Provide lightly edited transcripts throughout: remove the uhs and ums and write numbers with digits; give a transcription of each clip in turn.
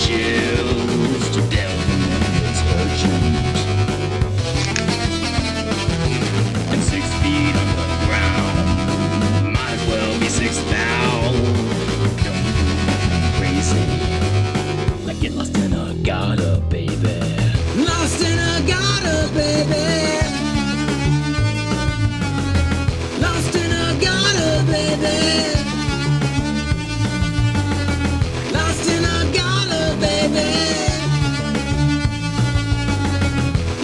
chills to delve in it's urgent. And 6 feet underground might as well be 6,000. Don't be crazy. Like get lost in a gutter, baby. Lost in a gutter, baby. Lost in a gutter, baby. Lost in a gutter, baby.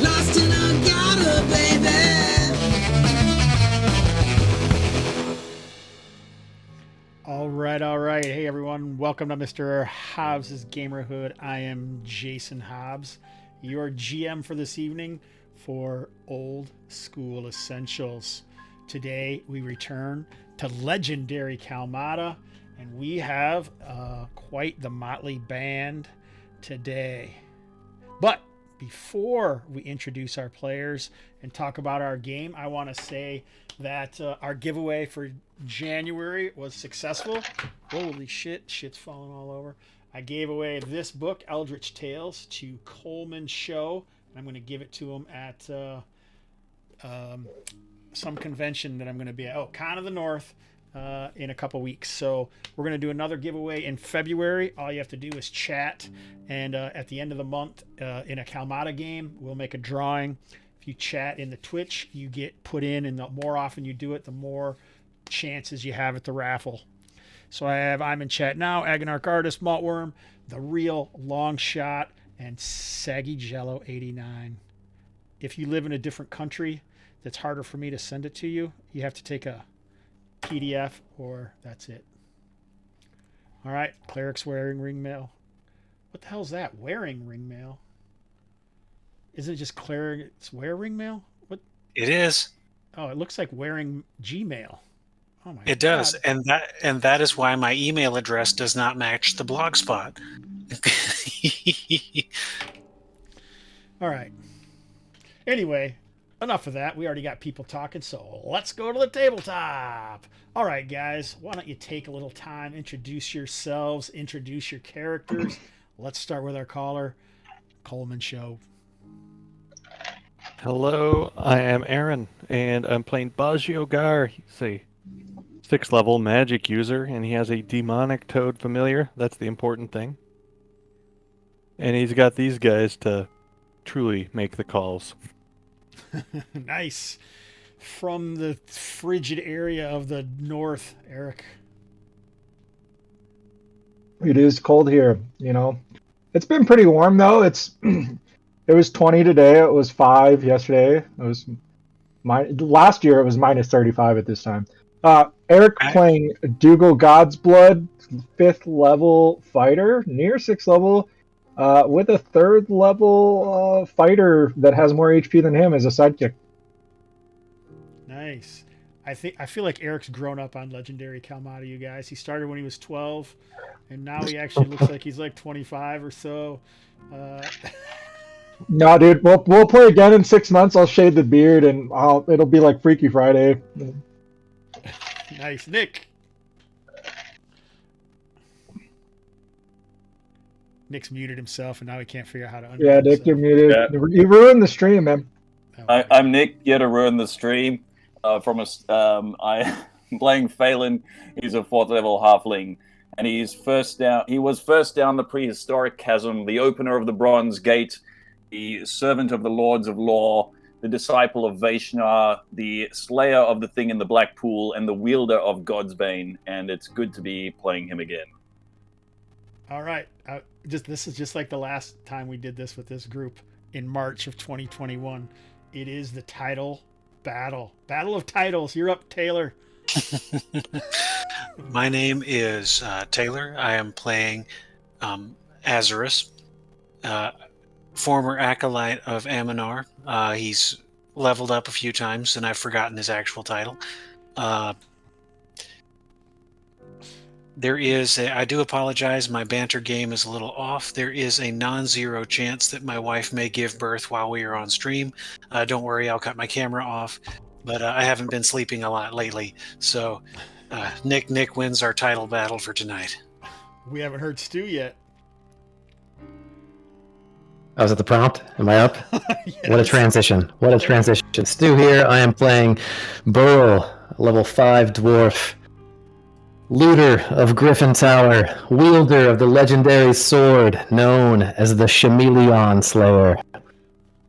Lost in a gutter, baby. All right. Hey, everyone. Welcome to Mr. Hobbs' Gamerhood. I am Jason Hobbs, your GM for this evening for Old School Essentials. Today, we return to legendary Kalmatta, and we have quite the motley band today. But before we introduce our players and talk about our game, I want to say that our giveaway for January was successful. Holy shit, shit's falling all over. I gave away this book, Eldritch Tales, to Coleman Show. And I'm going to give it to him at some convention that I'm going to be at. Con of the North in a couple weeks. So we're going to do another giveaway in February. All you have to do is chat. And at the end of the month, in a Kalmatta game, we'll make a drawing. If you chat in the Twitch, you get put in. And the more often you do it, the more chances you have at the raffle. So I'm in chat now, Agonarch Artist, Maltworm, The Real Long Shot, and Saggy Jello 89. If you live in a different country that's harder for me to send it to you, you have to take a PDF or that's it. All right, clerics wearing ring mail. What the hell is that? Wearing ring mail? Isn't it just clerics wear ring mail? What? It is. Oh, it looks like wearing Gmail. Oh my It God. does, and that is why my email address does not match the blogspot. All right. Anyway, enough of that. We already got people talking, so let's go to the tabletop. All right, guys, why don't you take a little time, introduce yourselves, introduce your characters. Let's start with our caller, Coleman Show. Hello, I am Aaron, and I'm playing Bajiogar. He's a 6th level magic user, and he has a demonic toad familiar. That's the important thing. And he's got these guys to truly make the calls. Nice. From the frigid area of the north, Eric. It is cold here, you know. It's been pretty warm though. It was 20 today. It was 5 yesterday. It was last year. It was minus 35 at this time. Eric playing Dougal God's Blood, 5th level fighter, near 6th level, with a 3rd level fighter that has more HP than him as a sidekick. Nice. I feel like Eric's grown up on legendary Kalmatta, you guys. He started when he was 12, and now he actually looks like he's like 25 or so. No, dude, we'll play again in 6 months. I'll shave the beard, and it'll be like Freaky Friday. Nice. Nick. Nick's muted himself, and now he can't figure out how to unmute Yeah, Nick, himself. you're muted. Yeah. You ruined the stream, man. I'm Nick, here to ruin the stream. I'm playing Phelan. He's a 4th level halfling, and he was first down the prehistoric chasm, the opener of the bronze gate, the servant of the lords of law, the disciple of Vaishnar, the slayer of the thing in the black pool, and the wielder of God's Bane. And it's good to be playing him again. All right. This is just like the last time we did this with this group in March of 2021. It is the title battle. Battle of titles. You're up, Taylor. My name is Taylor. I am playing Azarus, former acolyte of Aminar. He's leveled up a few times, and I've forgotten his actual title. I do apologize, my banter game is a little off. There is a non-zero chance that my wife may give birth while we are on stream. Don't worry, I'll cut my camera off. But I haven't been sleeping a lot lately. So Nick wins our title battle for tonight. We haven't heard Stu yet. I was at the prompt. Am I up? Yes. What a transition. What a transition. Stu here. I am playing Burl, level 5 dwarf. Looter of Griffin Tower. Wielder of the legendary sword known as the Chameleon Slayer.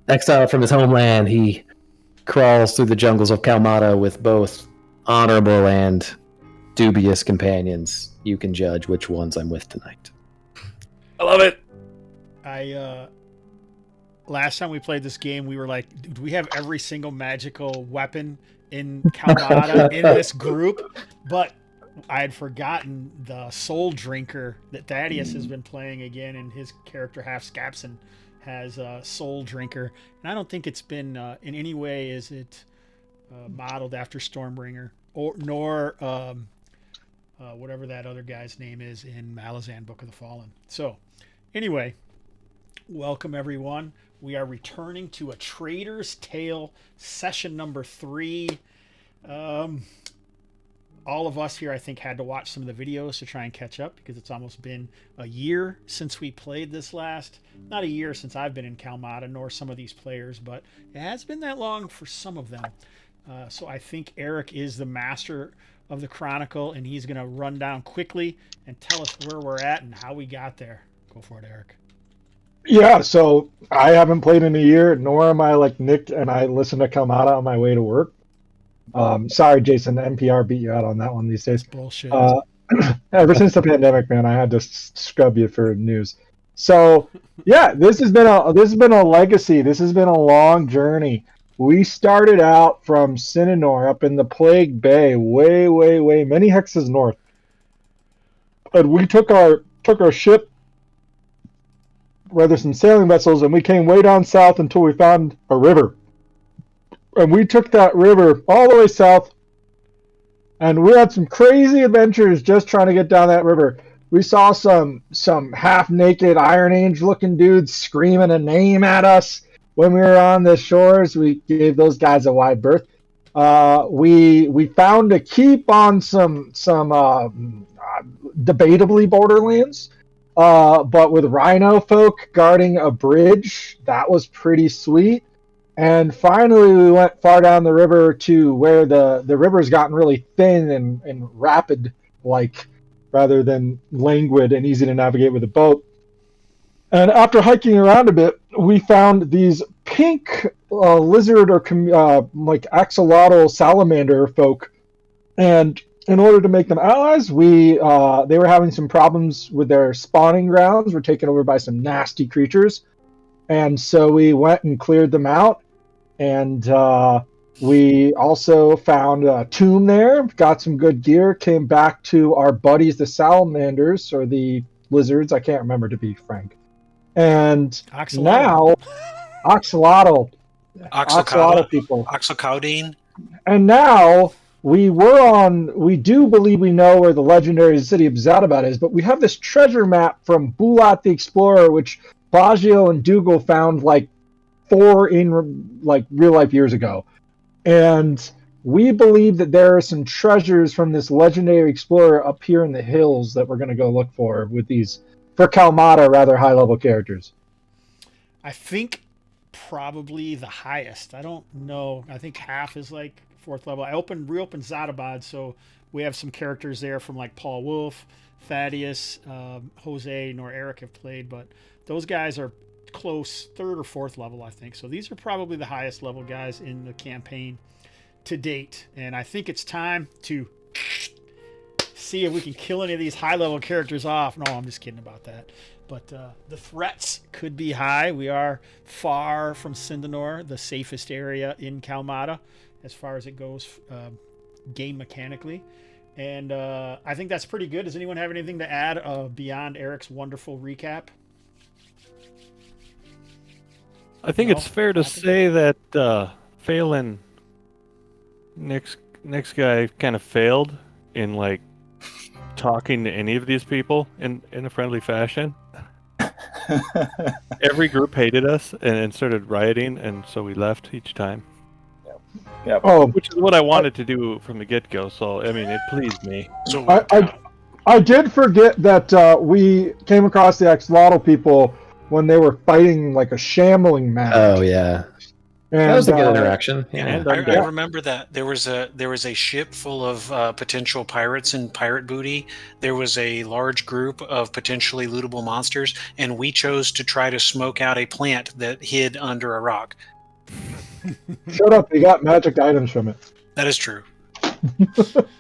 Exiled from his homeland, he crawls through the jungles of Kalmatta with both honorable and dubious companions. You can judge which ones I'm with tonight. I love it. Last time we played this game, we were like, do we have every single magical weapon in Kalmatta in this group? But I had forgotten the Soul Drinker that Thaddeus has been playing again, and his character, Half Scapson, has a Soul Drinker. And I don't think it's been, in any way, is it modeled after Stormbringer, nor whatever that other guy's name is in Malazan, Book of the Fallen. So, anyway, welcome everyone. We are returning to A Trader's Tale, session number 3. All of us here, I think, had to watch some of the videos to try and catch up because it's almost been a year since we played this last. Not a year since I've been in Kalmatta, nor some of these players, but it has been that long for some of them. So I think Eric is the master of the Chronicle, and he's going to run down quickly and tell us where we're at and how we got there. Go for it, Eric. Yeah, so I haven't played in a year, nor am I like Nick, and I listen to Kalmatta on my way to work. Sorry, Jason, NPR beat you out on that one these days. Bullshit. Ever since the pandemic, man, I had to scrub you for news. So, yeah, this has been a legacy. This has been a long journey. We started out from Sinanor up in the Plague Bay, way, many hexes north, and we took our ship. Rather some sailing vessels, and we came way down south until we found a river. And we took that river all the way south, and we had some crazy adventures just trying to get down that river. We saw some half-naked Iron Age looking dudes screaming a name at us when we were on the shores. We gave those guys a wide berth. We found a keep on some debatably borderlands. But with rhino folk guarding a bridge, that was pretty sweet. And finally, we went far down the river to where the river's gotten really thin and rapid, like, rather than languid and easy to navigate with a boat. And after hiking around a bit, we found these pink lizard or like axolotl salamander folk. And in order to make them allies, they were having some problems with their spawning grounds. Were taken over by some nasty creatures, and so we went and cleared them out. And we also found a tomb there, got some good gear, came back to our buddies, the salamanders or the lizards. I can't remember, to be frank. And now, axolotl people, Oxycodine. and now. We do believe we know where the legendary city of Zadabad is, but we have this treasure map from Bulat the Explorer, which Baggio and Dougal found like 4 in like real life years ago. And we believe that there are some treasures from this legendary explorer up here in the hills that we're going to go look for with these, for Kalmatta, rather high level characters. I think probably the highest. I don't know. I think half is like 4th level. I reopened Zadabad, so we have some characters there from like Paul Wolf, Thaddeus, Jose, nor Eric have played, but those guys are close 3rd or 4th level, I think. So these are probably the highest level guys in the campaign to date, and I think it's time to see if we can kill any of these high level characters off. No, I'm just kidding about that. But the threats could be high. We are far from Sindanor, the safest area in Kalmatta, as far as it goes game mechanically. And I think that's pretty good. Does anyone have anything to add beyond Eric's wonderful recap? I think it's fair to say that Phelan, Nick's guy, kind of failed in like talking to any of these people in a friendly fashion. Every group hated us and started rioting, and so we left each time. Yeah. Oh, Which is what I wanted to do from the get-go, so, I mean, it pleased me. I did forget that we came across the axolotl people when they were fighting like a shambling match. Oh yeah, And, that was a good interaction. Yeah. And I undead. remember that there was a ship full of potential pirates and pirate booty. There was a large group of potentially lootable monsters, and we chose to try to smoke out a plant that hid under a rock. Shut up! You got magic items from it. That is true.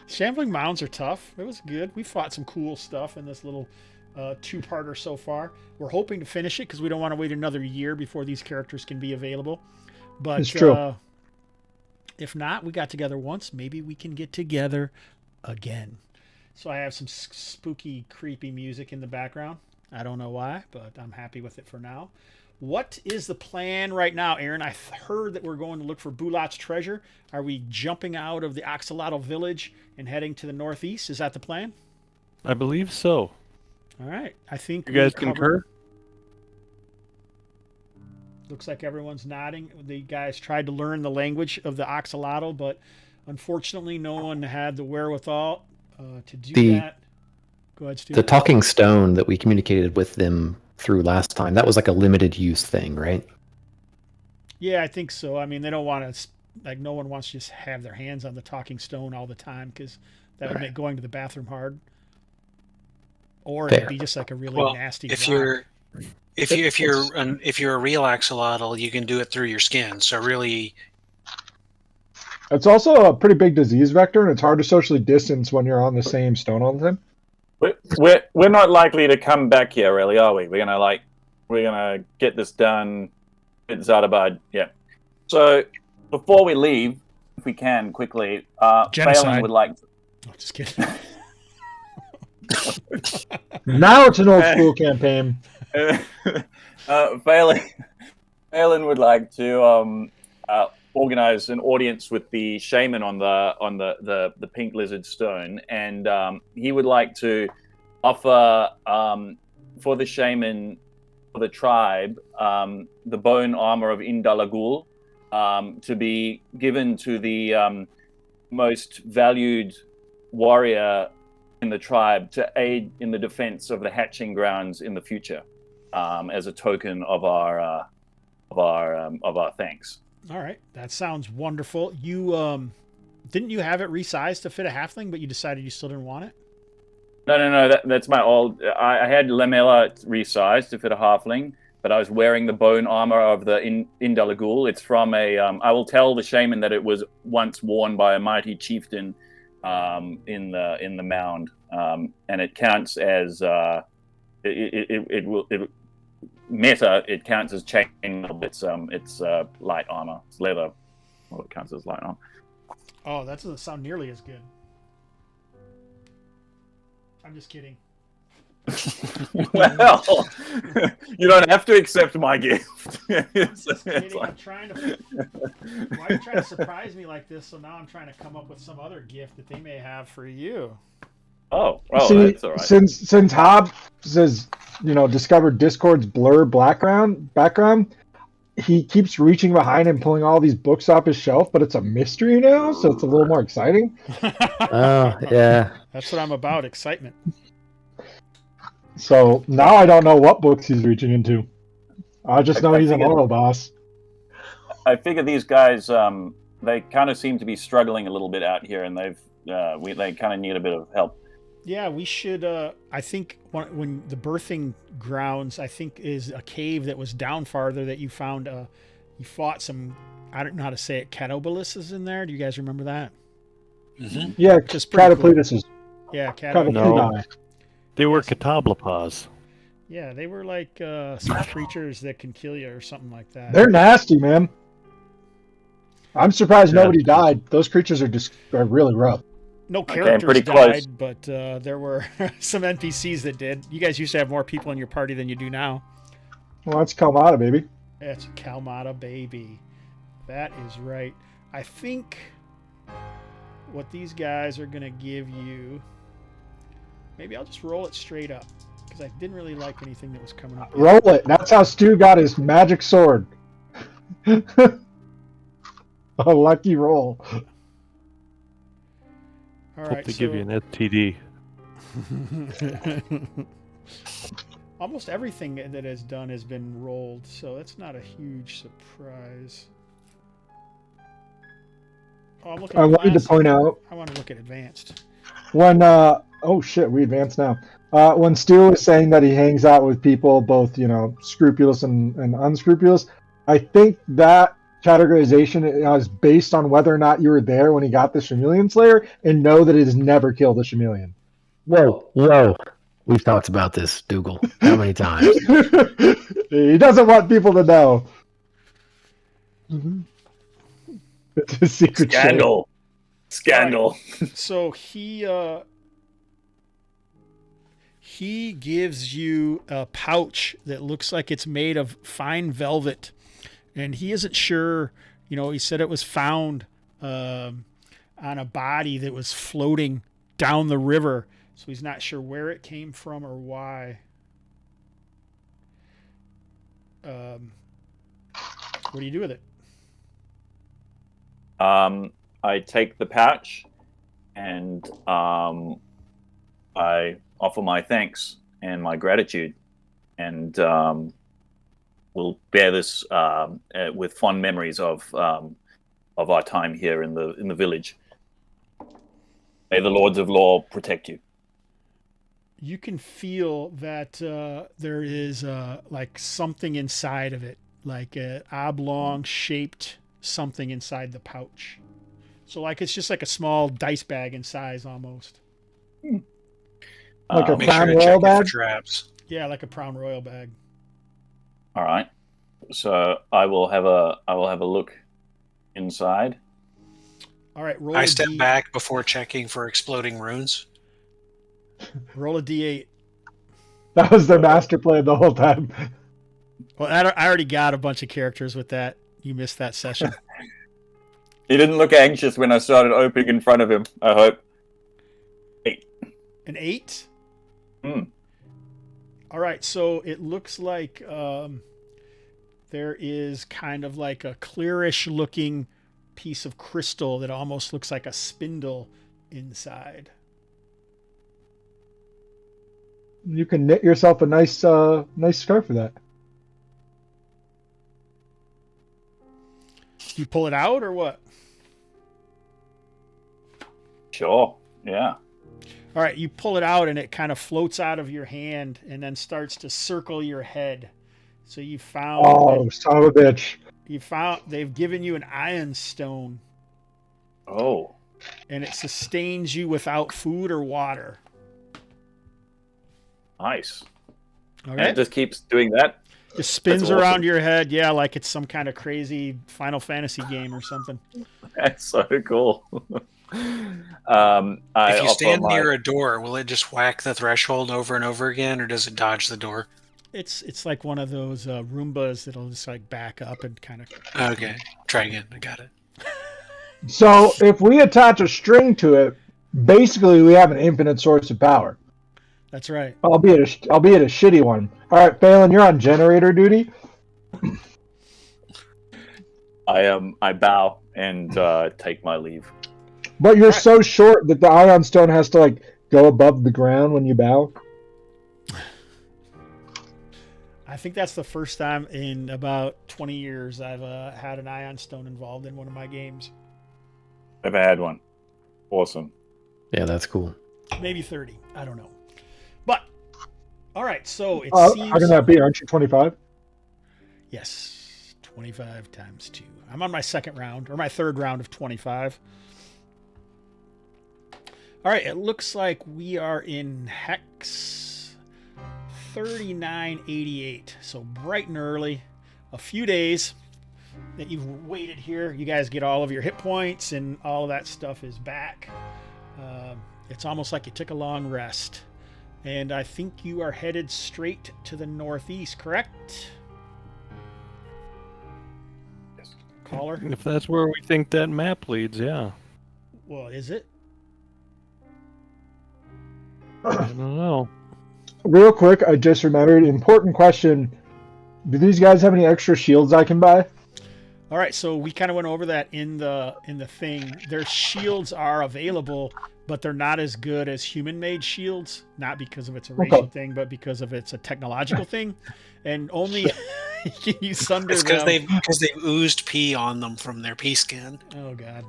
Shambling mounds are tough. It was good. We fought some cool stuff in this little two-parter so far. We're hoping to finish it because we don't want to wait another year before these characters can be available. But It's true. If not, we got together once. Maybe we can get together again. So I have some spooky, creepy music in the background. I don't know why, but I'm happy with it for now. What is the plan right now, Aaron? I heard that we're going to look for Bulat's treasure. Are we jumping out of the Axolotl village and heading to the northeast? Is that the plan? I believe so. All right. I think You guys we covered- concur? Looks like everyone's nodding. The guys tried to learn the language of the Axolotl, but unfortunately no one had the wherewithal to do that. Go ahead, Stu. The talking stone that we communicated with them through last time, that was like a limited use thing, right? Yeah, I think so. I mean, they don't want to, like, no one wants to just have their hands on the talking stone all the time because that would make going to the bathroom hard. Or it'd Fair. be just like a really Well, nasty if rock. you're a real axolotl, you can do it through your skin. So really, It's also a pretty big disease vector, and it's hard to socially distance when you're on the same stone all the time. We're not likely to come back here, really, are we? We're gonna get this done at Zadabad. Yeah. So before we leave, if we can quickly, Genocide. Phelan would like. Oh, just kidding. Now it's an old school campaign. Phelan would like to organize an audience with the shaman on the pink lizard stone, and he would like to offer for the shaman, for the tribe, the bone armor of Indalagul to be given to the most valued warrior in the tribe to aid in the defense of the hatching grounds in the future, as a token of our thanks. All right. That sounds wonderful. You didn't you have it resized to fit a halfling, but you decided you still didn't want it? No. That's my old. I had Lamella resized to fit a halfling, but I was wearing the bone armor of the Indalagul. It's from a. I will tell the shaman that it was once worn by a mighty chieftain in the mound, and it counts as it counts as chain. It's light armor. It's leather. Well, it counts as light armor. Oh, that doesn't sound nearly as good. I'm just kidding. Well, you don't have to accept my gift. Just kidding. I'm trying to. Why are you trying to surprise me like this? So now I'm trying to come up with some other gift that they may have for you. Oh, See, that's all right. since Hobbs has discovered Discord's blur background, he keeps reaching behind and pulling all these books off his shelf, but it's a mystery now, so it's a little more exciting. Oh yeah. That's what I'm about. Excitement. So now I don't know what books he's reaching into. I just know he's an oral boss. I figure these guys, they kind of seem to be struggling a little bit out here, and they kind of need a bit of help. Yeah, we should. I think when the birthing grounds, I think, is a cave that was down farther that you found. You fought some. I don't know how to say it. Catobalisses in there. Do you guys remember that? Mm-hmm. Yeah, Just pretty cool. Catapletus. Yeah, No. They were catoblepas. Yeah, they were like some creatures that can kill you or something like that. They're nasty, man. I'm surprised Yeah. nobody died. Those creatures are really rough. No Okay, characters pretty died, close. but there were some NPCs that did. You guys used to have more people in your party than you do now. Well, that's Kalmatta, baby. It's Kalmatta, baby. That is right. I think what these guys are going to give you... Maybe I'll just roll it straight up, because I didn't really like anything that was coming up. Roll it. That's how Stu got his magic sword. A lucky roll. All Hope right, they give you an STD. Almost everything that has done has been rolled, so that's not a huge surprise. Oh, I'm looking I at wanted to classic. point out I want to look at advanced. when oh shit, we advance now. When Stu was saying that he hangs out with people both, scrupulous and unscrupulous, I think that categorization is based on whether or not you were there when he got the Chameleon Slayer and know that it has never killed a chameleon. Whoa. We've talked about this, Dougal. How many times? He doesn't want people to know. It's a secret Scandal. Scandal. So he gives you a pouch that looks like it's made of fine velvet, and he isn't sure. He said it was found on a body that was floating down the river, so he's not sure where it came from or why. What do you do with it? I take the pouch and I offer my thanks and my gratitude, and we'll bear this with fond memories of our time here in the village. May the Lords of Law protect you. You can feel that there is like something inside of it, like an oblong shaped something inside the pouch. So like it's just like a small dice bag in size almost. Like a Make sure Crown to Royal check it for bag? traps. Yeah, like a Crown Royal bag. All right. So I will have a look inside. All right, roll I a step back before checking for exploding runes. Roll a d8. That was their master plan the whole time. Well, I already got a bunch of characters with that. You missed that session. He didn't look anxious when I started opening in front of him, I hope. 8. An 8? Hmm. All right, so it looks like there is kind of like a clearish looking piece of crystal that almost looks like a spindle inside. You can knit yourself a nice scarf for that. Do you pull it out or what? Sure. Yeah. All right, you pull it out and it kind of floats out of your hand and then starts to circle your head. So you found Oh, son of a bitch. they've given you an iron stone Oh. and it sustains you without food or water. Nice. All And right. it just keeps doing that. Just spins That's around awesome. your head, yeah, like it's some kind of crazy Final Fantasy game or something. That's so cool. If I you offer stand my... near a door, will it just whack the threshold over and over again, or does it dodge the door? It's like one of those Roombas that'll just like back up and kind of. Okay, try again. I got it. So if we attach a string to it, basically we have an infinite source of power. That's right. Albeit a shitty one. All right, Phelan, you're on generator duty. I bow and take my leave. But you're so short that the ion stone has to like go above the ground when you bow. I think that's the first time in about 20 years I've had an ion stone involved in one of my games. Never had one. Awesome. Yeah, that's cool. Maybe 30. I don't know. But all right, so it seems. How can that be? Aren't you 25? Yes, 25 times 2. I'm on my second round or my third round of 25. All right, it looks like we are in Hex 3988. So bright and early, a few days that you've waited here. You guys get all of your hit points and all of that stuff is back. It's almost like you took a long rest. And I think you are headed straight to the northeast, correct? Yes. Caller? If that's where we think that map leads, yeah. Well, is it? I don't know. Real quick, I just remembered important question. Do these guys have any extra shields I can buy? All right, so we kind of went over that in the thing. Their shields are available, but they're not as good as human-made shields. Not because of it's a racial thing, but because of it's a technological thing, and only you sunder It's them. because they've oozed pee on them from their pee skin. Oh God,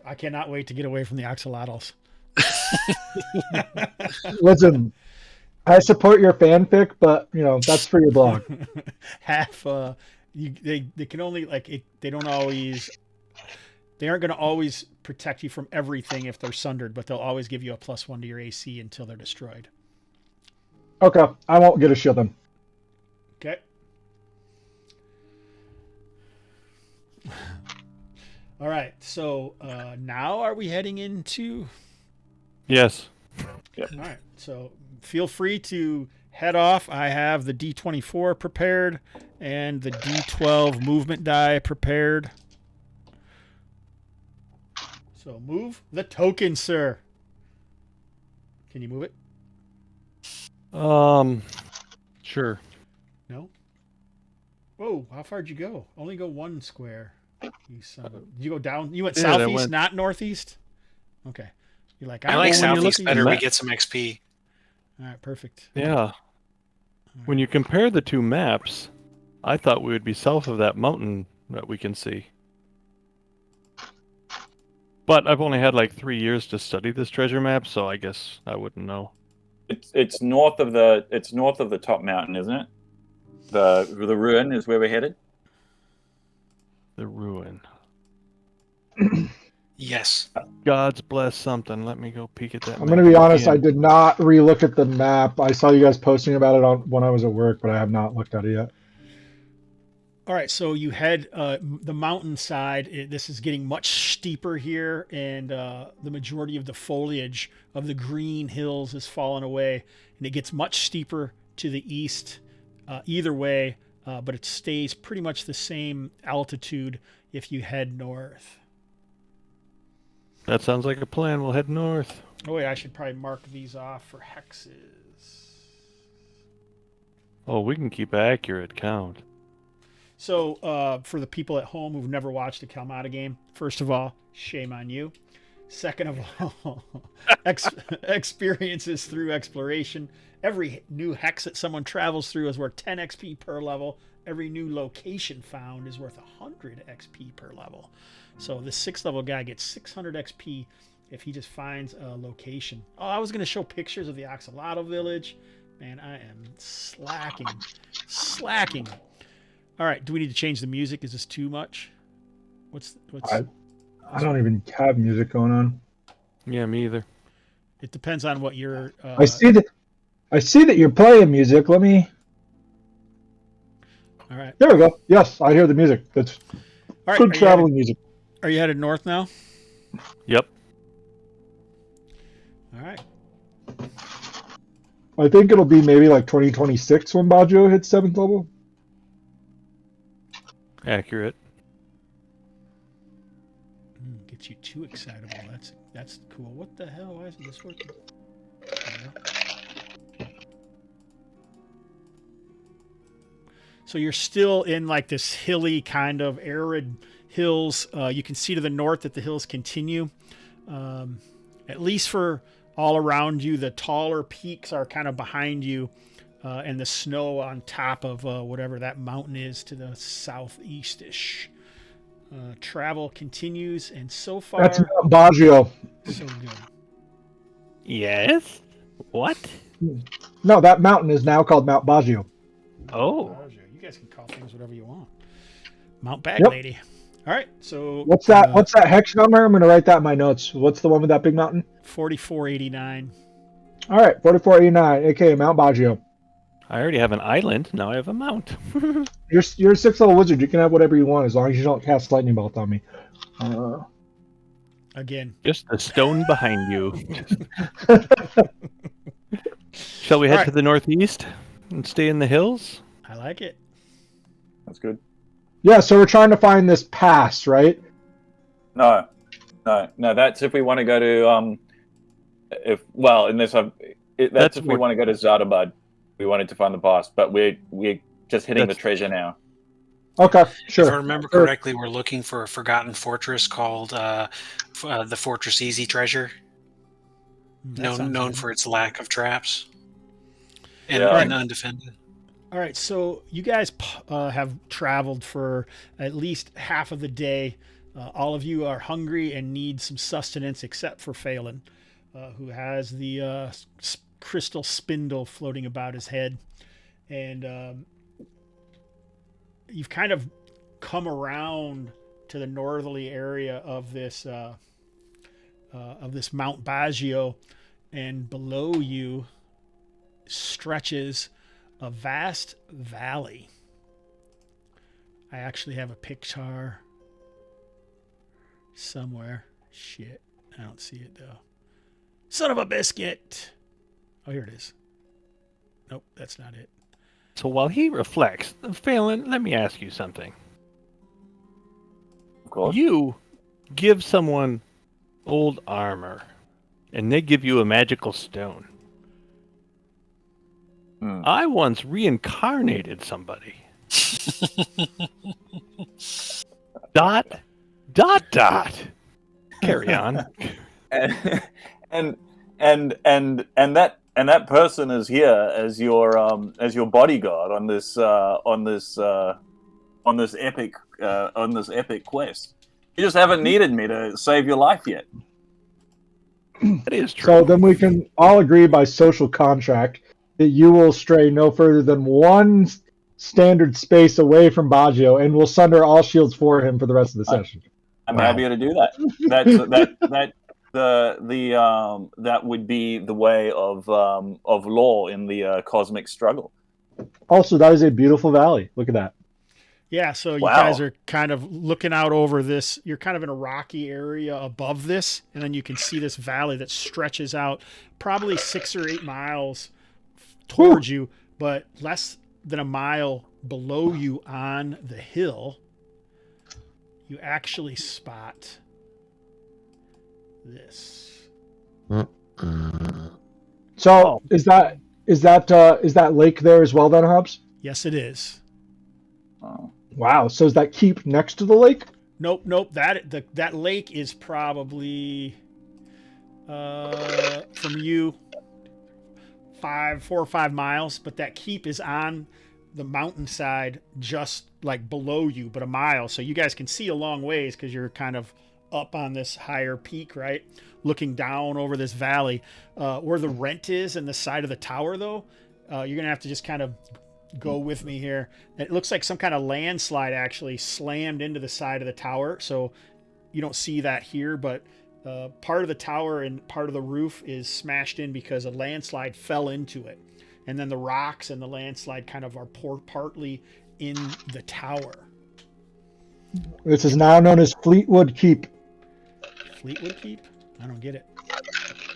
I cannot wait to get away from the axolotls. Listen, I support your fanfic, but that's for your blog. Half they can only they don't always, they aren't going to always protect you from everything if they're sundered, but they'll always give you a +1 to your AC until they're destroyed. Okay, I won't get a shield then. Okay. All right, so now are we heading into? Yes. Yep. All right, so feel free to head off. I have the D24 prepared and the D12 movement die prepared. So move the token, sir. Can you move it? Sure. No? Whoa, how far'd you go? Only go 1 square. You son of a... Did you go down? You went Yeah, that southeast, went- not northeast? Okay. You're like, I like don't know when you're southeast looking- better. We map- get some XP. All right, perfect. Yeah. When you compare the two maps, I thought we would be south of that mountain that we can see. But I've only had like 3 years to study this treasure map, so I guess I wouldn't know. It's north of the top mountain, isn't it? The ruin is where we're headed. The ruin. Yes. God's bless something. Let me go peek at that I'm map going to be honest, I again. did not re-look at the map. I saw you guys posting about it when I was at work, but I have not looked at it yet. All right, so you head the mountainside. This is getting much steeper here, and the majority of the foliage of the green hills has fallen away, and it gets much steeper to the east either way, but it stays pretty much the same altitude if you head north. That sounds like a plan. We'll head north. Oh wait, I should probably mark these off for hexes. Oh, we can keep accurate count. So for the people at home who've never watched a Kalmatta game, first of all, shame on you. Second of all, experiences through exploration. Every new hex that someone travels through is worth 10 XP per level. Every new location found is worth 100 XP per level. So the 6th level guy gets 600 XP if he just finds a location. Oh, I was going to show pictures of the Axolotl village. Man, I am slacking. All right, do we need to change the music? Is this too much? What's I don't even have music going on. Yeah, me either. It depends on what your I see that you're playing music. Let me. All right. There we go. Yes, I hear the music. That's All right. good traveling music. Are you headed north now? Yep. All right. I think it'll be maybe like 2026 when Baggio hits 7th level. Accurate. Gets you too excitable. That's cool. What the hell? Why isn't this working? So you're still in like this hilly kind of arid hills. You can see to the north that the hills continue. At least for all around you, the taller peaks are kind of behind you, and the snow on top of whatever that mountain is to the southeast-ish. Travel continues, and so far, That's Mount Baggio. so good. Yes? What? No, that mountain is now called Mount Baggio. Oh. You guys can call things whatever you want. Mount Bag Yep. Lady. All right, so What's that? What's that hex number? I'm going to write that in my notes. What's the one with that big mountain? 4489. All right, 4489, aka Mount Baggio. I already have an island. Now I have a mount. You're a 6th level wizard. You can have whatever you want as long as you don't cast lightning bolt on me. Again. Just the stone behind you. Shall we head Alright. to the northeast and stay in the hills? I like it. That's good. Yeah, so we're trying to find this pass, right? No. That's if we want to go to that's That's if we what- want to go to Zadabad. We wanted to find the boss, but we're just hitting the That's- treasure now. Okay, If I sure. remember correctly, we're looking for a forgotten fortress called the Fortress Easy Treasure. That sounds known good. for its lack of traps and, Yeah. and undefended. All right, so you guys have traveled for at least half of the day. All of you are hungry and need some sustenance, except for Phelan, who has the crystal spindle floating about his head. And you've kind of come around to the northerly area of this Mount Baggio, and below you stretches a vast valley. I actually have a picture somewhere. Shit, I don't see it though. Son of a biscuit. Oh, here it is. Nope, that's not it. So while he reflects, Phelan, let me ask you something. Of course. You give someone old armor, and they give you a magical stone. I once reincarnated somebody. dot. Carry on. and that person is here as your bodyguard on this epic quest. You just haven't needed me to save your life yet. That is true. So then we can all agree by social contract that you will stray no further than one standard space away from Baggio, and we'll sunder all shields for him for the rest of the session. I'm happy to do that. That would be the way of law in the cosmic struggle. Also, that is a beautiful valley. Look at that. Yeah, so you Wow. guys are kind of looking out over this. You're kind of in a rocky area above this, and then you can see this valley that stretches out probably 6 or 8 miles towards you, but less than a mile below you on the hill, you actually spot this. So is that lake there as well then, Hobbs? Yes, it is. Oh. Wow. So is that keep next to the lake? Nope. That lake is probably from you 4 or 5 miles, but that keep is on the mountainside just like below you, but a mile. So you guys can see a long ways because you're kind of up on this higher peak, right? Looking down over this valley. Where the rent is and the side of the tower, though, you're going to have to just kind of go with me here. It looks like some kind of landslide actually slammed into the side of the tower. So you don't see that here, but part of the tower and part of the roof is smashed in because a landslide fell into it. And then the rocks and the landslide kind of are partly in the tower. This is now known as Fleetwood Keep. Fleetwood Keep? I don't get it.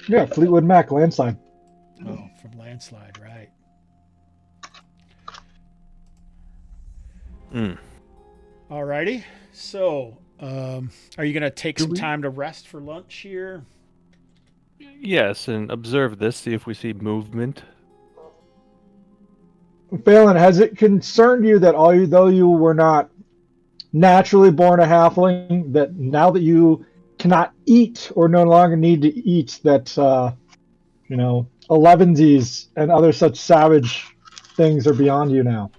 Yeah, Fleetwood Mac landslide. Oh, from landslide, right. Alrighty. So, are you going to take some time to rest for lunch here? Yes, and observe this, see if we see movement. Phelan, has it concerned you that though you were not naturally born a halfling, that now that you cannot eat or no longer need to eat, that elevensies and other such savage things are beyond you now?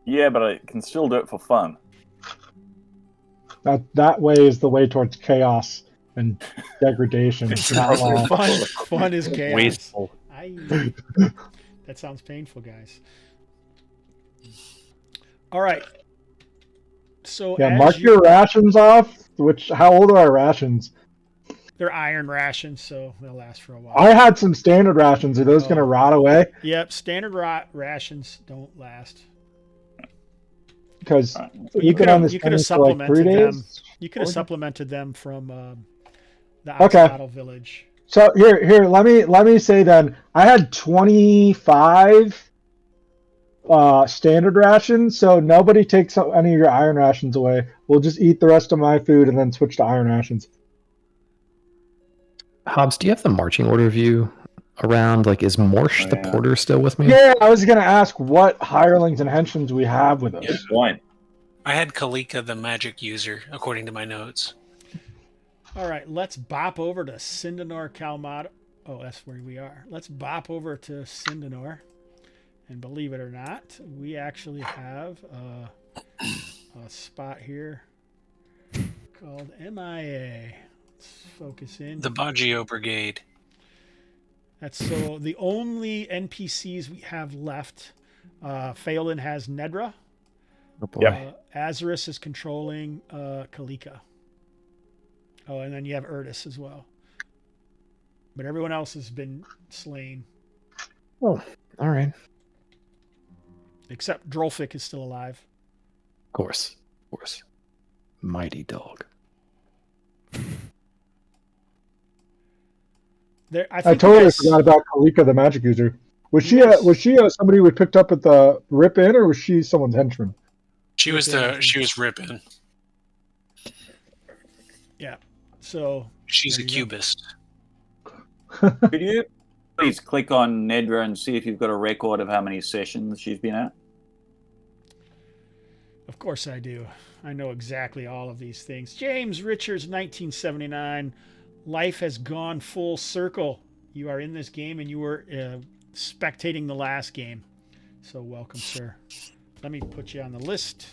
Yeah, but I can still do it for fun. That way is the way towards chaos and degradation. Not law. Fun is chaos. Wasteful. That sounds painful, guys. All right. So Yeah, mark your rations off. How old are our rations? They're iron rations, so they'll last for a while. I had some standard rations. Are those going to rot away? Yep, standard rations don't last. Because You could have supplemented them. days. You could have supplemented them from the Oxbottle village. So here, let me say then, I had 25 standard rations, so nobody takes any of your iron rations away. We'll just eat the rest of my food and then switch to iron rations. Hobbs, do you have the marching order view around? Like, is Morsh the porter still with me? Yeah, I was going to ask what hirelings and henchins we have with us. Good point. I had Kalika the magic user, according to my notes. All right, let's bop over to Sindanor Kalmatta. Oh, that's where we are. Let's bop over to Sindanor. And believe it or not, we actually have a spot here called MIA. Let's focus in. The Baggio Brigade. That's so the only NPCs we have left. Phelan has Nedra. Oh boy. Azarus is controlling Kalika. Oh, and then you have Erdis as well. But everyone else has been slain. Oh, all right. Except Drolfik is still alive. Of course. Mighty dog. I totally forgot about Kalika, the magic user. Was she somebody we picked up at the Rip Inn, or was she someone's henchman? She was ripping. Yeah. So She's a cubist. Could you please click on Nedra and see if you've got a record of how many sessions she's been at? Of course I do. I know exactly all of these things. James Richards, 1979. Life has gone full circle. You are in this game and you were spectating the last game. So welcome, sir. Let me put you on the list.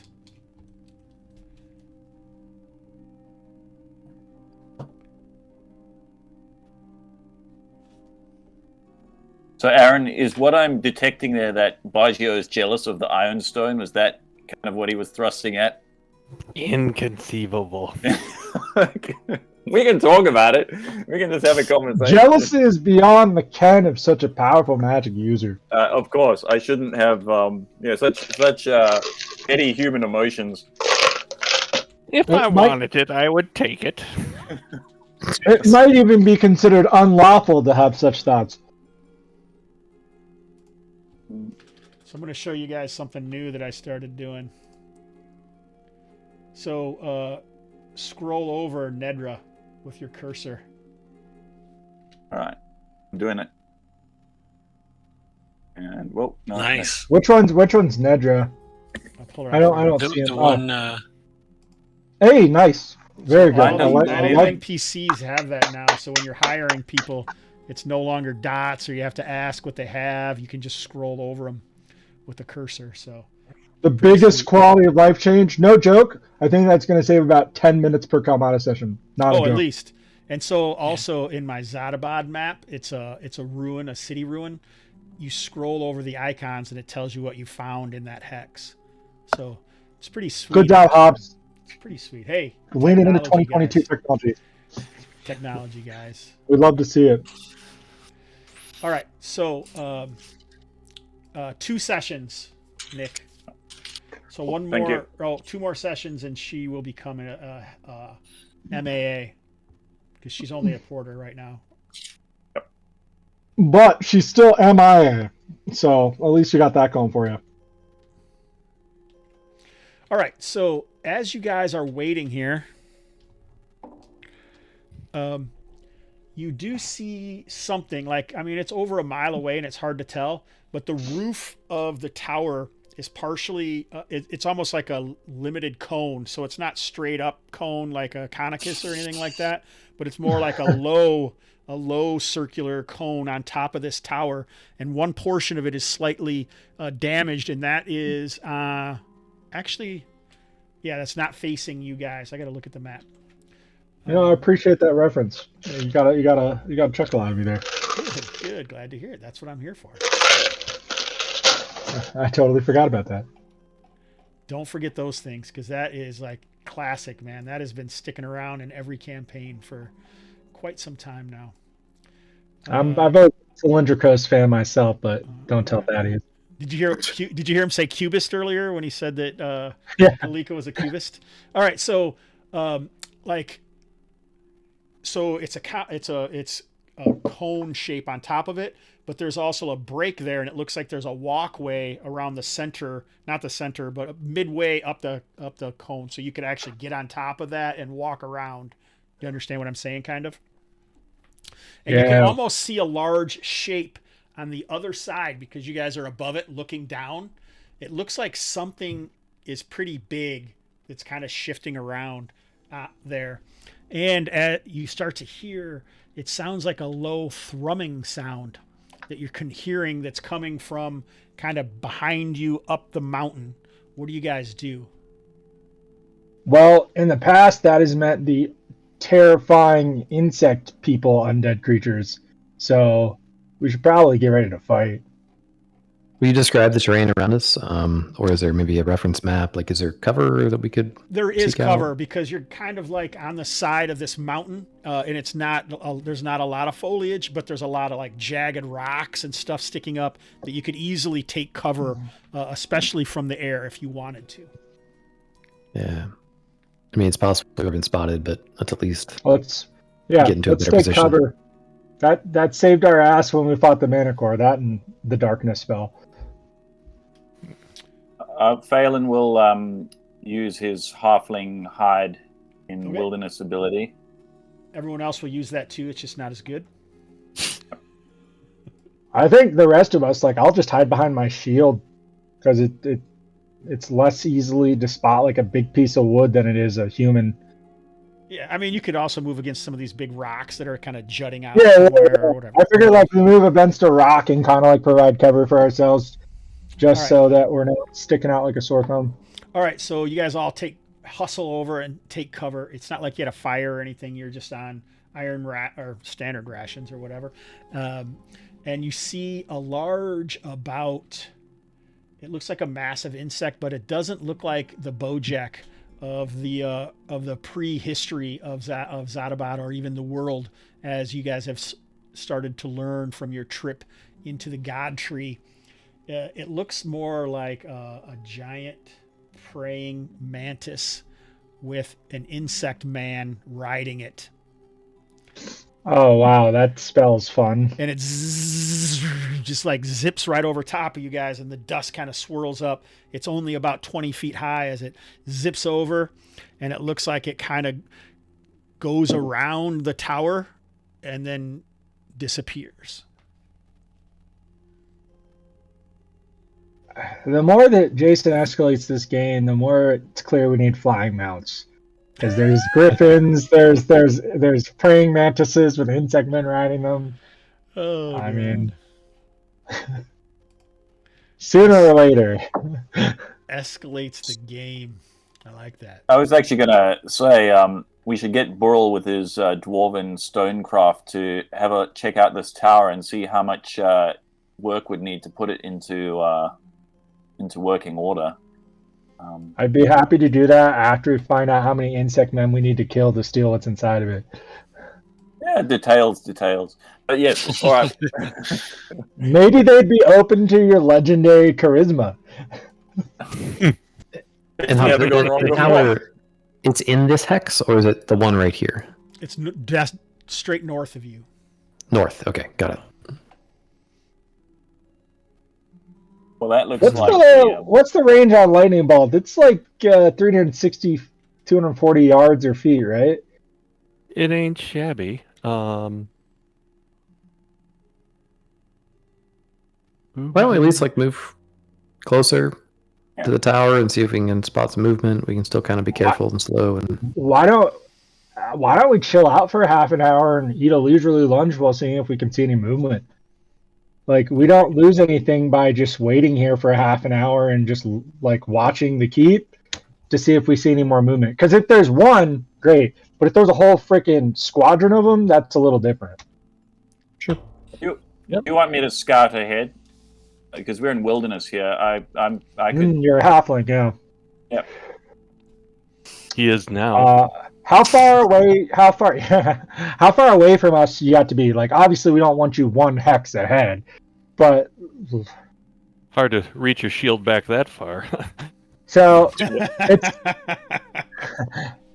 So, Aaron, is what I'm detecting there that Baggio is jealous of the Iron Stone? Was that kind of what he was thrusting at? Inconceivable. We can talk about it. We can just have a conversation. Jealousy is beyond the ken of such a powerful magic user. Of course, I shouldn't have such petty human emotions. If I wanted it, I would take it. It might even be considered unlawful to have such thoughts. So I'm going to show you guys something new that I started doing. So scroll over Nedra with your cursor. All right, I'm doing it. And whoa, no, Nice. Which one's Nedra? I'll pull her I out. don't see The him. one. Hey, nice. Very good. All I like, the I like- NPCs have that now. So when you're hiring people, it's no longer dots or you have to ask what they have. You can just scroll over them with the cursor. So the biggest quality of life change. No joke. I think that's going to save about 10 minutes per Kalmatta session. Not a joke. at least. And so also in my Zadabad map, it's a ruin, a city ruin. You scroll over the icons and it tells you what you found in that hex. So it's pretty sweet. Good job, Hobbs. It's pretty sweet. Hey, Leaning into technology 2022 guys. technology. Technology, guys. We'd love to see it. All right. So 2 sessions, Nick. So two more sessions and she will become a MAA because she's only a porter right now. But she's still MIA. So at least you got that going for you. All right, so as you guys are waiting here, you do see something it's over a mile away and it's hard to tell, but the roof of the tower is partially, it's almost like a limited cone. So it's not straight up cone like a Conicus or anything like that, but it's more like a low circular cone on top of this tower. And one portion of it is slightly damaged. And that is, actually, yeah, that's not facing you guys. I got to look at the map. I appreciate that reference. You got a chuckle out of me there. Good. Glad to hear it. That's what I'm here for. I totally forgot about that. Don't forget those things because that is like classic, man. That has been sticking around in every campaign for quite some time now. I'm a Cylindricos fan myself, but don't tell Thaddeus. Did you hear him say cubist earlier when he said that Yeah. Kalika was a cubist? All right, so it's a cone shape on top of it, but there's also a break there, and it looks like there's a walkway around the center, not the center, but midway up the cone, so you could actually get on top of that and walk around. You understand what I'm saying, kind of? And you can almost see a large shape on the other side because you guys are above it looking down. It looks like something is pretty big that's kind of shifting around. there. And you start to hear, it sounds like a low thrumming sound that you're hearing that's coming from kind of behind you up the mountain. What do you guys do? Well, in the past, that has meant the terrifying insect people, undead creatures. So we should probably get ready to fight. Will you describe the terrain around us? Or is there maybe a reference map? Like, is there cover that we could There is seek out? cover because you're kind of like on the side of this mountain, and it's not, there's not a lot of foliage, but there's a lot of like jagged rocks and stuff sticking up that you could easily take cover, especially from the air if you wanted to. Yeah. I mean, it's possible we've been spotted, but let's at least Let's get into a let's better take position. cover. That saved our ass when we fought the Manticore. That and the darkness spell. Phelan will use his halfling hide in Okay. wilderness ability. Everyone else will use that too. It's just not as good. I think the rest of us, like, I'll just hide behind my shield because it's less easily to spot like a big piece of wood than it is a human. Yeah, I mean, you could also move against some of these big rocks that are kind of jutting out Yeah, somewhere or whatever. I figured like we move against a rock and kind of like provide cover for ourselves, just All right. so that we're not sticking out like a sore thumb. All right, so you guys all hustle over and take cover. It's not like you had a fire or anything. You're just on or standard rations or whatever. And you see a large it looks like a massive insect, but it doesn't look like the Bojack of the prehistory of Zadabad or even the world, as you guys have started to learn from your trip into the God Tree. It looks more like a giant praying mantis with an insect man riding it. Oh wow, that spell's fun. And it just like zips right over top of you guys, and the dust kind of swirls up. It's only about 20 feet high as it zips over, and it looks like it kind of goes around the tower and then disappears. The more that Jason escalates this game, the more it's clear we need flying mounts. Because there's griffins, there's praying mantises with insect men riding them. Oh, I God. mean, sooner or later. Escalates the game. I like that. I was actually going to say we should get Burl with his dwarven stonecraft to have a check out this tower and see how much work would need to put it into working order. I'd be happy to do that after we find out how many insect men we need to kill to steal what's inside of it. Yeah, details. But yes, all right. Maybe they'd be open to your legendary charisma. And how, Never gone wrong the before. tower, it's in this hex, or is it the one right here? It's that's straight north of you. North. Okay, got it. Well, that looks What's the range on lightning bolt? It's like 360, 240 yards or feet, right? It ain't shabby. Why don't we at least like move closer to the tower and see if we can spot some movement? We can still kind of be careful and slow. And Why don't we chill out for half an hour and eat a leisurely lunch while seeing if we can see any movement? Like, we don't lose anything by just waiting here for half an hour and just like watching the keep to see if we see any more movement. Because if there's one, great. But if there's a whole freaking squadron of them, that's a little different. sure. You want me to scout ahead? Because we're in wilderness here. I could. You're a halfling, yeah. Yep. He is now. How far away? How far away from us you got to be? Like, obviously, we don't want you one hex ahead, but Hard to reach your shield back that far. so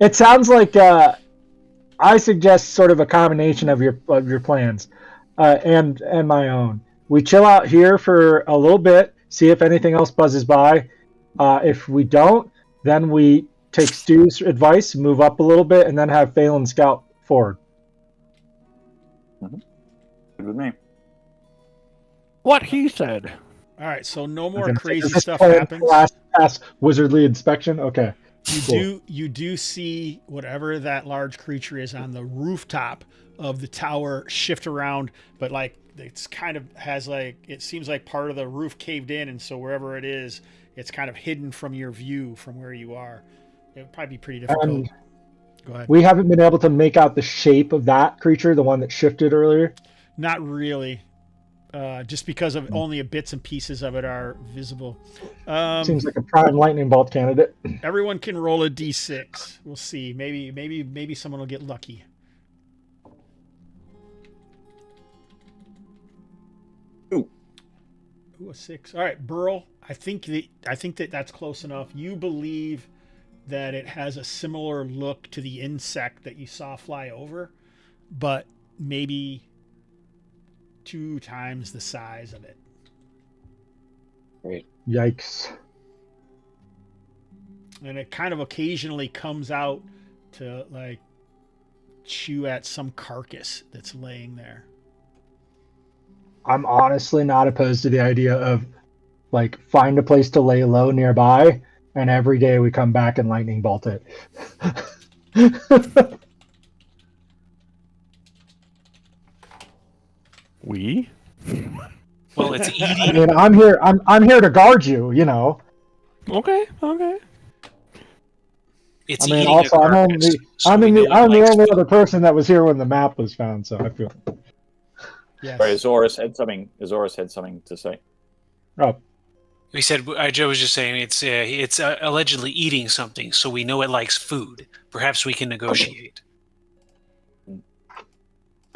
it sounds like I suggest sort of a combination of your plans and my own. We chill out here for a little bit, see if anything else buzzes by. If we don't, then we take Stu's advice, move up a little bit, and then have Phelan scout forward. Good with me. What he said. All right, so no more Okay, crazy is this stuff plan happens. Pass wizardly inspection. Okay. You do see whatever that large creature is on the rooftop of the tower shift around, but like it's kind of has like it seems like part of the roof caved in, and so wherever it is, it's kind of hidden from your view from where you are. It would probably be pretty difficult. Go ahead. We haven't been able to make out the shape of that creature, the one that shifted earlier. Not really. Just because of only bits and pieces of it are visible. Seems like a prime lightning bolt candidate. Everyone can roll a d6. We'll see. Maybe someone will get lucky. Ooh, a 6. All right, Burl. I think that's close enough. You believe that it has a similar look to the insect that you saw fly over, but maybe 2 times the size of it. Great. Yikes. And it kind of occasionally comes out to like chew at some carcass that's laying there. I'm honestly not opposed to the idea of like find a place to lay low nearby, and every day we come back and lightning bolt it. We? Well, it's I eating. mean, I'm here. I'm here to guard you. You know. Okay. It's I mean, eating also, a I'm carcass, only so I'm we know it the likes only food. other person that was here when the map was found, so I feel. Yes. Sorry, Azorus had something to say. Oh, We said Joe was just saying it's allegedly eating something, so we know it likes food. Perhaps we can negotiate.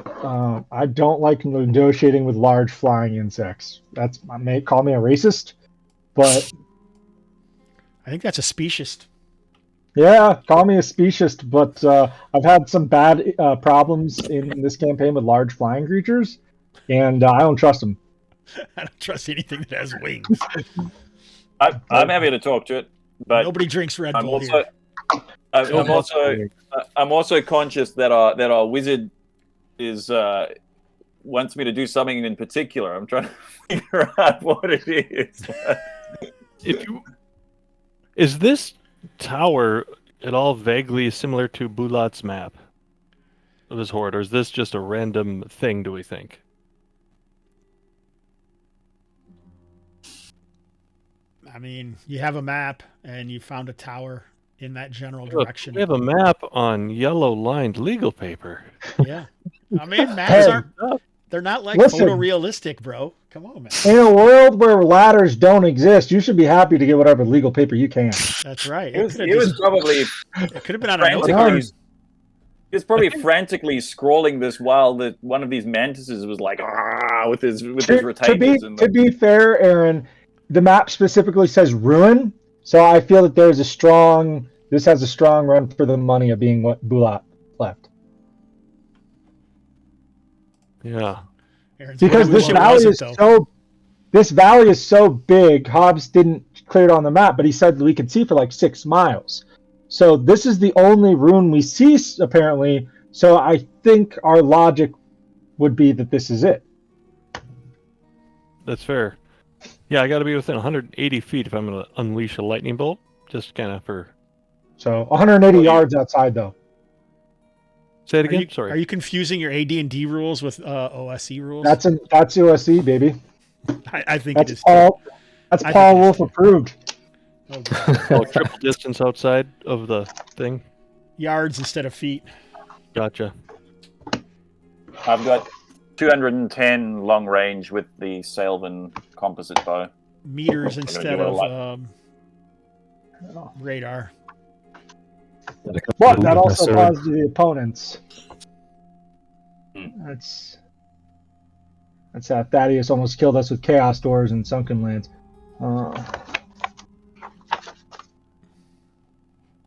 I don't like negotiating with large flying insects. I may call me a racist, but I think that's a speciest. yeah, call me a speciest. But I've had some bad problems in this campaign with large flying creatures, and I don't trust them. I don't trust anything that has wings. I'm happy to talk to it, but Nobody drinks Red I'm Bull also here. I'm also conscious that our wizard is wants me to do something in particular. I'm trying to figure out what it is. Is this tower at all vaguely similar to Bulat's map of his horde, or is this just a random thing, do we think? I mean, you have a map and you found a tower in that general direction. We have a map on yellow-lined legal paper. Yeah. I mean, maps they're not like Listen. photorealistic, bro. Come on, man. In a world where ladders don't exist, you should be happy to get whatever legal paper you can. That's right. He was probably It could have been on a frantically. notebook. He was probably frantically scrolling this while one of these mantises was like with his retainers. To be fair, Aaron, the map specifically says ruin, so I feel that this has a strong run for the money of being what Bulat left. Yeah. Because this valley is so big, Hobbs didn't clear it on the map, but he said that we could see for like 6 miles. So this is the only rune we see, apparently. So I think our logic would be that this is it. That's fair. Yeah, I got to be within 180 feet if I'm going to unleash a lightning bolt, just kind of for... So 180 yards outside, though. Say it again? Sorry. Are you confusing your AD&D rules with OSE rules? That's OSE, baby. I think That's it is. Paul. That's I Paul think it Wolf is too. approved. Oh, God. Oh, triple distance outside of the thing? Yards instead of feet. Gotcha. I've got 210 long range with the Salvan composite bow. Meters I'm gonna instead do it a of radar. But that also applies to the opponents. That's how Thaddeus almost killed us with Chaos Doors and Sunken Lands. All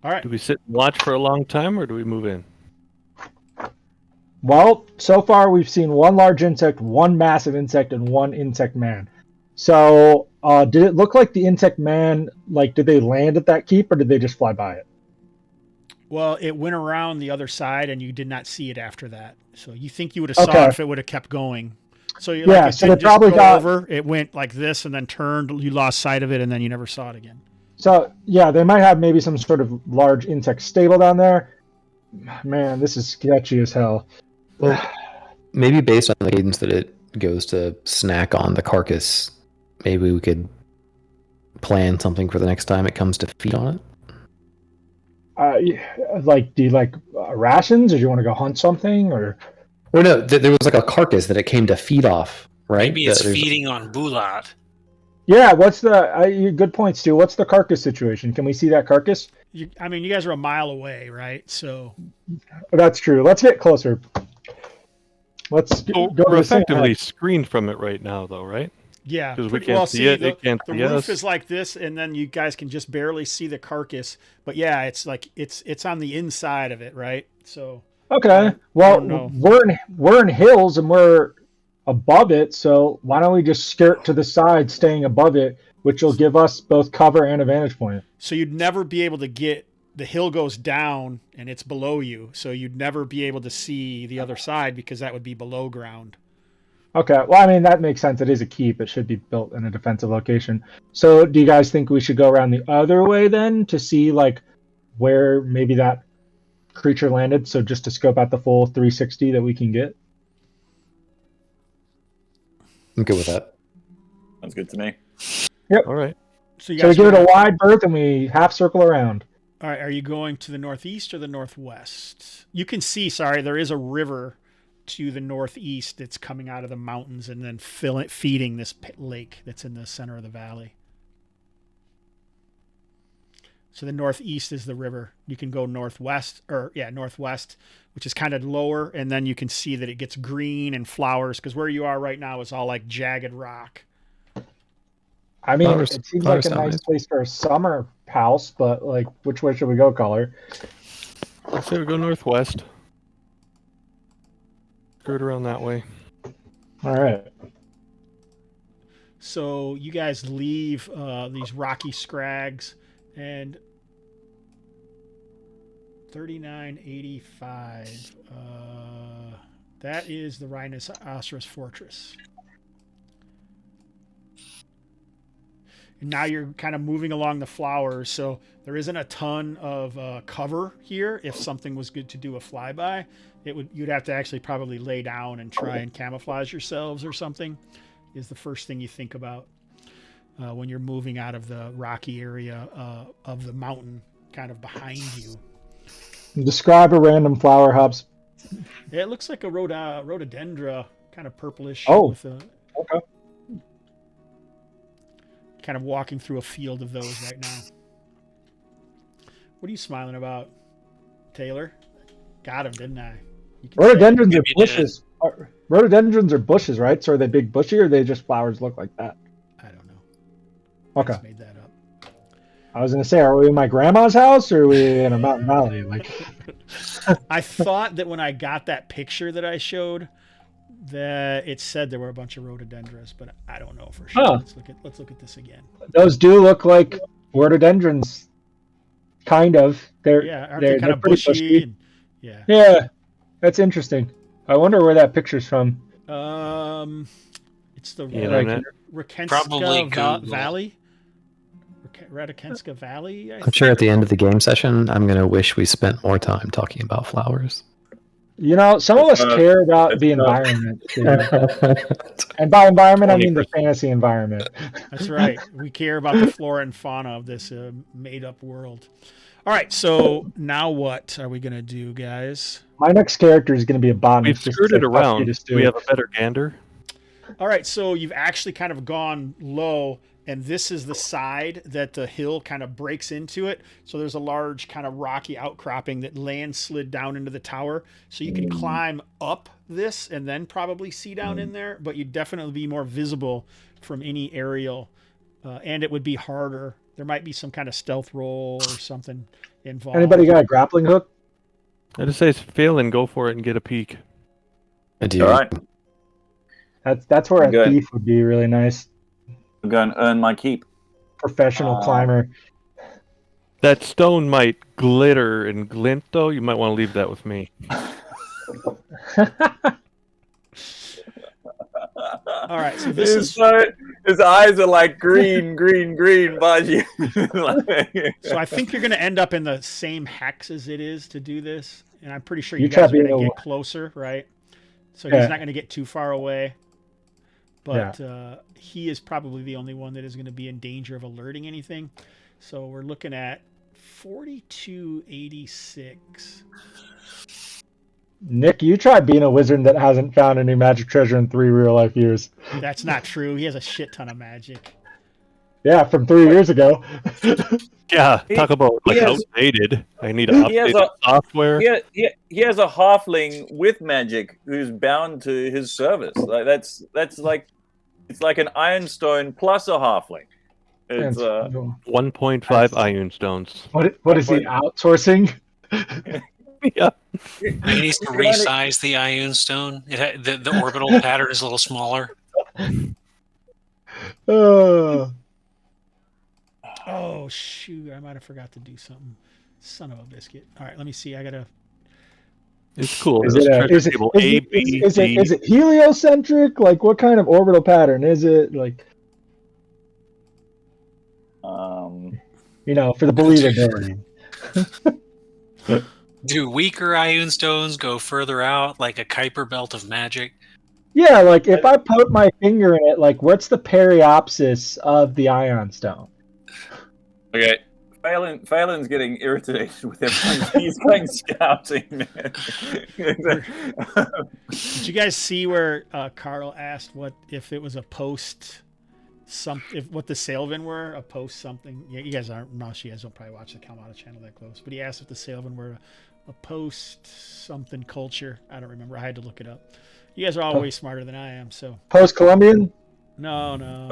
right. Do we sit and watch for a long time, or do we move in? Well, so far we've seen one large insect, one massive insect, and one insect man. So, did it look like the insect man, did they land at that keep, or did they just fly by it? Well, it went around the other side, and you did not see it after that. So you think you would have saw it if it would have kept going. So it so they didn't just probably go got over. It went like this and then turned. You lost sight of it, and then you never saw it again. So yeah, they might have maybe some sort of large insect stable down there. Man, this is sketchy as hell. Well, maybe based on the cadence that it goes to snack on the carcass, maybe we could plan something for the next time it comes to feed on it. Like, do you like rations, or do you want to go hunt something, or? Or no, there was like a carcass that it came to feed off, right? Maybe it's There's- feeding on Bulat. Yeah, what's the good point, Stu? What's the carcass situation? Can we see that carcass? You guys are a mile away, right? So That's true. Let's get closer. Let's So go to we're the same effectively height. screened from it right now, though, right? yeah, Because we pretty can't well, see it, it can't the see roof us. is like this, and then you guys can just barely see the carcass. But yeah, it's like it's on the inside of it, right? So Okay. I Well, don't know. we're in hills and we're above it, so why don't we just skirt to the side, staying above it, which will give us both cover and a vantage point. So you'd never be able to get the hill goes down and it's below you, so you'd never be able to see the other side because that would be below ground. Okay. Well, I mean, that makes sense. It is a keep. It should be built in a defensive location. So, do you guys think we should go around the other way then to see like where maybe that creature landed? So just to scope out the full 360 that we can get. I'm good with that. Sounds good to me. All right. So you So we guys give it are- a wide berth and we half circle around. All right, are you going to the northeast or the northwest? You can see, sorry, there is a river to the northeast that's coming out of the mountains and then feeding this lake that's in the center of the valley. So the northeast is the river. You can go northwest, which is kind of lower, and then you can see that it gets green and flowers, because where you are right now is all like jagged rock. I mean, Flowers- it seems flowers like a sound nice nice. place for a summer house, but like, which way should we go, caller? I say we go northwest. Skirt around that way. All right. So you guys leave these rocky scrags, and 3985. That is the Rhinoceros Fortress. And now you're kind of moving along the flowers, so there isn't a ton of cover here. If something was good to do a flyby, you'd have to actually probably lay down and try and camouflage yourselves or something. Is the first thing you think about when you're moving out of the rocky area of the mountain, kind of behind you. Describe a random flower, Hobbs. It looks like a rhododendra, kind of purplish. Oh, with a, okay. kind of walking through a field of those right now. What are you smiling about, Taylor? Got him, didn't I? You can say- Rhododendrons are Maybe you did. bushes. Rhododendrons are bushes, right? So are they big bushy, or they just flowers look like that? I don't know. I Okay. just made that up. I was gonna say, are we in my grandma's house, or are we in a mountain valley? Like, I thought that when I got that picture that I showed, that it said there were a bunch of rhododendrons, but I don't know for sure. Huh. Let's look at this again. those do look like rhododendrons, kind of. They're Yeah, aren't they kind of pretty bushy? And, yeah. Yeah, that's interesting. I wonder where that picture's from. It's the Internet. Rakenska Probably Google. Valley. Radakenska Valley. I'm sure at the end of the game session, I'm going to wish we spent more time talking about flowers. You know, some of us care about the environment too. And by environment, I mean the fantasy environment. That's right. We care about the flora and fauna of this made-up world. All right, so now what are we gonna do, guys? My next character is going to be a botanist. We've just to skirted say fuck you around. to Stu. We have a better gander. All right, so you've actually kind of gone low, and this is the side that the hill kind of breaks into it. So there's a large kind of rocky outcropping that slid down into the tower. So you can climb up this and then probably see down in there, but you'd definitely be more visible from any aerial, and it would be harder. There might be some kind of stealth roll or something involved. Anybody got a grappling hook? I just say fail and go for it and get a peek. I do. All right. That's where a Good. thief would be really nice. I'm going to earn my keep. Professional climber. That stone might glitter and glint, though. You might want to leave that with me. All right, so this is So His eyes are like green, Baji. So I think you're going to end up in the same hex as it is to do this, and I'm pretty sure You you guys are try going to being get closer, right? So Yeah. he's not going to get too far away, but Yeah. he is probably the only one that is going to be in danger of alerting anything. So we're looking at 4286. Nick, you try being a wizard that hasn't found any magic treasure in 3 real life years. That's not true. He has a shit ton of magic. Yeah, from 3 years ago. Yeah, talk about he like has- outdated. I need to He has update the software. he has a halfling with magic who's bound to his service. Like that's like it's like an ironstone plus a halfling. It's 1.5 iron stones. what is he outsourcing? Yeah. He needs to resize the Ioun stone. The orbital pattern is a little smaller. Oh shoot! I might have forgot to do something. Son of a biscuit. All right, let me see. I gotta. It's cool. Is There's it, treasure is, it, table is, A, it, B, is, it, D. is it heliocentric? Like, what kind of orbital pattern is it? Like, for the believability. Do weaker Ioun stones go further out, like a Kuiper belt of magic? Yeah, like if I put my finger in it, like what's the periapsis of the ion stone? okay. Phelan's getting irritated with everything. He's going scouting, man. Did you guys see where Carl asked what if it was a post? What the Sylvan were a post something. Yeah, you guys aren't. No, you guys don't probably watch the Kalmatta channel that close. But he asked if the Sylvan were a post something culture. I don't remember. I had to look it up. You guys are all way smarter than I am. So Post-Columbian? no.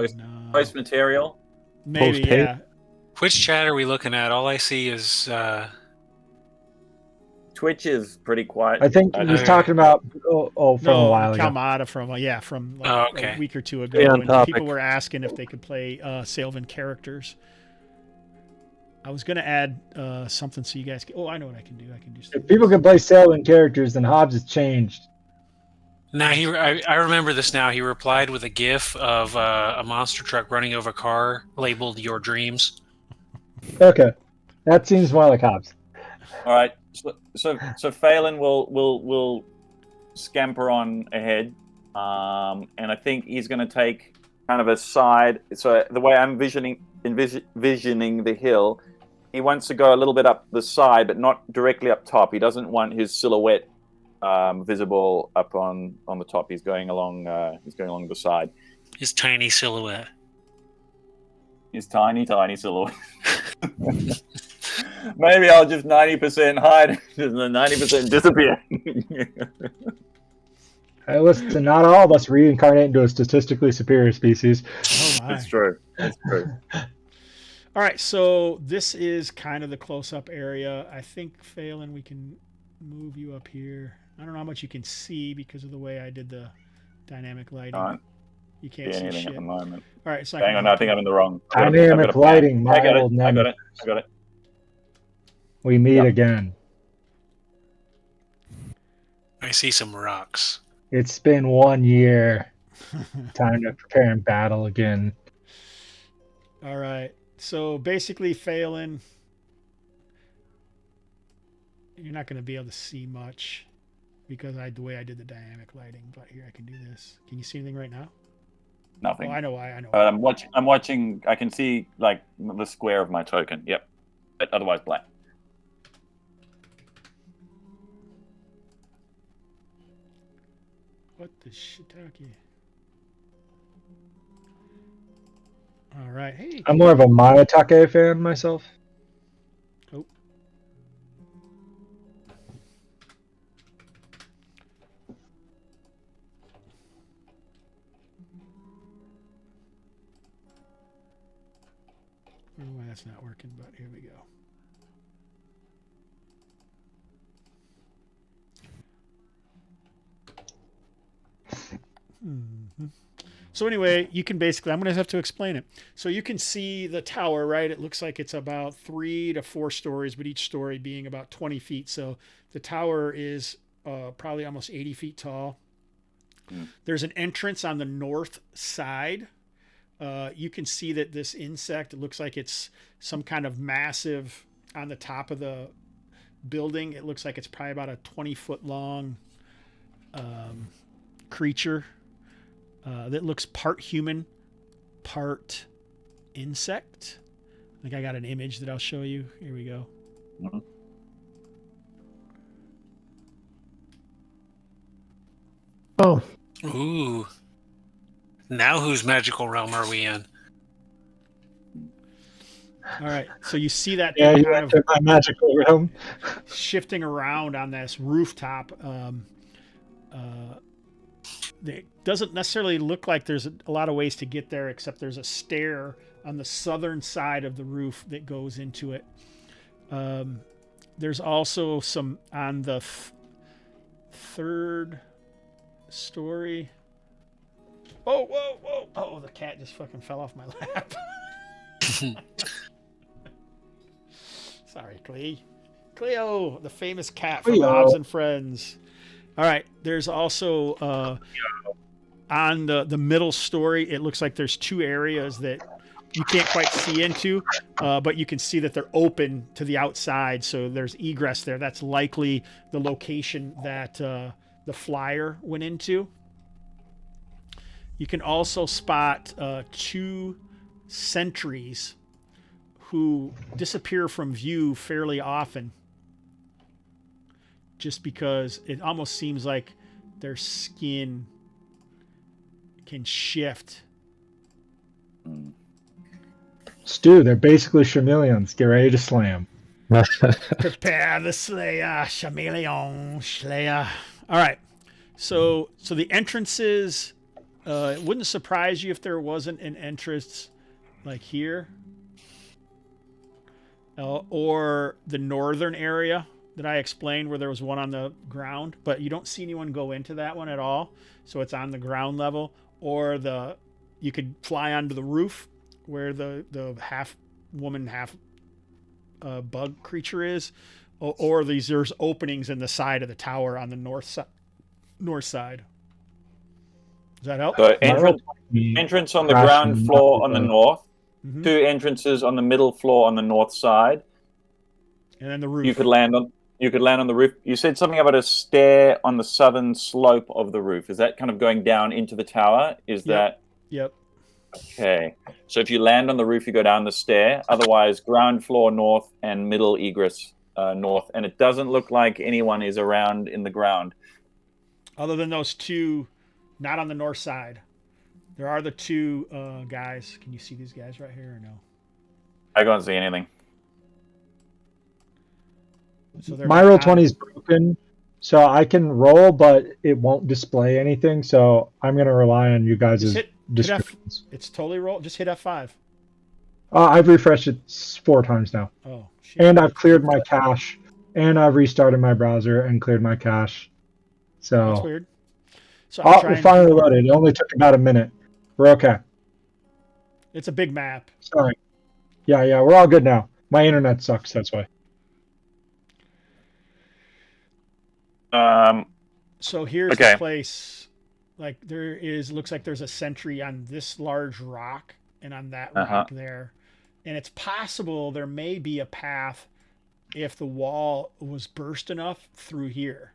Post material. Maybe Post-hate? yeah. Which chat are we looking at? All I see is Twitch is pretty quiet. I think he was talking about from a while ago. Kalmatta from like okay. a week or two ago. Stay on And topic. people were asking if they could play Sylvan characters. I was gonna add something so you guys. I know what I can do. I can do. If people can play Sylvan characters, then Hobbs has changed. now. I remember this now. He replied with a GIF of a monster truck running over a car labeled "Your Dreams." Okay, that seems more like Hobbs. All right. So Phelan will scamper on ahead, and I think he's going to take kind of a side. So the way I'm envisioning the hill, he wants to go a little bit up the side, but not directly up top. He doesn't want his silhouette visible up on the top. He's going along. He's going along the side. His tiny silhouette. His tiny silhouette. Maybe I'll just 90% hide and then 90% disappear. Hey, listen, not all of us reincarnate into a statistically superior species. Oh my. That's true. That's true. All right, so this is kind of the close-up area. I think, Phelan, we can move you up here. I don't know how much you can see because of the way I did the dynamic lighting. You can't see anything shit. at the moment. All right, it's not Hang gonna on, I help think you. I'm in the wrong. Dynamic lighting, my old I got name. it. We meet again. I see some rocks. It's been 1 year. Time to prepare and battle again. All right, so basically, Phelan, you're not going to be able to see much because the way I did the dynamic lighting. But here, I can do this. Can you see anything right now? Nothing. Oh, I know why. I know. I'm watching. I can see like the square of my token. Yep. But otherwise black. What the shiitake? All right. Hey. I'm more of a Mayatake fan myself. Oh. I don't know why that's not working, but here we go. So anyway, you can basically, I'm going to have to explain it. So you can see the tower, right? It looks like it's about 3 to 4 stories, but each story being about 20 feet. So the tower is probably almost 80 feet tall. There's an entrance on the north side You can see that this insect, it looks like it's some kind of massive on the top of the building. It looks like it's probably about a 20-foot long creature that looks part human, part insect. I think I got an image that I'll show you. Here we go. Mhm. Oh, Ooh. Now whose magical realm are we in? All right. So you see that Yeah, thing you kind of entered my magical realm. shifting around on this rooftop. It doesn't necessarily look like there's a lot of ways to get there, except there's a stair on the southern side of the roof that goes into it. There's also some on the third story. Oh, whoa, whoa. Oh, the cat just fucking fell off my lap. Sorry, Cleo, the famous cat from Cleo. Hobbs and Friends. All right, there's also on the middle story, it looks like there's two areas that you can't quite see into, but you can see that they're open to the outside, so there's egress there. That's likely the location that the flyer went into. You can also spot two sentries who disappear from view fairly often, just because it almost seems like their skin can shift. Stu, they're basically chameleons. Get ready to slam. Prepare the Slayer, chameleon Slayer. All right, so the entrances. It wouldn't surprise you if there wasn't an entrance like here, or the northern area that I explained where there was one on the ground, but you don't see anyone go into that one at all. So it's on the ground level, or you could fly onto the roof where the half woman, half bug creature is, or there's openings in the side of the tower on the north side. Does that help? So entrance on the ground floor on the north, Mhm. two entrances on the middle floor on the north side. And then the roof. You could land on the roof. You said something about a stair on the southern slope of the roof. Is that kind of going down into the tower? Yep. Okay? So if you land on the roof, you go down the stair. Otherwise, ground floor north and middle egress north. And it doesn't look like anyone is around in the ground. Other than those two, not on the north side. There are the two guys. Can you see these guys right here or no? I can't see anything. So they're My roll 20 is broken, so I can roll, but it won't display anything. So I'm going to rely on you guys' Just hit descriptions. It's totally roll. Just hit F5. I've refreshed it 4 times now, Oh, shit. and I've cleared my cache, and I've restarted my browser and cleared my cache. So That's weird. So I'm trying. finally loaded. It only took about a minute. We're okay. It's a big map. Sorry. Yeah, we're all good now. My internet sucks. That's why. So here's the place. Like looks like there's a sentry on this large rock and on that rock there. And it's possible there may be a path if the wall was burst enough through here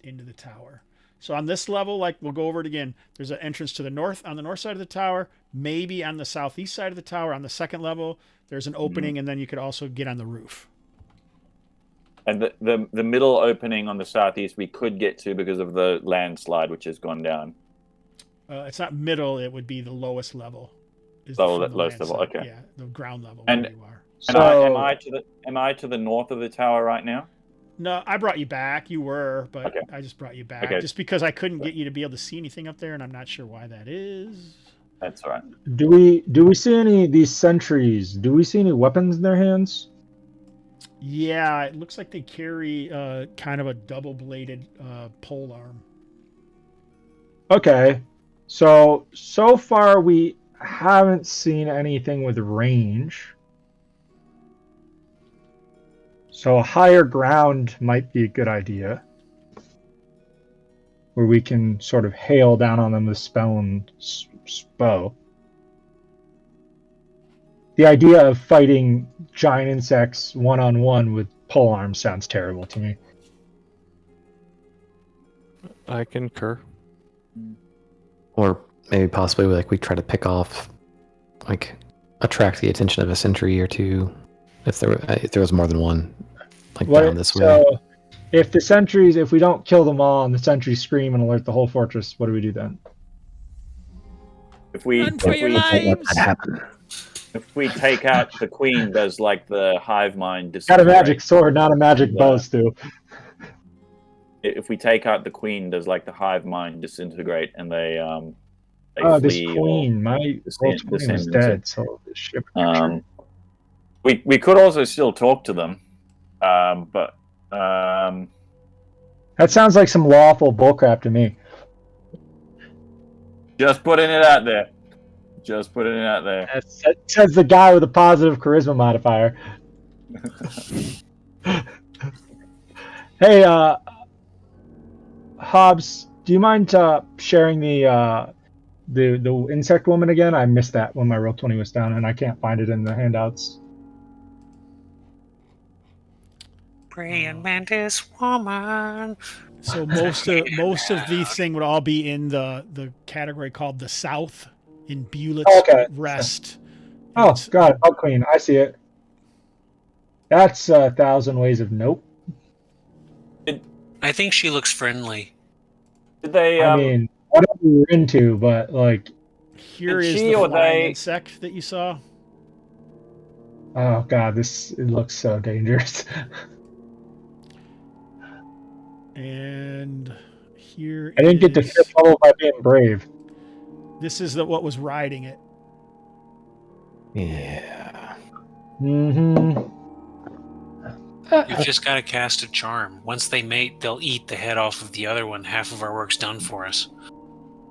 into the tower. So on this level, like we'll go over it again, there's an entrance to the north on the north side of the tower, maybe on the southeast side of the tower on the second level, there's an opening, and then you could also get on the roof. And the middle opening on the southeast we could get to because of the landslide, which has gone down. It's not middle; it would be the lowest level. Lowest level, okay. Yeah, the ground level And- where you are. So Am I to the north of the tower right now? No, I brought you back. You were, but Okay. I just brought you back Okay. just because I couldn't get you to be able to see anything up there, and I'm not sure why that is. That's all right. do we see any of these sentries? Do we see any weapons in their hands? Yeah, it looks like they carry kind of a double-bladed pole arm. Okay. So far we haven't seen anything with range. So a higher ground might be a good idea, where we can sort of hail down on them with spell and bow. the idea of fighting giant insects one-on-one with pole arms sounds terrible to me. I concur. Or maybe possibly like we try to pick off, like attract the attention of a sentry or two, if there was more than one, like down this way. So if the sentries, if we don't kill them all and the sentries scream and alert the whole fortress, what do we do then? If we Run for your Don't let lives! that happen. if we take out the queen, does like the hive mind Got a disintegrate? magic sword, not a magic Yeah. bow, Stu. If we take out the queen, does like the hive mind disintegrate and they Oh, this flee? queen, my roll 20 was descend dead, into- so this ship. We could also still talk to them, but That sounds like some lawful bullcrap to me. just putting it out there. Just putting it out there. That says the guy with a positive charisma modifier. Hey, Hobbs, do you mind sharing the insect woman again? I missed that when my roll 20 was down, and I can't find it in the handouts. Praying mantis woman. So most of these things would all be in the category called the South in Bulat's Okay. Rest. Oh, It's- got it. Bug Queen. I see it. That's 1,000 ways of nope. I think she looks friendly. Did they? I mean, whatever you're into, but like, Here Did is she the or flying they- insect that you saw. oh god, it looks so dangerous. And here I didn't get to is- 5th level by being brave. This is what was riding it. Yeah. Mm-hmm. We've just got to cast a charm. Once they mate, they'll eat the head off of the other one. Half of our work's done for us.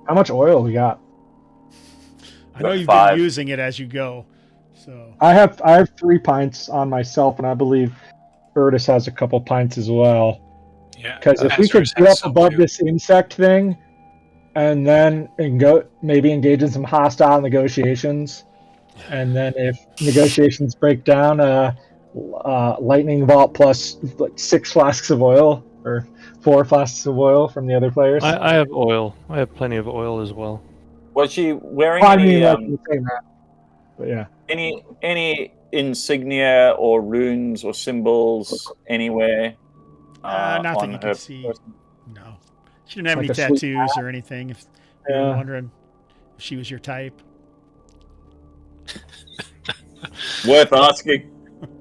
How much oil we got? I know Got you've 5. been using it as you go. So I have 3 pints on myself, and I believe Urtis has a couple pints as well. Yeah. Because if we could Azra's get has up some above too. this insect thing, and then maybe engage in some hostile negotiations, and then if negotiations break down, lightning vault plus like 6 flasks of oil or 4 flasks of oil from the other players. I have oil. I have plenty of oil as well. Was she wearing Well, I any mean, like you say that, but yeah. any insignia or runes or symbols anywhere not that on you her can see. person? No, she didn't have Like any a sweet tattoos or anything. If you were Yeah. wondering if she was your type. Worth asking.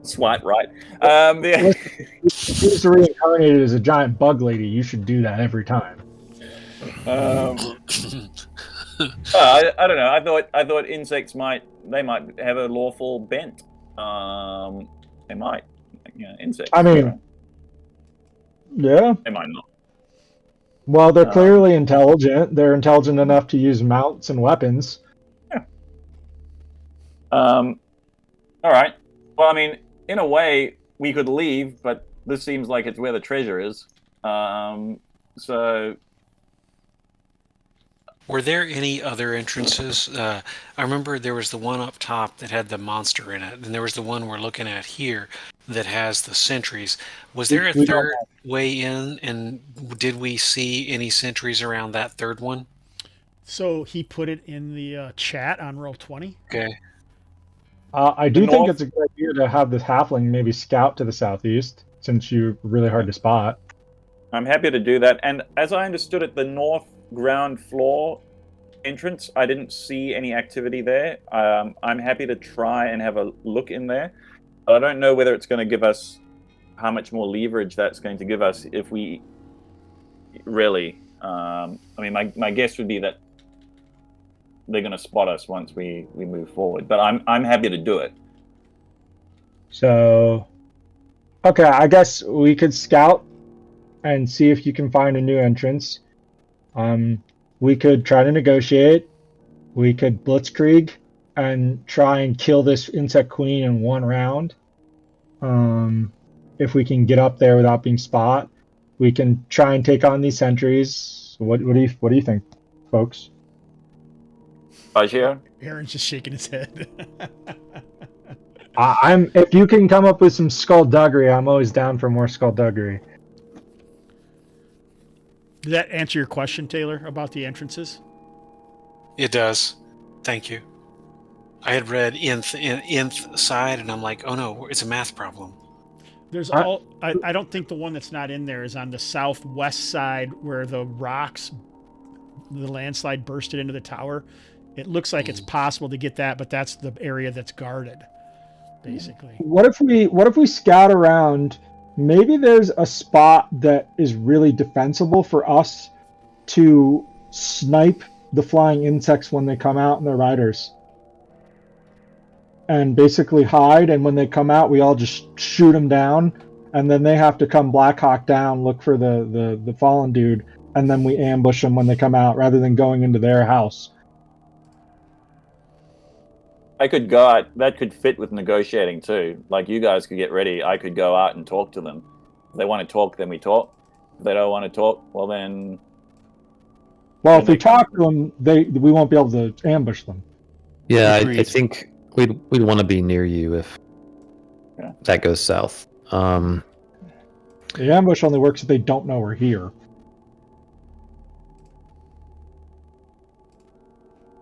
Swipe right. If he was reincarnated as a giant bug lady, you should do that every time. I don't know. I thought insects might have a lawful bent. They might. Insects. I mean, yeah. they might not. Well, they're clearly intelligent. They're intelligent enough to use mounts and weapons. All right. Well, I mean, in a way, we could leave, but this seems like it's where the treasure is. So Were there any other entrances? I remember there was the one up top that had the monster in it, and there was the one we're looking at here that has the sentries. Was there a We don't third way in, and did we see any sentries around that third one? So he put it in the chat on Roll20. Okay. I do The think north- it's a good idea to have the halfling maybe scout to the southeast, since you're really hard to spot. I'm happy to do that. And as I understood it, the north ground floor entrance, I didn't see any activity there. I'm happy to try and have a look in there. But I don't know whether it's going to give us how much more leverage that's going to give us if we really. I mean, my guess would be that they're going to spot us once we move forward. But I'm happy to do it. So, okay, I guess we could scout and see if you can find a new entrance. We could try to negotiate. We could blitzkrieg and try and kill this insect queen in one round. If we can get up there without being spot, we can try and take on these sentries. What do you think, folks? Bajir? Aaron's just shaking his head. I'm if you can come up with some skullduggery, I'm always down for more skullduggery. Did that answer your question, Taylor, about the entrances? It does. Thank you. I had read nth side, and I'm like, oh no, it's a math problem. There's I don't think the one that's not in there is on the southwest side where the rocks, the landslide bursted into the tower. It looks like it's possible to get that, but that's the area that's guarded, basically. What if we scout around? Maybe there's a spot that is really defensible for us to snipe the flying insects when they come out and their riders. And basically hide, and when they come out, we all just shoot them down, and then they have to come Black Hawk down, look for the fallen dude, and then we ambush them when they come out, rather than going into their house. I could go out. That could fit with negotiating too. Like, you guys could get ready. I could go out and talk to them. If they want to talk, then we talk. If they don't want to talk, well then. Well, if we talk to them, we won't be able to ambush them. Yeah, I think we'd want to be near you if that goes south. The ambush only works if they don't know we're here.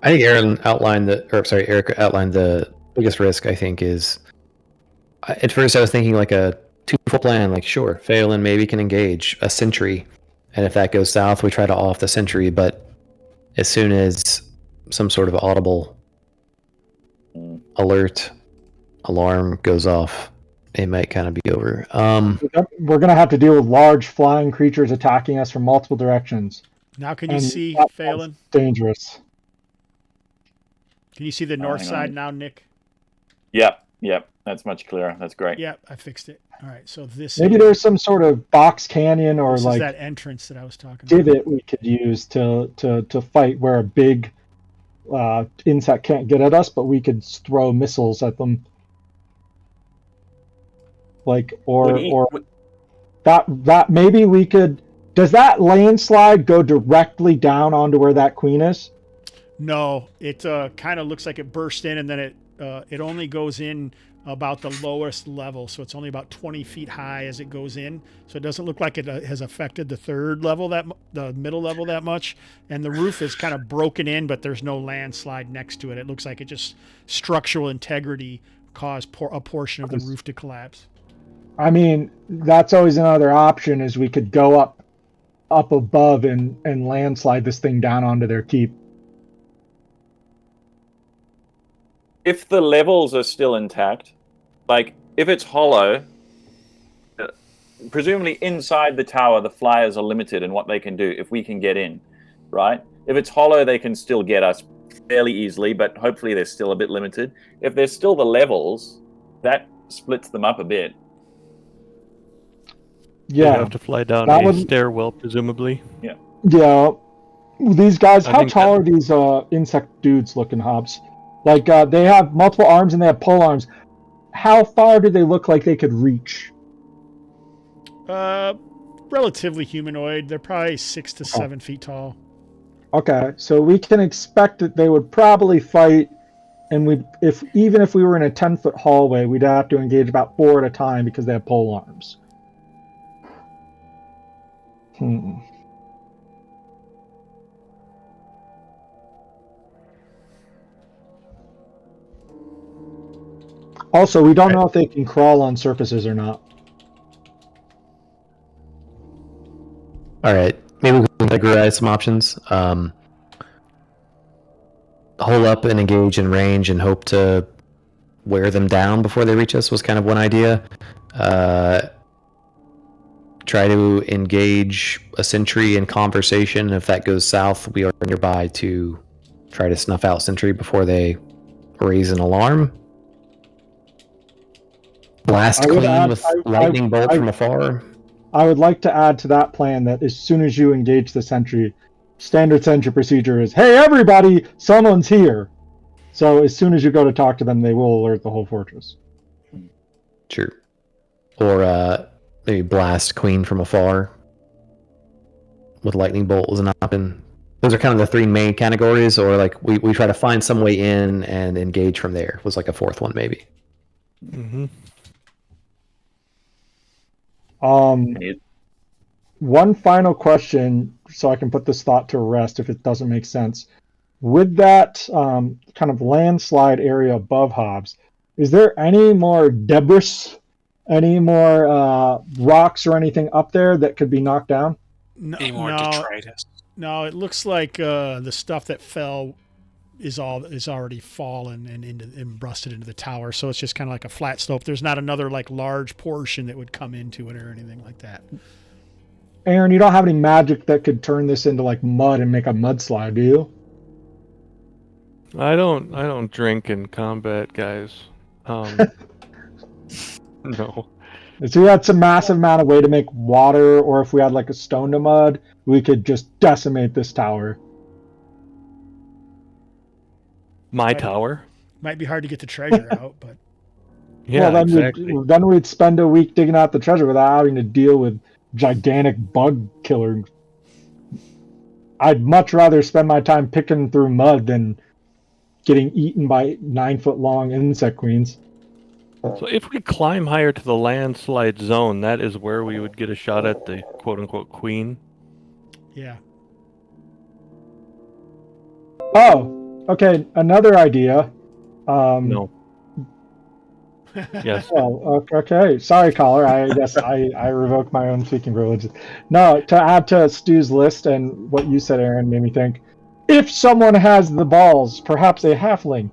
I think Eric outlined the biggest risk. I think is at first I was thinking like a two-fold plan. Like, sure, Phelan maybe can engage a sentry, and if that goes south, we try to off the sentry. But as soon as some sort of audible alarm goes off, it might kind of be over. We're going to have to deal with large flying creatures attacking us from multiple directions. Now can you see Phelan? Dangerous. Can you see the north side now, Nick? Yep. That's much clearer. That's great. Yep, I fixed it. All right, so this maybe there's some sort of box canyon or this like is that entrance that I was talking about. divot we could use to fight where a big insect can't get at us, but we could throw missiles at them. Like that maybe we could. Does that landslide go directly down onto where that queen is? No, it kind of looks like it burst in, and then it only goes in about the lowest level, so it's only about 20 feet high as it goes in. So it doesn't look like it has affected the third level, the middle level that much. And the roof is kind of broken in, but there's no landslide next to it. It looks like it just structural integrity caused a portion of the roof to collapse. I mean, that's always another option, is we could go up above and landslide this thing down onto their keep. If the levels are still intact, like if it's hollow, presumably inside the tower the flyers are limited in what they can do if we can get in, right? If it's hollow, they can still get us fairly easily, but hopefully they're still a bit limited. If there's still the levels, that splits them up a bit. You Yeah, have to fly down a stairwell, presumably. yeah. These guys, how tall are these insect dudes looking, Hobbs? Like, they have multiple arms and they have pole arms. How far do they look like they could reach? Relatively humanoid. They're probably 6 to 7 feet tall. Okay, so we can expect that they would probably fight, and even if we were in a 10-foot hallway, we'd have to engage about 4 at a time because they have pole arms. Also, we don't know if they can crawl on surfaces or not. All right, maybe we can categorize some options. Hole up and engage in range and hope to wear them down before they reach us was kind of one idea. Try to engage a sentry in conversation. If that goes south, we are nearby to try to snuff out sentry before they raise an alarm. Blast queen with lightning bolt from afar. I would like to add to that plan that as soon as you engage the sentry, standard sentry procedure is, hey everybody, someone's here. So as soon as you go to talk to them, they will alert the whole fortress. Sure. Or maybe blast queen from afar with lightning bolt was an option. Those are kind of the three main categories, or like we try to find some way in and engage from there was like a fourth one maybe. Mm-hmm. It- One final question, so I can put this thought to rest if it doesn't make sense. With that kind of landslide area above Hobbs, is there any more debris, any more rocks or anything up there that could be knocked down? No, Any more no, detritus? no. It looks like the stuff that fell is already fallen and rusted into the tower. So it's just kind of like a flat slope. There's not another like large portion that would come into it or anything like that. Aaron, you don't have any magic that could turn this into like mud and make a mudslide, do you? I don't drink in combat, guys. No. If we had some massive amount of way to make water, or if we had like a stone to mud, we could just decimate this tower. My Right. tower. Might be hard to get the treasure out, but Yeah, Well, then exactly. we'd spend a week digging out the treasure without having to deal with gigantic bug killer. I'd much rather spend my time picking through mud than getting eaten by 9-foot long insect queens. So if we climb higher to the landslide zone, that is where we would get a shot at the quote-unquote queen. yeah. Oh, okay. Another idea. No. Yes. Well, okay. Sorry, caller. I guess I revoked my own speaking privileges. No, to add to Stu's list and what you said, Aaron, made me think. If someone has the balls, perhaps a halfling,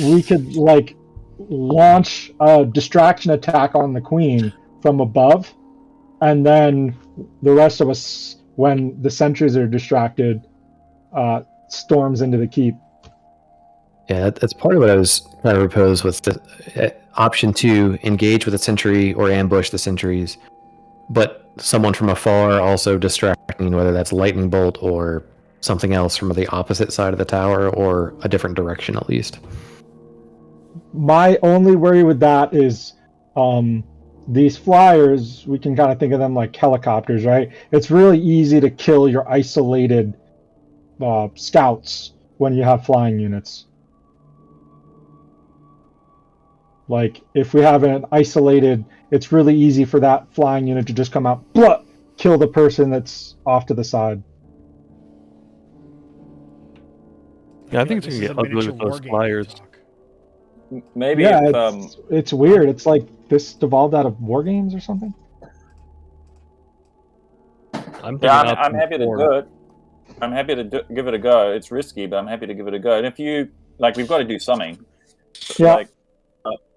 we could like launch a distraction attack on the queen from above, and then the rest of us, when the sentries are distracted, storms into the keep. Yeah, that's part of what I was trying to propose with the option 2, engage with a sentry or ambush the sentries, but someone from afar also distracting, whether that's lightning bolt or something else from the opposite side of the tower or a different direction at least. My only worry with that is these flyers, we can kind of think of them like helicopters, right? It's really easy to kill your isolated scouts when you have flying units. Like, if we have an isolated, it's really easy for that flying unit to just come out, blah, kill the person that's off to the side. Yeah, I think This it's is gonna a get ugly miniature with those war game flyers. talk. Maybe Yeah, if it's weird. It's like this devolved out of war games or something. I'm yeah, thinking I'm option happy to 4. do it. I'm happy to give it a go. It's risky, but I'm happy to give it a go. And if you like, we've got to do something. Yeah. Like,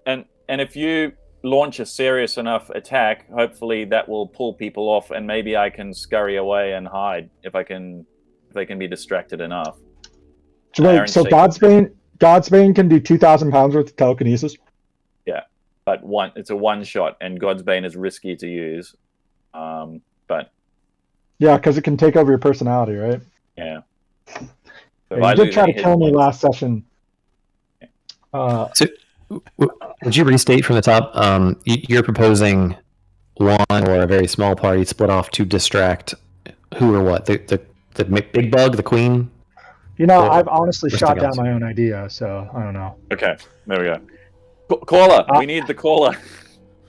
and if you launch a serious enough attack, hopefully that will pull people off, and maybe I can scurry away and hide if they can be distracted enough. So wait, Aaron's so taking- Godsbane can do 2,000 pounds worth of telekinesis. But it's a one shot, and Godsbane is risky to use. But Yeah, because it can take over your personality, right? yeah. So if Yeah, I you did lose try any to hit kill me points- last session. So, would you restate from the top? You're proposing one or a very small party split off to distract who or what? The big bug, the queen? You know, Or- I've honestly or shot something down else. my own idea, so I don't know. Okay, there we go. Caller, we need the caller.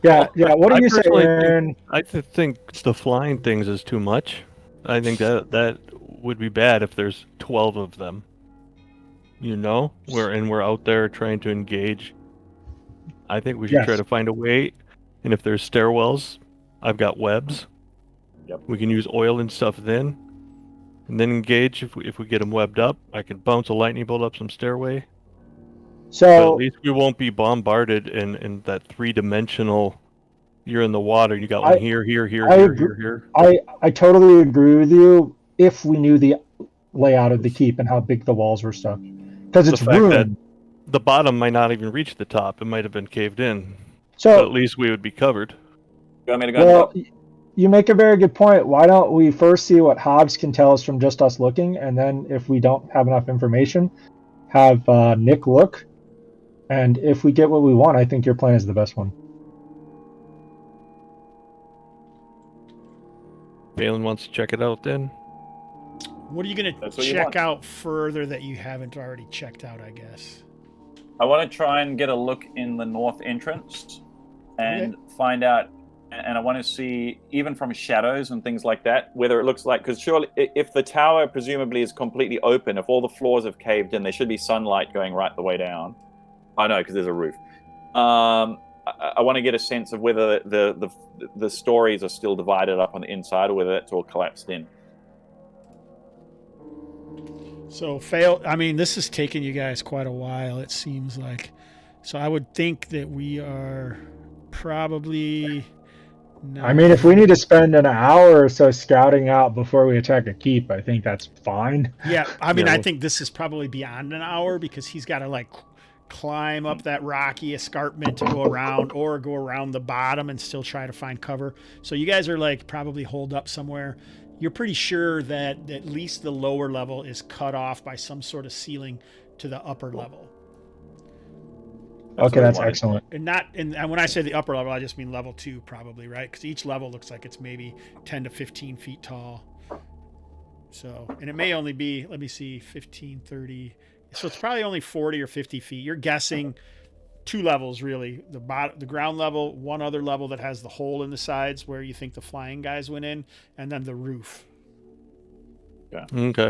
Yeah, yeah. What do I you say, personally Aaron? I think the flying things is too much. I think that would be bad if there's 12 of them. You know, we're out there trying to engage. I think we should Yes. try to find a way. And if there's stairwells, I've got webs. Yep. We can use oil and stuff then, and then engage. If we get them webbed up, I can bounce a lightning bolt up some stairway. But at So least we won't be bombarded in that 3-dimensional. You're in the water. You got I- one here, here, here, I here, agree- here. I totally agree with you if we knew the layout of the keep and how big the walls were stuck. Because The it's fact that ruined. the bottom might not even reach the top. It might have been caved in. But So, at least we would be covered. You want me to go? well, Top? you make a very good point. Why don't we first see what Hobbs can tell us from just us looking, and then if we don't have enough information, have Nick look. And if we get what we want, I think your plan is the best one. Balin wants to check it out then. What are you going That's to what you check want. out further that you haven't already checked out, I guess? I want to try and get a look in the north entrance and find out, and I want to see, even from shadows and things like that, whether it looks like, because surely if the tower presumably is completely open, if all the floors have caved in, there should be sunlight going right the way down. Oh no, because there's a roof. I want to get a sense of whether the stories are still divided up on the inside or whether that's all collapsed in. So fail. I mean, this has taken you guys quite a while, it seems like. So I would think that we are probably. I mean, if we need to spend an hour or so scouting out before we attack a keep, I think that's fine. Yeah, I mean, Yeah, I think this is probably beyond an hour because he's got to like climb up that rocky escarpment to go around, or go around the bottom and still try to find cover. So you guys are like probably holed up somewhere. You're pretty sure that at least the lower level is cut off by some sort of ceiling to the upper level. Okay, that's excellent. And not, and when I say the upper level, I just mean level 2 probably, right? Because each level looks like it's maybe 10 to 15 feet tall. So, and it may only be, let me see, 15, 30. So it's probably only 40 or 50 feet. You're guessing 2 levels really. The ground level, one other level that has the hole in the sides where you think the flying guys went in, and then the roof. Yeah. Okay.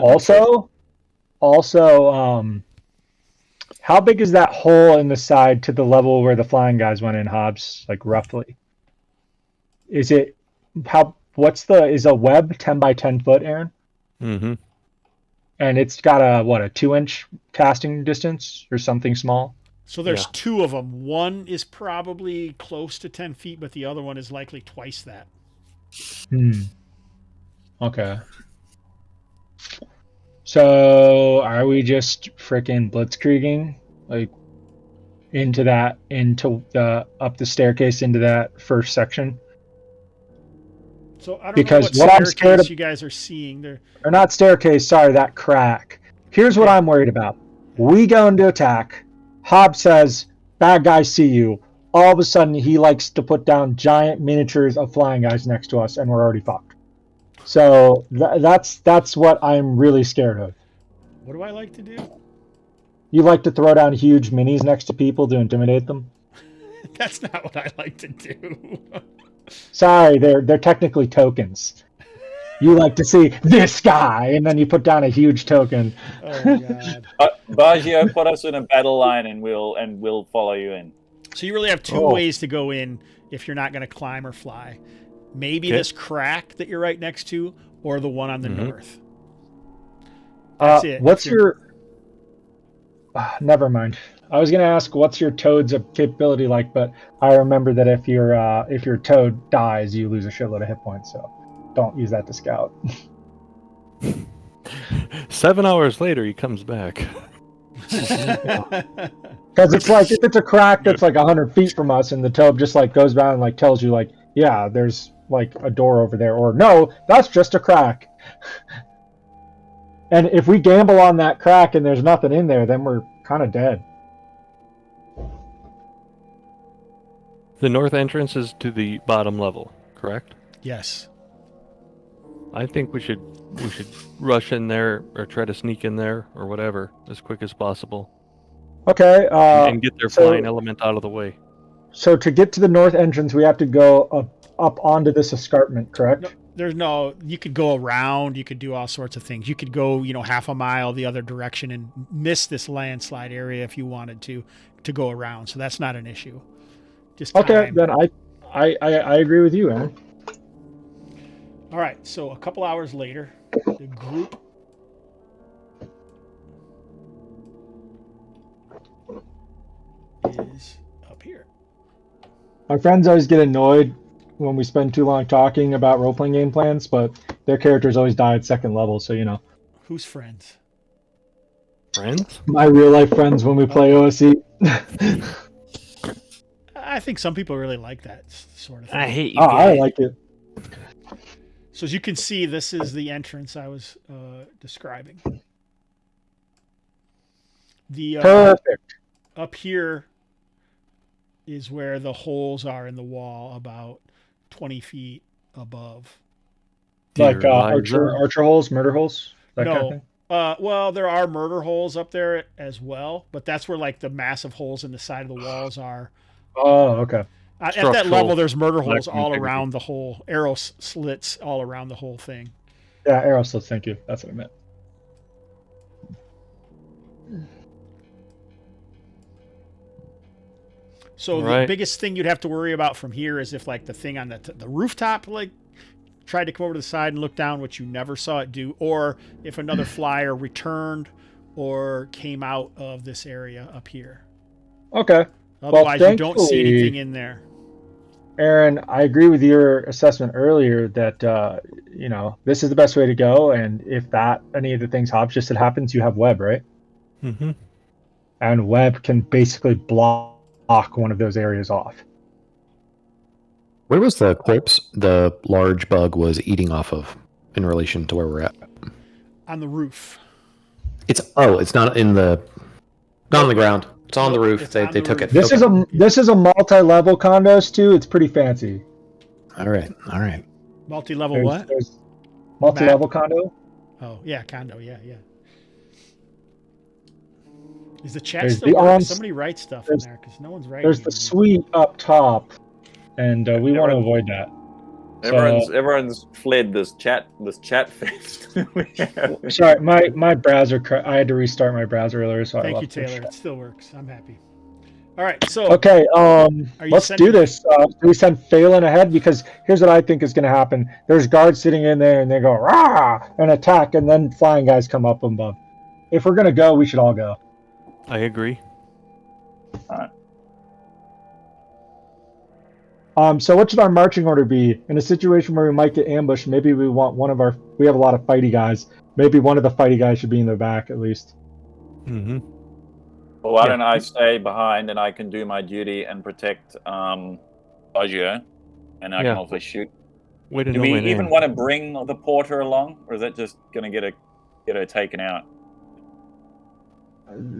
Also, how big is that hole in the side to the level where the flying guys went in, Hobbs? Like roughly? Is it is a web 10 by 10 foot, Aaron? Mm-hmm. And it's got a 2-inch casting distance or something small? So there's 2 of them. One is probably close to 10 feet, but the other one is likely twice that. Okay. So are we just freaking blitzkrieging like up the staircase into that first section? So I don't Because know what I'm what scared staircase of, you guys are seeing there. or not staircase, sorry, that crack. Here's what I'm worried about. We go into attack. Hobbs says, "Bad guys see you." All of a sudden, he likes to put down giant miniatures of flying guys next to us, and we're already fucked. So that's what I'm really scared of. What do I like to do? You like to throw down huge minis next to people to intimidate them? That's not what I like to do. Sorry, they're technically tokens. You like to see this guy, and then you put down a huge token. Oh God. Baggio, put us in a battle line, and we'll follow you in. So you really have 2 ways to go in if you're not going to climb or fly. Maybe this crack that you're right next to, or the one on the north. That's it. What's your... never mind. I was going to ask, what's your toad's capability like, but I remember that if your toad dies, you lose a shitload of hit points, so don't use that to scout. 7 hours later, he comes back. Because it's like, if it's a crack that's like 100 feet from us, and the toad just like goes down and like tells you like, yeah, there's like a door over there, or no, that's just a crack. And if we gamble on that crack and there's nothing in there, then we're kind of dead. The north entrance is to the bottom level, correct? Yes. I think we should rush in there or try to sneak in there or whatever as quick as possible. Okay. And get their flying element out of the way. So to get to the north entrance, we have to go up onto this escarpment, correct? No, you could go around, you could do all sorts of things. You could go, half a mile the other direction and miss this landslide area if you wanted to go around. So that's not an issue. Just time. Okay, then I agree with you, Aaron. All right, so a couple hours later, the group is up here. My friends always get annoyed when we spend too long talking about role-playing game plans, but their characters always die at second level, so Who's friends? Friends? My real-life friends when we play OSE. I think some people really like that sort of thing. I hate you. I like it. So as you can see, this is the entrance I was describing. The Perfect. Up here is where the holes are in the wall, about 20 feet above. Like archer holes, murder holes, that kind of thing? Well, there are murder holes up there as well, but that's where like the massive holes in the side of the walls are. Oh, okay. At that Structural level, there's murder holes lack of all integrity. around the whole arrow slits all around the whole thing. Yeah, arrow slits. Thank you. That's what I meant. So the Right. biggest thing you'd have to worry about from here is if like the thing on the rooftop like tried to come over to the side and look down, which you never saw it do, or if another flyer returned or came out of this area up here. Okay. Otherwise, you don't see thankfully- anything in there. Aaron, I agree with your assessment earlier that this is the best way to go, and if any of the things Hobbs just said happens, you have web, right? Mm-hmm. And web can basically block one of those areas off. Where was the corpse the large bug was eating off of in relation to where we're at? On the roof. It's not on the ground. It's on the roof. It's They on the took roof. it. This is a multi-level condo, Stu. It's pretty fancy. All right. Multi-level what? There's multi-level condo. Oh, yeah, condo. Yeah. Is the chat There's still the working? ons- Somebody write stuff in there's- there because no one's writing. There's the suite up top, and we want to avoid that. Everyone's fled this chat fest. Sorry, my browser. I had to restart my browser earlier, so I Thank you, left the Taylor. chat. It still works. I'm happy. All right, so Okay, you let's sending- do this. Do we send Phelan ahead? Because here's what I think is going to happen. There's guards sitting in there, and they go, rah, and attack, and then flying guys come up above. If we're going to go, we should all go. I agree. So what should our marching order be? In a situation where we might get ambushed, maybe we have a lot of fighty guys. Maybe one of the fighty guys should be in the back, at least. Mm-hmm. Well, why don't I stay behind and I can do my duty and protect Baggio, and I Yeah. can also shoot. Way to Do know we my even name. want to bring the porter along, or is that just going to get her taken out?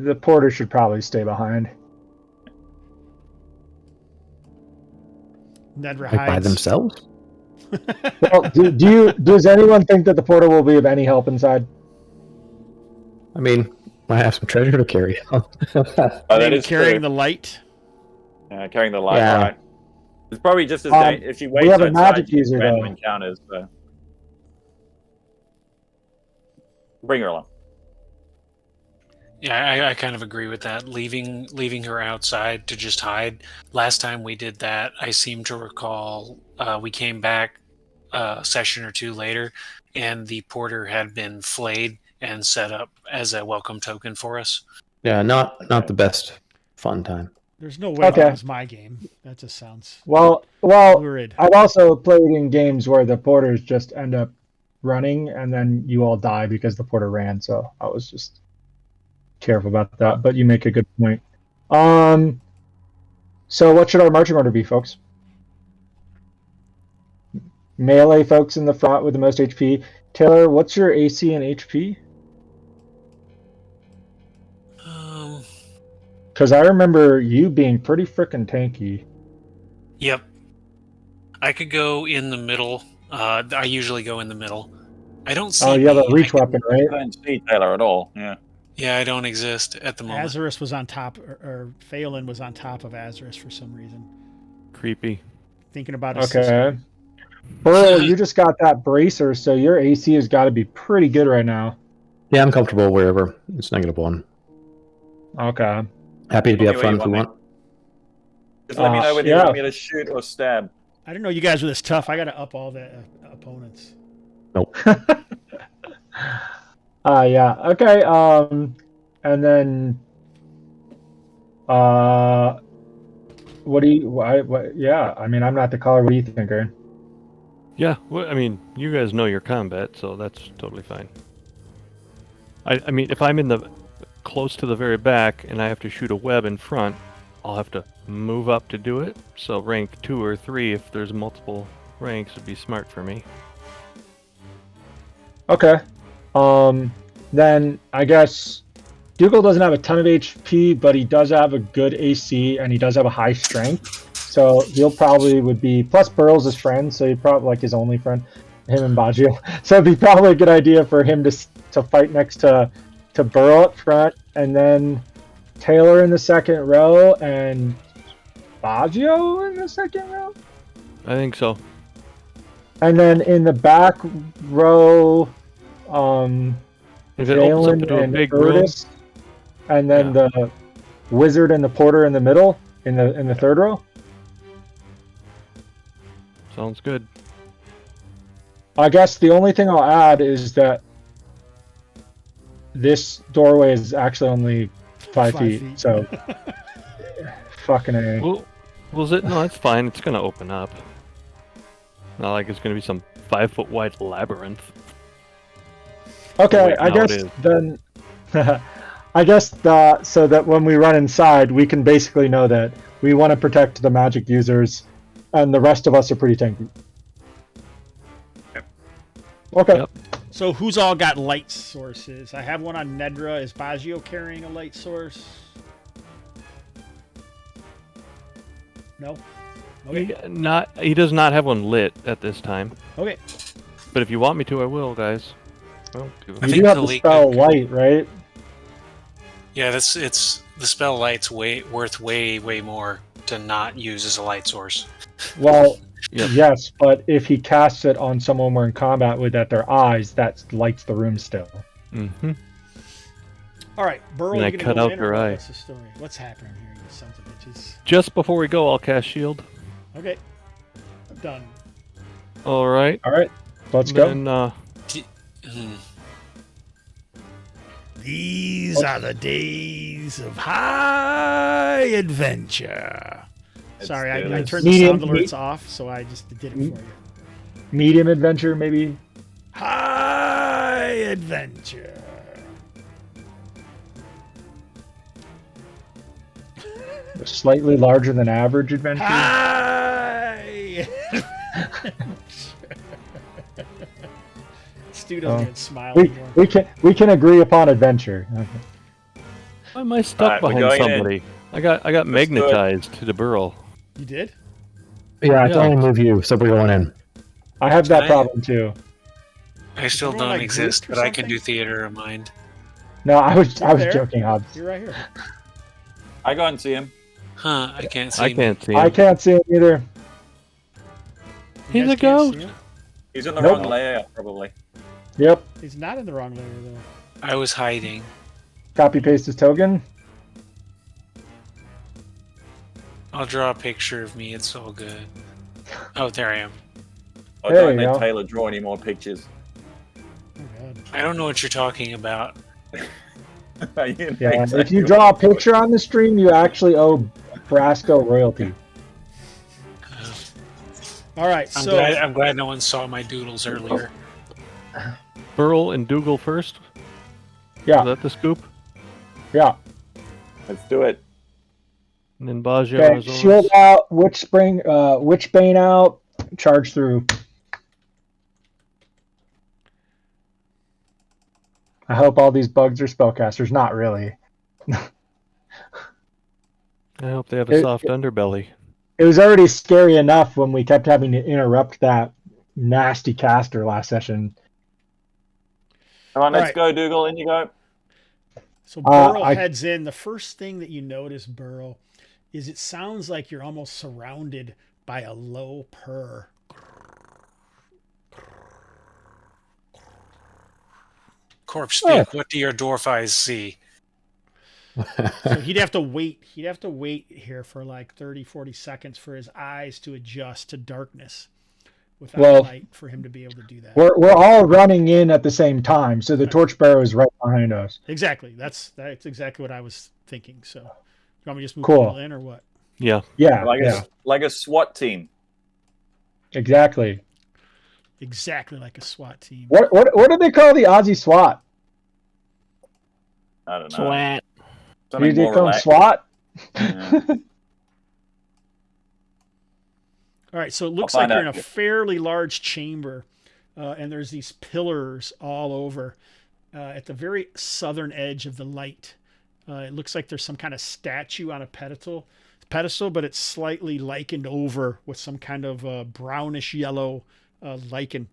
The porter should probably stay behind. Nedra Like by hides. themselves? Well, does anyone think that the porter will be of any help inside? I mean, I have some treasure to carry. Oh, that Maybe is carrying true. the light. Carrying the light. Yeah. Right. It's probably just as if she waits we have a outside, magic she gets user, random though. encounters. So. Bring her along. Yeah, I kind of agree with that. Leaving her outside to just hide. Last time we did that, I seem to recall we came back a session or two later, and the porter had been flayed and set up as a welcome token for us. Yeah, not the best fun time. There's no way Okay. that was my game. That just sounds Well, lurid. I've also played in games where the porters just end up running, and then you all die because the porter ran. So I was just careful about that. But you make a good point. So what should our marching order be, folks? Melee folks in the front with the most HP. Taylor, what's your AC and HP? Because I remember you being pretty freaking tanky. Yep. I could go in the middle. I usually go in the middle. I don't see. Oh, you have a me. reach I weapon, right? I don't see Taylor at all. Yeah. Yeah, I don't exist at the moment. Azarus was on top, or Phelan was on top of Azarus for some reason. Creepy. Thinking about his Okay. sister. Burl, you just got that bracer, so your AC has got to be pretty good right now. Yeah, I'm comfortable wherever. It's -1. Okay. Happy to be Okay, up where you front if we want want. Just let me know whether yeah. you want me to shoot or stab. I didn't know you guys were this tough. I got to up all the opponents. Nope. Yeah. Okay. And then, what do you? What? Yeah. I mean, I'm not the caller. What do you think, Aaron? Yeah, well, I mean, you guys know your combat, so that's totally fine. I mean, if I'm in the close to the very back and I have to shoot a web in front, I'll have to move up to do it. So rank 2 or 3, if there's multiple ranks, would be smart for me. Okay. Then I guess Dougal doesn't have a ton of HP, but he does have a good AC and he does have a high strength. So he'll probably would be plus Burl's his friend, so he'd probably like his only friend. him and Baggio. So it'd be probably a good idea for him to fight next to Burl up front, and then Taylor in the second row, and Baggio in the second row. I think so. And then in the back row, If it opens up Jalen into a and big room, Curtis, and then the Wizard and the Porter in the middle, in the third row. sounds good. I guess the only thing I'll add is that this doorway is actually only 5 feet, so fucking A. Well, was it? No, it's fine. It's gonna open up. Not like it's gonna be some 5-foot wide labyrinth. Okay, Wait, I no, guess it is. then. I guess so that when we run inside, we can basically know that we want to protect the magic users, and the rest of us are pretty tanky. Okay. Yep. So who's all got light sources? I have one on Nedra. Is Baggio carrying a light source? No? Okay. He does not have one lit at this time. Okay. But if you want me to, I will, guys. Well, I You think do have the the leak- spell light, right? Yeah, it's the spell light's worth way more to not use as a light source. Well, Yep. yes, but if he casts it on someone we're in combat with at their eyes, that lights the room still. Mm-hmm. All right. Burrow, And I you gonna cut go out in their or what? eye. What's the story? What's happening here, you sons of bitches? Just before we go, I'll cast shield. Okay. Done. All right. All right, let's go. Then, Hmm. These are the days of high adventure. Sorry, I turned the Medium- sound alerts off, so I just did it for you. Medium adventure, maybe. High adventure. Slightly larger than average adventure. High. Stu doesn't even smile anymore. We can agree upon adventure. Okay. why am I stuck Alright, we're behind going in. somebody? I got magnetized to the burrow. You did? Yeah, I can Yeah. only move you, so we're going in. I have that Can I- problem too. I still everyone, don't like, exist, grouped or but I can something? do theater of mind. No, I was there? joking, Hobbs. You're right here. I go and see him. Huh? I can't see. I can't see him. I can't see him either. You He's guys a can't see goat. him? He's in the Nope. wrong layout, probably. Yep. He's not in the wrong layer, though. I was hiding. Copy paste his token. I'll draw a picture of me. It's all good. Oh, there I am. I There don't you let go. Taylor draw any more pictures. Oh, God. I don't know what you're talking about. Yeah. If you draw a picture on the stream, you actually owe Brasco royalty. All right, I'm so glad. I'm glad no one saw my doodles earlier. Burl and Dougal first. Yeah. Is that the scoop? Yeah. Let's do it. And then Baggio Okay. is on. Shield out. Witchbane out. Charge through. I hope all these bugs are spellcasters. Not really. I hope they have a soft underbelly. It was already scary enough when we kept having to interrupt that nasty caster last session. Come on, All let's right. go, Dougal. In you go. So Burl I- heads in. The first thing that you notice, Burl, is it sounds like you're almost surrounded by a low purr. Corpse speak. What do your dwarf eyes see? So he'd have to wait. He'd have to wait here for like 30, 40 seconds for his eyes to adjust to darkness without Well, light for him to be able to do that. We're all running in at the same time, so the torchbearer is right behind us. Exactly. That's exactly what I was thinking. So, you want me to just move Cool. people in or what? Yeah. Yeah, Like yeah, like a SWAT team. exactly. Exactly like a SWAT team. What do they call the Aussie SWAT? I don't know. Swat. Something Do they more call them relaxed. SWAT? Yeah. All right, so it looks I'll like find you're in a out. fairly large chamber, and there's these pillars all over at the very southern edge of the light. It looks like there's some kind of statue on a pedestal, but it's slightly lichened over with some kind of brownish yellow lichen.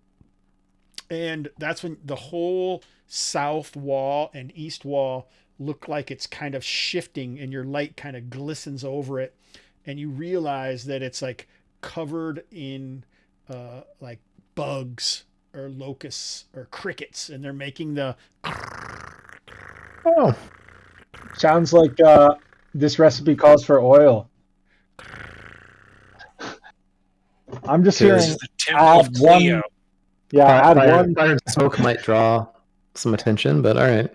And that's when the whole south wall and east wall look like it's kind of shifting, and your light kind of glistens over it, and you realize that it's like covered in like bugs or locusts or crickets, and they're making the. Oh, sounds like this recipe calls for oil. I'm just This hearing is the Temple of add Cleo. one. Yeah, add one. Fire and smoke might draw some attention, but all right.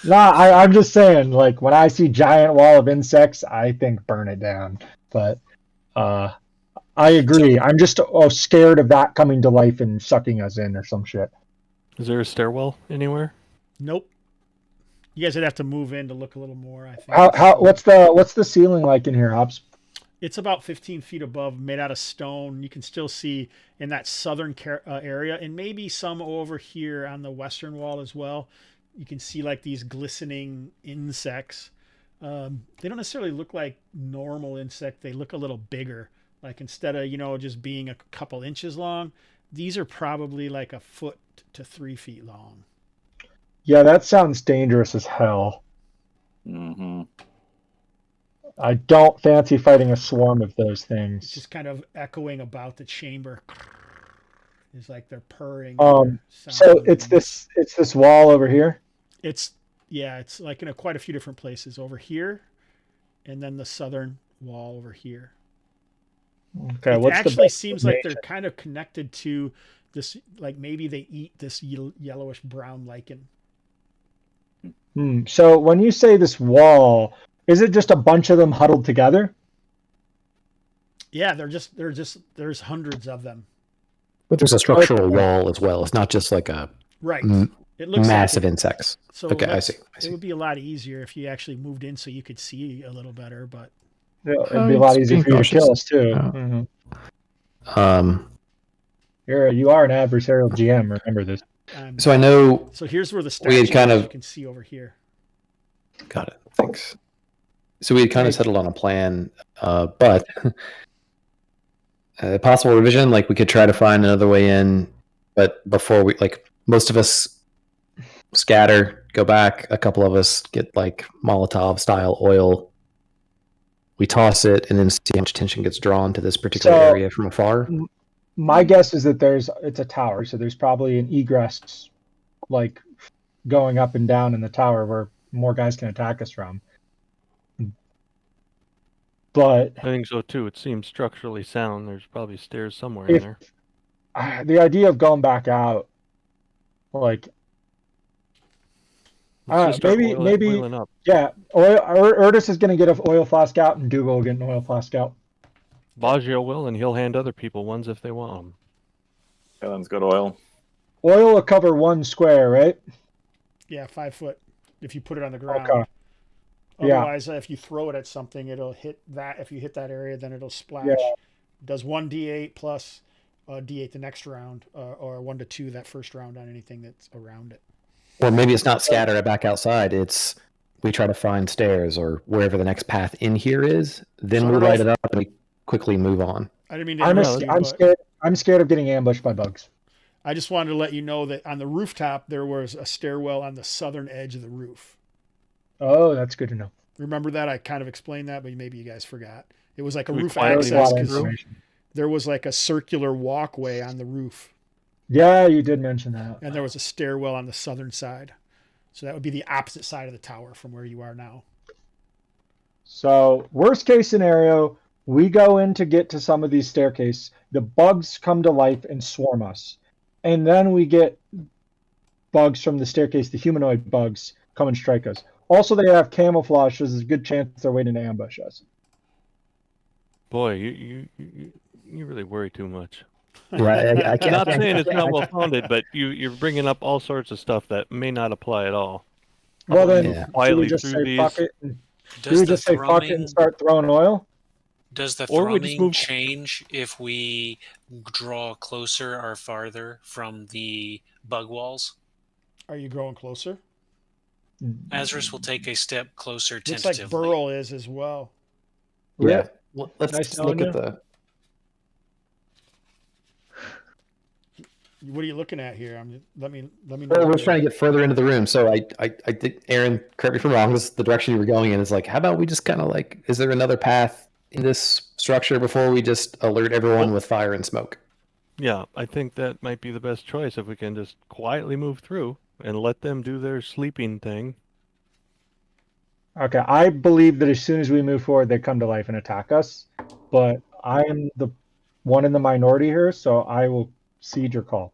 No, I'm just saying, like, when I see giant wall of insects, I think burn it down. But I agree. I'm just scared of that coming to life and sucking us in or some shit. Is there a stairwell anywhere? Nope. You guys would have to move in to look a little more, I think. What's the ceiling like in here, Hobbs? It's about 15 feet above, made out of stone. You can still see in that southern area, and maybe some over here on the western wall as well. You can see like these glistening insects. They don't necessarily look like normal insect. They look a little bigger. Like instead of, just being a couple inches long, these are probably like a foot to 3 feet long. Yeah, that sounds dangerous as hell. Mm-hmm. I don't fancy fighting a swarm of those It's things. just kind of echoing about the chamber. It's like they're purring. So it's this wall over here. It's like in quite a few different places over here, and then the southern wall over here. Okay, It what's actually the seems like they're kind of connected to this. Like maybe they eat this yellowish brown lichen. So when you say this wall, is it just a bunch of them huddled together? Yeah, there's hundreds of them. But there's a structural wall as well. It's not just like a Right. It looks massive like insects. So Okay, I see. It would be a lot easier if you actually moved in so you could see a little better, but Yeah, it'd be a lot easier for you to kill us too. Yeah. You are an adversarial GM. Remember this. So I know. So here's where the we had statue is. You can see over here. Got it. Thanks. So we had kind of settled on a plan, but possible revision, like we could try to find another way in, but before most of us scatter, go back, a couple of us get like Molotov style oil. We toss it and then see how much attention gets drawn to this particular area from afar. My guess is that it's a tower, so there's probably an egress like going up and down in the tower where more guys can attack us from. But I think so too. It seems structurally sound. There's probably stairs somewhere in there. The idea of going back out, like, maybe, up. yeah. Erdis is going to get an oil flask out, and Dougal will get an oil flask out. Baggio will, and he'll hand other people ones if they want them. Ellen's got oil. Oil will cover 1 square, right? Yeah, 5 foot. If you put it on the ground. Okay. Otherwise, if you throw it at something, it'll hit that. If you hit that area, then it'll splash. Yeah. It does 1d8 plus d8 the next round, or 1 to 2 that first round on anything that's around it. Or maybe it's not scatter it back outside. It's we try to find stairs or wherever the next path in here is. Then we light it up and we quickly move on. I didn't mean to interrupt you, but I'm scared of getting ambushed by bugs. I just wanted to let you know that on the rooftop there was a stairwell on the southern edge of the roof. Oh, that's good to know. Remember that? I kind of explained that, but maybe you guys forgot. It was like a roof quietly access walk because through? there was like a circular walkway on the roof, Yeah, you did mention that. and there was a stairwell on the southern side. So that would be the opposite side of the tower from where you are now. So, worst case scenario, we go in to get to some of these staircases. The bugs come to life and swarm us. And then we get bugs from the staircase, the humanoid bugs, come and strike us. Also, they have camouflage, so there's a good chance they're waiting to ambush us. Boy, you really worry too much. Right? I'm not saying it's not well founded, but you're bringing up all sorts of stuff that may not apply at all. Well, then, Yeah. should we Quietly just through say these. fuck it? Do Does we the just say fuck it thrumming, and start throwing oil? does the Or we just thrumming move- change if we draw closer or farther from the bug walls? Are you growing closer? Azris will take a step closer Looks tentatively. like Burl is as well. Yeah. Well, let's Nice just look knowing at What are you looking at here? Let me know. Well, we're what trying to get further into the room, so I think, Aaron, correct me if I'm wrong. This is the direction you were going in. Is like, how about we just kind of like, is there another path in this structure before we just alert everyone with fire and smoke? Yeah, I think that might be the best choice if we can just quietly move through and let them do their sleeping thing. Okay, I believe that as soon as we move forward, they come to life and attack us. But I am the one in the minority here, so I will cede your call.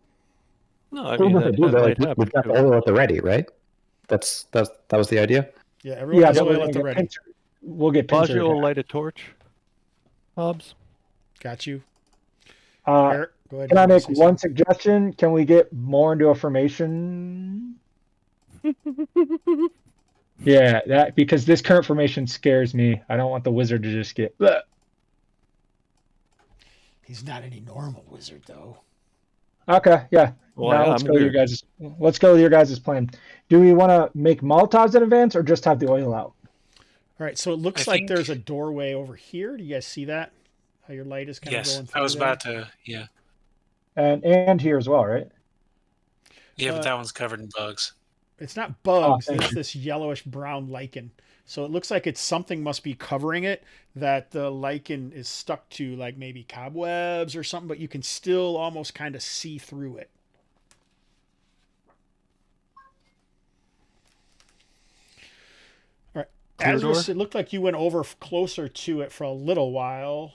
No, I Well, mean what they do, they're like, might happen we've got the too. oil at the ready, right? That was the idea. Yeah, everyone Yeah, has but we're oil gonna at the get ready. pincer. We'll get pincer. Baggio will light a torch. Hobbs. Got you. Uh, Eric, go ahead. can I You wanna make say one something? suggestion? Can we get more into a formation? Yeah, that because this current formation scares me. I don't want the wizard to just get. Bleh. He's not any normal wizard though. Okay, yeah. Well, Now yeah, let's I'm go with your here. guys'. Let's go with your guys' plan. Do we want to make Molotovs in advance or just have the oil out? All right, so it looks I like think, there's a doorway over here. Do you guys see that? How your light is kind of yes, going I through was there? about to, yeah. And here as well, right? Yeah, but that one's covered in bugs. It's not Oh, bugs. thank It's you. this yellowish brown lichen. So it looks like it's something must be covering it that the lichen is stuck to, like maybe cobwebs or something, but you can still almost kind of see through it. All right. Clear door? Azris, it looked like you went over closer to it for a little while.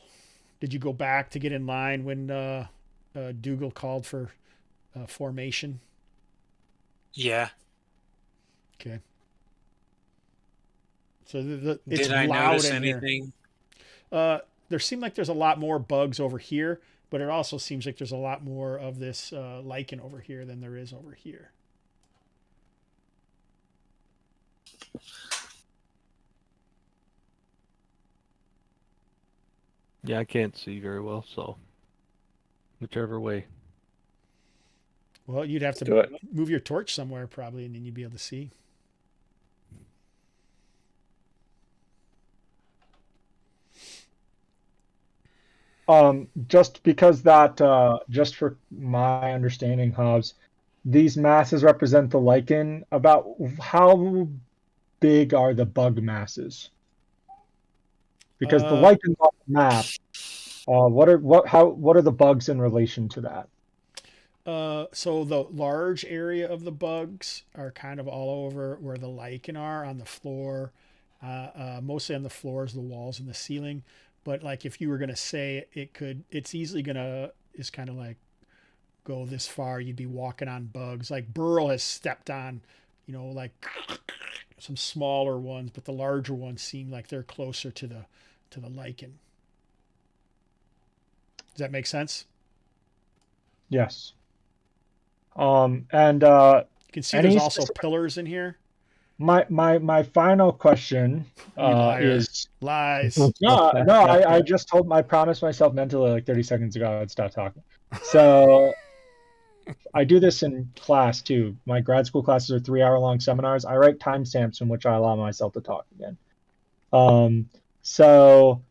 Did you go back to get in line when Dougal called for formation? Yeah. Okay. So it's Did I loud notice in here. anything? There seem like there's a lot more bugs over here, but it also seems like there's a lot more of this lichen over here than there is over here. Yeah, I can't see very well, so whichever way. Well, you'd have Do to it. move your torch somewhere probably, and then you'd be able to see. Just because just for my understanding, Hobbs, these masses represent the lichen. About how big are the bug masses? Because the Uh, lichens on the map, what are the bugs in relation to that? so the large area of the bugs are kind of all over where the lichen are on the floor, mostly on the floors, the walls, and the ceiling. But like if you were gonna say it's easily gonna is kind of like go this far. You'd be walking on bugs. Like Burl has stepped on, like some smaller ones, but the larger ones seem like they're closer to the lichen. Does that make sense? Yes. And You can see there's any also specific, pillars in here. my final question You liar. is Lies. no, I just told I promised myself mentally like 30 seconds ago I'd stop talking. So I do this in class too. My grad school classes are 3 hour long seminars. I write timestamps in which I allow myself to talk again. So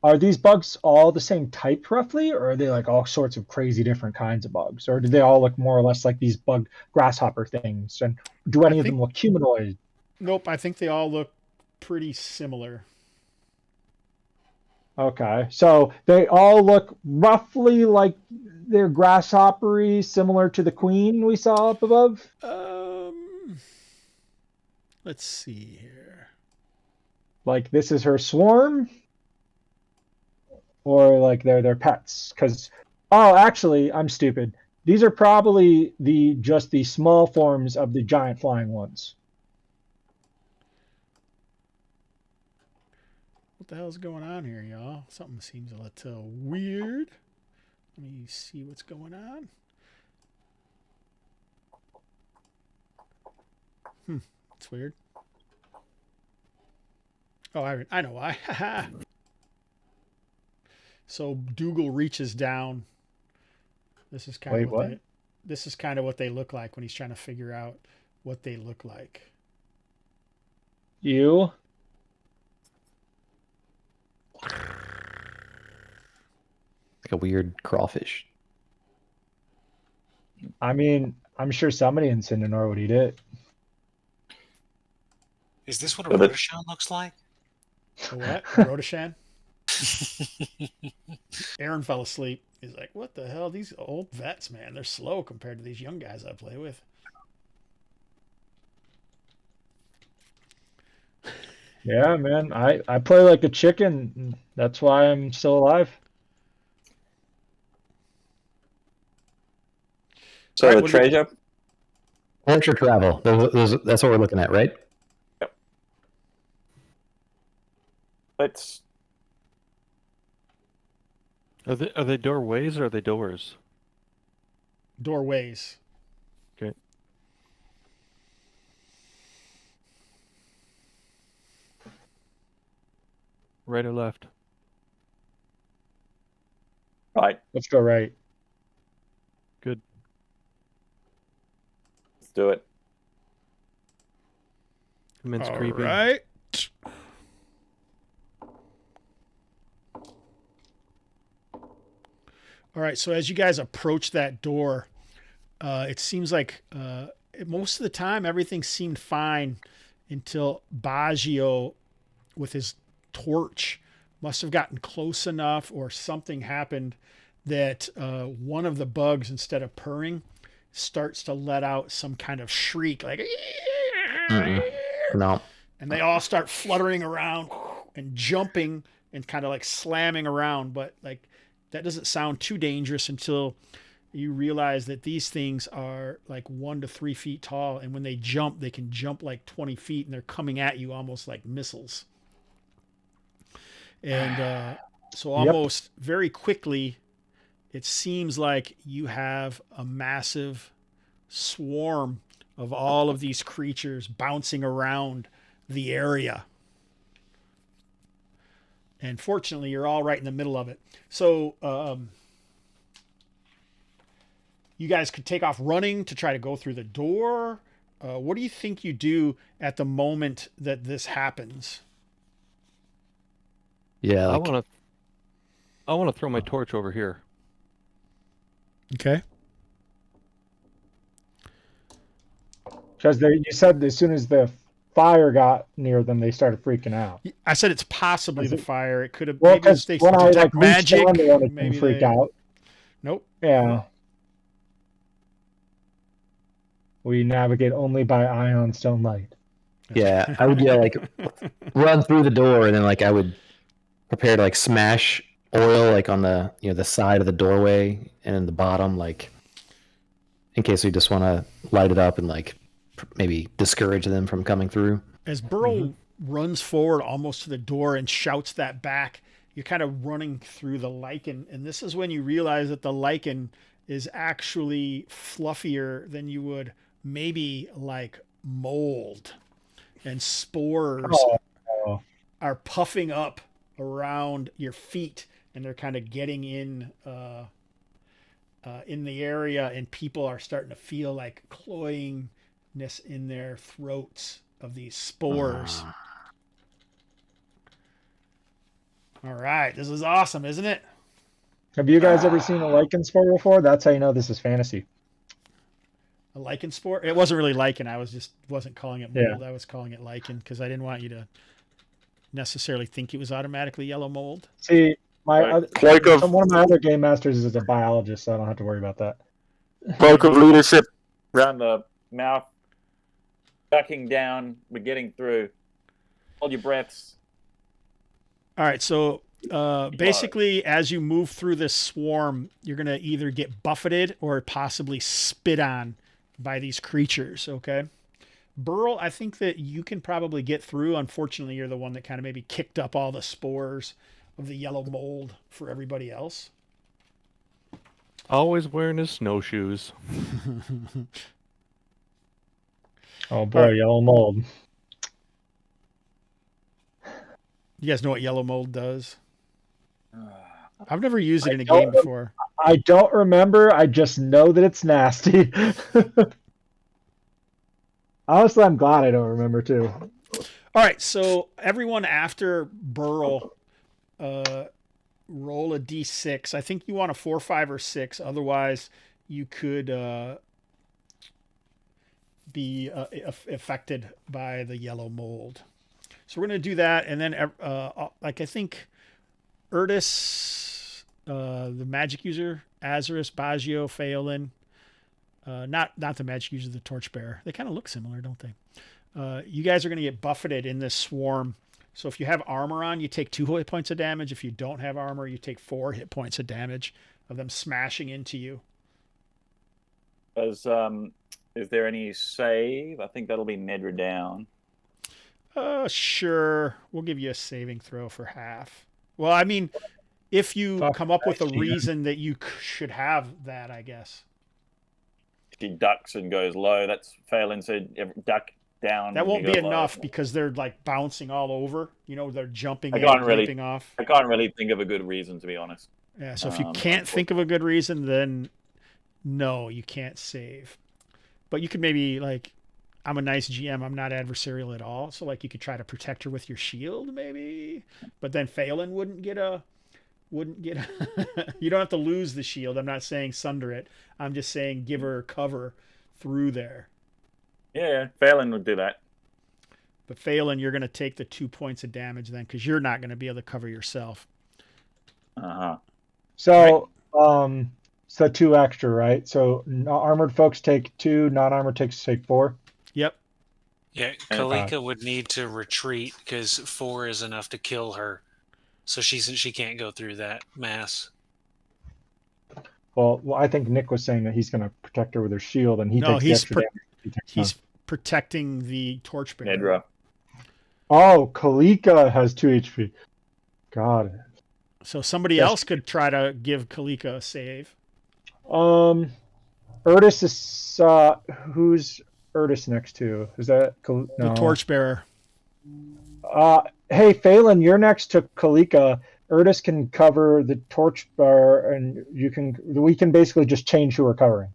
are these bugs all the same type roughly, or are they like all sorts of crazy different kinds of bugs? Or do they all look more or less like these bug grasshopper things? And do I any of them think look humanoid? Nope, I think they all look pretty similar. Okay, so they all look roughly like they're grasshoppery, similar to the queen we saw up above. Let's see here. Like this is her swarm, or like they're their pets. Because actually, I'm stupid. These are probably just the small forms of the giant flying ones. What the hell's going on here, y'all? Something seems a little weird. Let me see what's going on. It's weird. Oh, I know why. So Dougal reaches down. This is kind Wait, of what? this is kind of what they look like when he's trying to figure out what they look like. You? Like a weird crawfish. I mean, I'm sure somebody in Sindanor would eat it. Is this what a Well, that- Rotoshan looks like? A what? A Rotoshan? Aaron fell asleep. He's like, what the hell? These old vets, man, they're slow compared to these young guys I play with. Yeah, man. I play like a chicken. That's why I'm still alive. So Alright, the what do we- treasure. Culture travel. That's what we're looking at, right? Let's. Are they doorways or are they doors? Doorways. Okay. Right or left? Right. Let's go right. Good. Let's do it. Commence All creeping. right. All right, so as you guys approach that door, it seems like most of the time everything seemed fine until Baggio, with his torch, must have gotten close enough or something happened that one of the bugs, instead of purring, starts to let out some kind of shriek like No. and they all start fluttering around and jumping and kind of like slamming around, but like that doesn't sound too dangerous until you realize that these things are like 1 to 3 feet tall, and when they jump, they can jump like 20 feet, and they're coming at you almost like missiles. And so almost very quickly, it seems like you have a massive swarm of all of these creatures bouncing around the area. And fortunately, you're all right in the middle of it. So you guys could take off running to try to go through the door. What do you think you do at the moment that this happens? Yeah. I Like, want to throw my torch over here. Okay. Because you said as soon as the fire got near them, they started freaking out. I said it's possibly Is the it- fire. It could have Well, maybe because they when I detect like reached magic. down to them, it Maybe didn't freak they... out. Nope. Yeah. We navigate only by ion stone light. yeah, I would like run through the door, and then like I would prepare to like smash oil like on the the side of the doorway and in the bottom, like in case we just want to light it up and like maybe discourage them from coming through. As Burl runs forward almost to the door and shouts that back, you're kind of running through the lichen, and this is when you realize that the lichen is actually fluffier than you would maybe like mold, and spores Oh. are puffing up around your feet, and they're kind of getting in the area, and people are starting to feel like cloyingness in their throats of these spores. All right, this is awesome, isn't it? Have you guys ever seen a lichen spore before? That's how you know this is fantasy. A lichen spore? It wasn't really lichen. I wasn't calling it mold. Yeah. I was calling it lichen because I didn't want you to necessarily think it was automatically yellow mold. See, Right. Cloak of- one of my other game masters is a biologist, so I don't have to worry about that. Cloak of leadership around the mouth, ducking down. We're getting through. Hold your breaths. All right, so basically, as you move through this swarm, you're going to either get buffeted or possibly spit on by these creatures, okay? Burl, I think that you can probably get through. Unfortunately, you're the one that kind of maybe kicked up all the spores of the yellow mold for everybody else. Always wearing his snowshoes. Oh boy, Alright. yellow mold. You guys know what yellow mold does? I've never used it in a don't game before. I don't remember. I just know that it's nasty. Honestly, I'm glad I don't remember too. All right, so everyone after Burl, roll a d6. I think you want a 4, 5, or 6. Otherwise, you could be affected by the yellow mold. So we're going to do that, and then like I think Urtis, the magic user, Azarus, Baggio, Phelan, not the magic user, the torchbearer. They kind of look similar, don't they? You guys are going to get buffeted in this swarm. So if you have armor on, you take 2 hit points of damage. If you don't have armor, you take 4 hit points of damage of them smashing into you. Is there any save? I think that'll be Nedra down. Sure. We'll give you a saving throw for half. Well, I mean, if you come up with a reason that you should have that, I guess. If he ducks and goes low, that's Phelan said duck down. That won't when be you go enough low. because they're like bouncing all over. You know, they're jumping I in, can't really- leaping off. I can't really think of a good reason, to be honest. Yeah, so if you can't think of a good reason, then no, you can't save. But you could maybe like, I'm a nice GM. I'm not adversarial at all. So like you could try to protect her with your shield, maybe. But then Phelan wouldn't get a. You don't have to lose the shield. I'm not saying sunder it. I'm just saying give her cover through there. Yeah, Phelan would do that. But Phelan, you're going to take the 2 points of damage then because you're not going to be able to cover yourself. So, so 2 extra, right? So armored folks take 2, non-armored take 4. Yep. Yeah, Kalika would need to retreat because 4 is enough to kill her. So she can't go through that mass. Well, I think Nick was saying that he's going to protect her with her shield, and he No, takes the extra damage. He's protecting the torchbearer. Nedra. Oh, Kalika has 2 HP. God. So somebody else could try to give Kalika a save. Urtis is who's Urtis next to? Is that no. The torchbearer? Hey Phelan, you're next to Kalika. Urtis can cover the torchbearer, and we can basically just change who we're covering.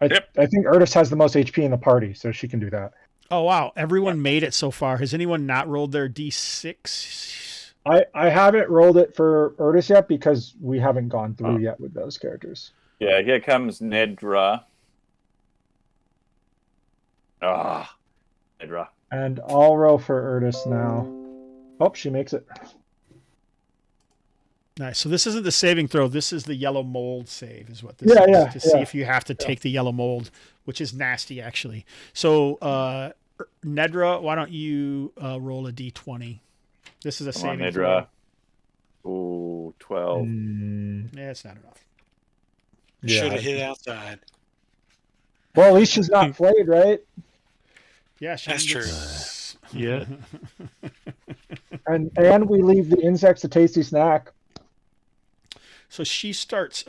I think Urtis has the most HP in the party, so she can do that. Oh wow! Everyone made it so far. Has anyone not rolled their D6? I haven't rolled it for Urtis yet because we haven't gone through yet with those characters. Yeah, here comes Nedra. Nedra. And I'll roll for Urtis now. Oh, she makes it. Nice. So this isn't the saving throw. This is the yellow mold save, is what this is. To see if you have to take the yellow mold, which is nasty, actually. So, Nedra, why don't you roll a D20? This is a saving throw. Ooh, 12. Yeah, it's not enough. Should have hit outside. Well, at least she's not flayed, right? Yeah, that's true. Yeah. and we leave the insects a tasty snack. So she starts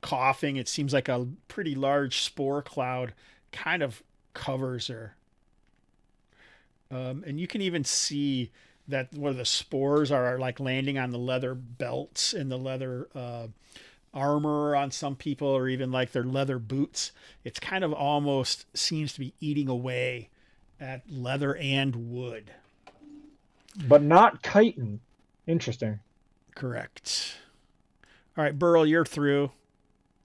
coughing. It seems like a pretty large spore cloud kind of covers her. And you can even see that where the spores are like landing on the leather belts and the leather armor on some people, or even like their leather boots. It's kind of almost seems to be eating away at leather and wood. But not chitin. Interesting. Correct. All right, Burl, you're through.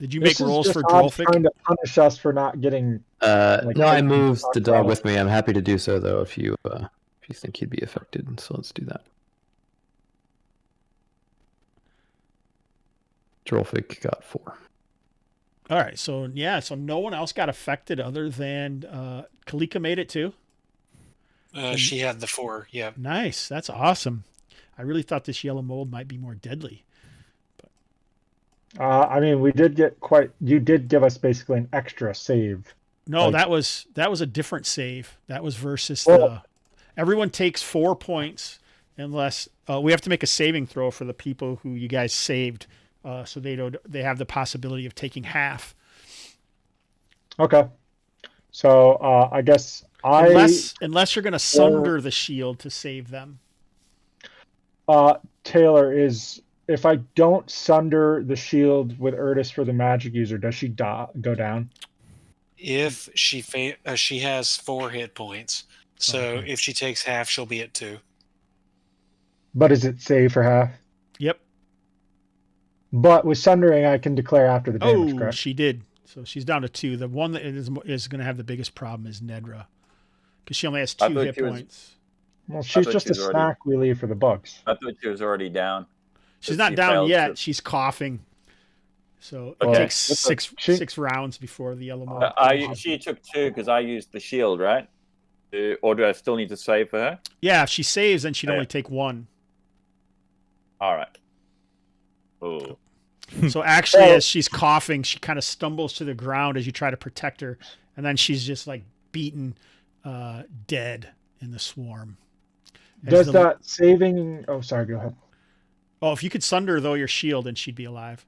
Did you make rolls for Hobbs Drolfic? trying to punish us for not getting. No, I moved the dog with me. I'm happy to do so, though, if you think he'd be affected. So let's do that. Drolfic got 4. All right, so no one else got affected other than Kalika made it too. She had the 4. Yeah. Nice, that's awesome. I really thought this yellow mold might be more deadly. I mean, we did get you did give us basically an extra save. No, that was a different save. That was versus everyone takes 4 points unless we have to make a saving throw for the people who you guys saved, so they have the possibility of taking half. Okay, so I guess unless you're going to sunder the shield to save them. Taylor is. If I don't sunder the shield with Urtis for the magic user, does she go down? If she has 4 hit points, so if she takes half, she'll be at 2. But is it save for half? Yep. But with Sundering, I can declare after the damage, Oh, correct? she did. So she's down to 2. The one that is going to have the biggest problem is Nedra, because she only has 2 hit points. Well, she's thought just she a was already- snack we leave for the bugs. I thought she was already down. She's But not she down failed yet. to- She's coughing. So it Okay. takes six rounds before the yellow mold. She took 2 because I used the shield, right? Or do I still need to save for her? Yeah, if she saves, then she'd Yeah. only take 1. All right. Oh. So actually, Well- as she's coughing, she kind of stumbles to the ground as you try to protect her, and then she's just like beaten, dead in the swarm. As Does the- that saving... Oh, sorry, go ahead. Oh, if you could sunder though your shield, then she'd be alive.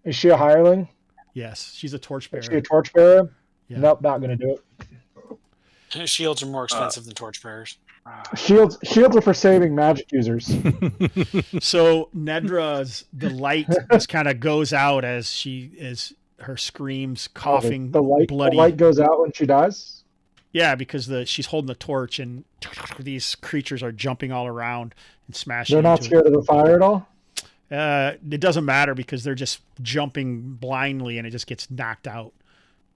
Is she a hireling? Yes, she's a torchbearer. Is she a torchbearer? Yeah. Nope, not going to do it. Shields are more expensive than torchbearers. Shields are for saving magic users. So Nedra's the light just kind of goes out as her screams, coughing, the bloody. light goes out when she dies? Yeah, because she's holding the torch and these creatures are jumping all around and smashing. They're not into scared of the fire at all? it doesn't matter because they're just jumping blindly and it just gets knocked out.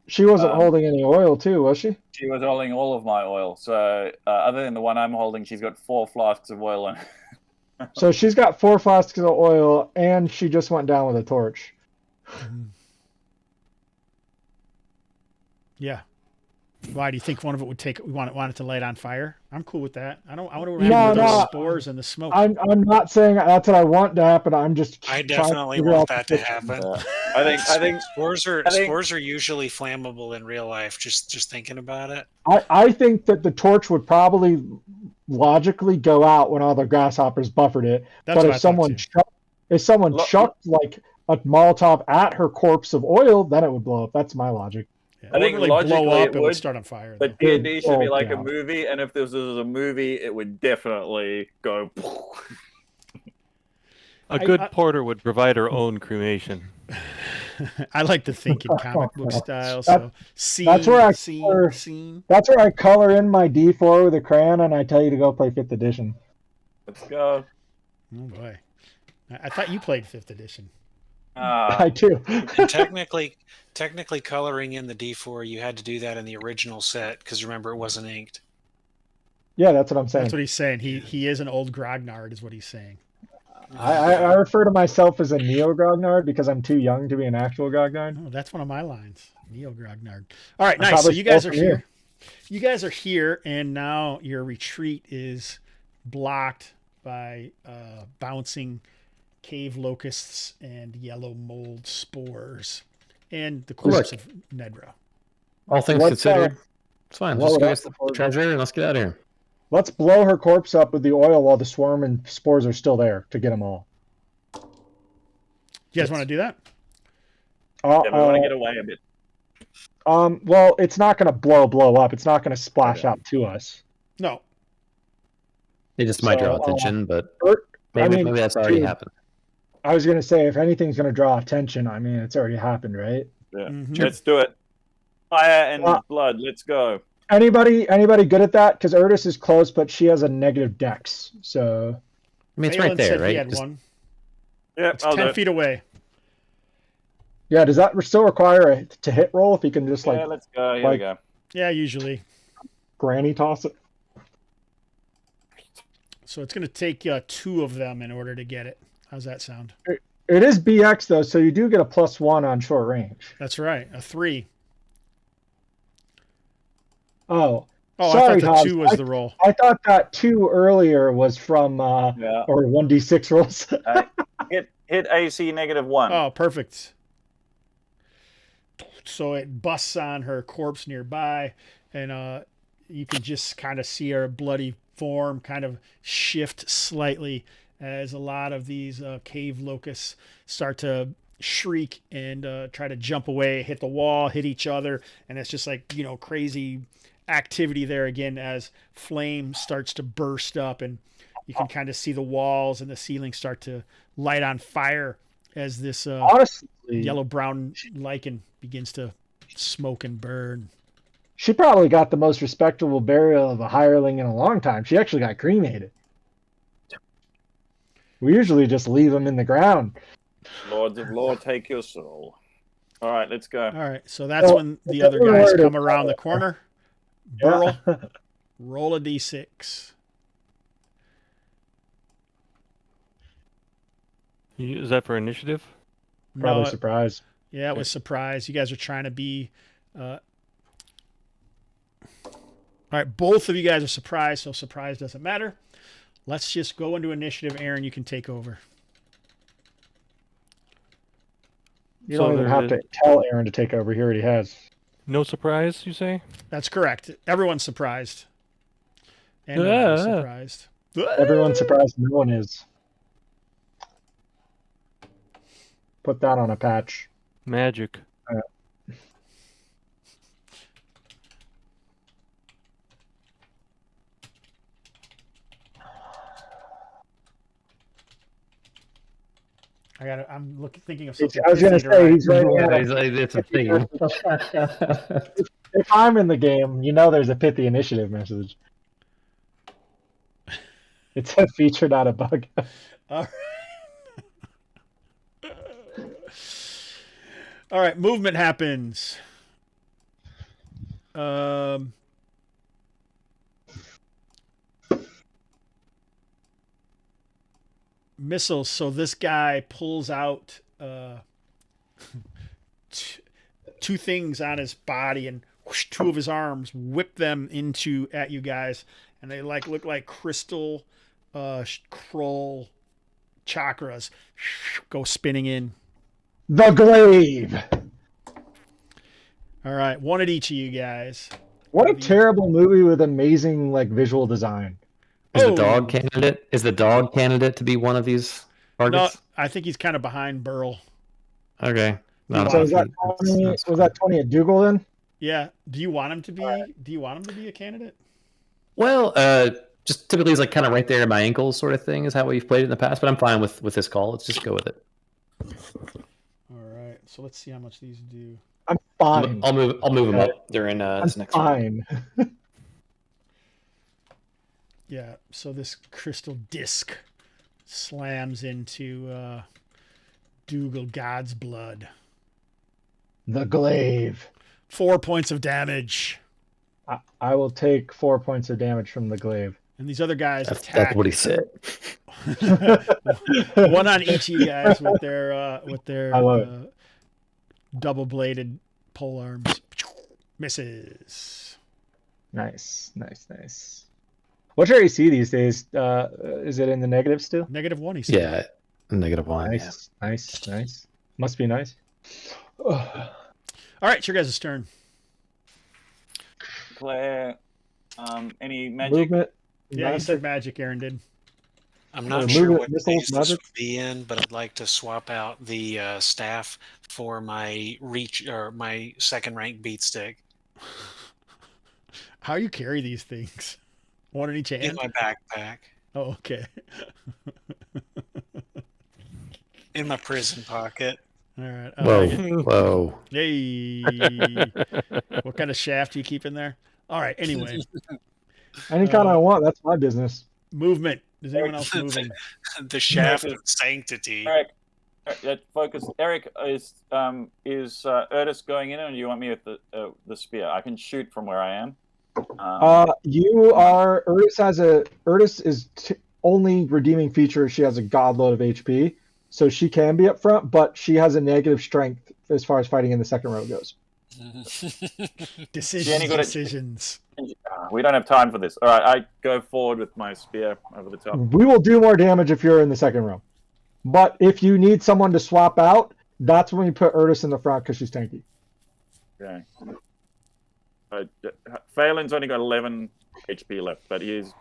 She wasn't holding any oil too, was she? She was holding all of my oil. So other than the one I'm holding, she's got 4 flasks of oil in. So she's got 4 flasks of oil, and she just went down with a torch. Yeah. Why do you think one of it would take? We want it to light on fire? I'm cool with that. I want to No, remember those no. spores and the smoke. I'm not saying that's what I want to happen. I'm just I trying definitely figure want out that to the- happen. I think Spores are I think- spores are usually flammable in real life. Just thinking about it. I think that the torch would probably logically go out when all the grasshoppers buffered it. That's But what I thought, if someone Look- chucked like a Molotov at her corpse of oil, then it would blow up. That's my logic. Yeah, I it think wouldn't really blow logically up. it It would would, start on fire. but though. D&D should be Oh, like a God. movie, and if this was a movie, it would definitely go. A good I- porter would provide her own cremation. I like to think in comic book style. So scene, that's where I scene, color- scene. That's where I color in my D4 with a crayon, and I tell you to go play 5th edition. Let's go. Oh boy, I thought you played 5th edition. I do. And technically coloring in the D4, you had to do that in the original set because remember it wasn't inked. Yeah, that's what I'm saying. That's what he's saying. He is an old grognard, is what he's saying. I refer to myself as a neo grognard because I'm too young to be an actual grognard. Oh, that's one of my lines. Neo grognard. All right, I nice. So probably you guys stole are from you. here. You guys are here, and now your retreat is blocked by bouncing cave locusts and yellow mold spores, and the corpse of Nedra. All things What's, considered, it's fine. what Just would go I- get the treasure and let's get out of here. Let's blow her corpse up with the oil while the swarm and spores are still there to get them all. You guys want to do that? Yeah, we want to get away a bit. Well, it's not going to blow up. It's not going to splash Okay. out to us. No. They just might draw So, attention, but Or- maybe that's already dude, happened. I was going to say, if anything's going to draw attention, I mean, it's already happened, right? Yeah. Mhm. Let's do it. Fire and Uh, blood. Let's go. Anybody good at that? Because Erdis is close, but she has a negative dex. So I mean, it's Phelan right there, said right? He had Just- one. Yeah, It's I'll do 10 it. feet away. yeah, does that still require a to hit roll? If you can just Yeah, let's go. Here we like- go. Yeah, usually. granny toss it. So it's going to take 2 of them in order to get it. How's that sound? It is BX though, so you do get a +1 on short range. That's right. A 3. Oh, Oh, Sorry, I thought Hobbs. the 2 was the roll. I thought that 2 earlier was from Yeah. or 1d6 rolls. Hit AC -1. Oh, perfect. So it busts on her corpse nearby, and you can just kind of see her bloody form kind of shift slightly as a lot of these cave locusts start to shriek and try to jump away, hit the wall, hit each other, and it's just like, crazy activity there again as flame starts to burst up, and you can kind of see the walls and the ceiling start to light on fire as this Honestly, yellow-brown lichen begins to smoke and burn. she probably got the most respectable burial of a hireling in a long time. She actually got cremated. We usually just leave them in the ground. Lords of Law, take your soul. All right, let's go. All right, so that's So, when the it's other a guys word come of- around the corner. Burl, Yeah. roll a d6. Is that for initiative? Probably No, surprise. yeah, it was surprise. You guys are trying to be. All right, both of you guys are surprised, so surprise doesn't matter. Let's just go into initiative. Aaron, you can take over. You So don't even there have to tell Aaron to take over. He already has. No surprise, you say? That's correct. Everyone's surprised. And nobody's Ah. surprised. Everyone's surprised no one is. Put that on a patch. Magic. I'm thinking of It's- something. I was going to pithy to say, write. he's right. It's a thing. If I'm in the game, you know there's a pithy initiative message. It's a feature, not a bug. All right. All right, movement happens. Missiles. So this guy pulls out two things on his body and whoosh, two of his arms, whip them into at you guys, and they look like crystal scroll chakras go spinning in. The glaive. All right, one at each of you guys. What a terrible movie with amazing visual design. Is Oh. the dog candidate? Is the dog candidate to be one of these No, targets? I think he's kind of behind Burl. Okay. No, So is that that's- Tony, that's was that Tony at Dougal then? Yeah. Do you want him to be? Do you want him to be a candidate? Well, just typically it's kind of right there at my ankles, sort of thing, is how we've played it in the past. But I'm fine with this call. Let's just go with it. All right. So let's see how much these do. I'm fine. I'll move them up during I'm this next round. fine. Yeah. So this crystal disc slams into Dougal God's blood. The glaive. 4 points of damage. I will take 4 points of damage from the glaive. And these other guys That's attack. what he said. One on each of you guys with their I love it. double-bladed pole arms. Misses. Nice. What's your AC these days? Is it in the negative still? -1, he said. Yeah, -1. Nice. Must be nice. All right, it's your guys' turn. Claire, any magic? Movement. Yeah, you said magic, Aaron did. I'm not Move sure it, what missiles, phase this magic? would be in, but I'd like to swap out the staff for my reach or my second rank beat stick How you carry these things? One in each in hand? my backpack, Oh, okay. in my prison pocket. All right. Whoa. Hey. What kind of shaft do you keep in there? All right. Anyway, Any kind I want. That's my business. movement. Is anyone else moving? The shaft of sanctity. Eric, let's focus. Eric, is Erdis going in, or do you want me with the spear? I can shoot from where I am. You are. Erdis is only redeeming feature. She has a godload of HP, so she can be up front, but she has a negative strength as far as fighting in the second row goes. Decisions. We don't have time for this. All right, I go forward with my spear over the top. We will do more damage if you're in the second row, but if you need someone to swap out, that's when you put Erdis in the front because she's tanky. Okay. Phelan's only got 11 HP left, but he's.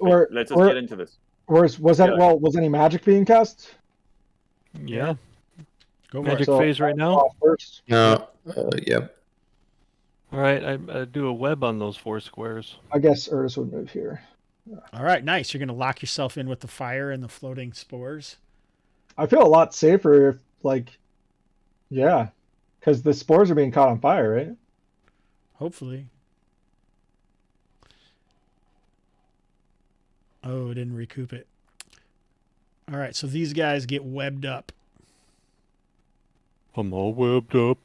Let's just get into this. Was any magic being cast? Yeah. Go for Magic it. phase right now. First. No. Yep. All right, I do a web on those 4 squares. I guess Erdis would move here. All right, nice. You're going to lock yourself in with the fire and the floating spores. I feel a lot safer if, yeah, because the spores are being caught on fire, right? Hopefully. Oh, it didn't recoup it. All right, so these guys get webbed up. I'm all webbed up.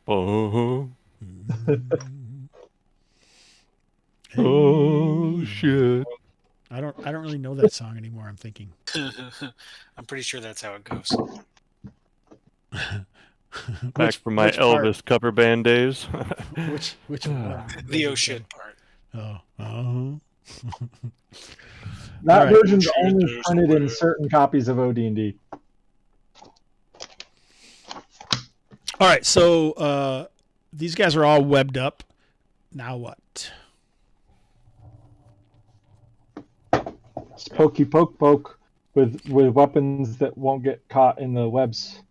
Oh shit. I don't really know that song anymore. I'm thinking. I'm pretty sure that's how it goes. Back from my which part? Elvis cover band days. Which one? The oh shit part. Oh. That Alright. version's Shit, only there's printed no in way. certain copies of OD&D. All right, so these guys are all webbed up. Now what? It's pokey poke poke with weapons that won't get caught in the webs.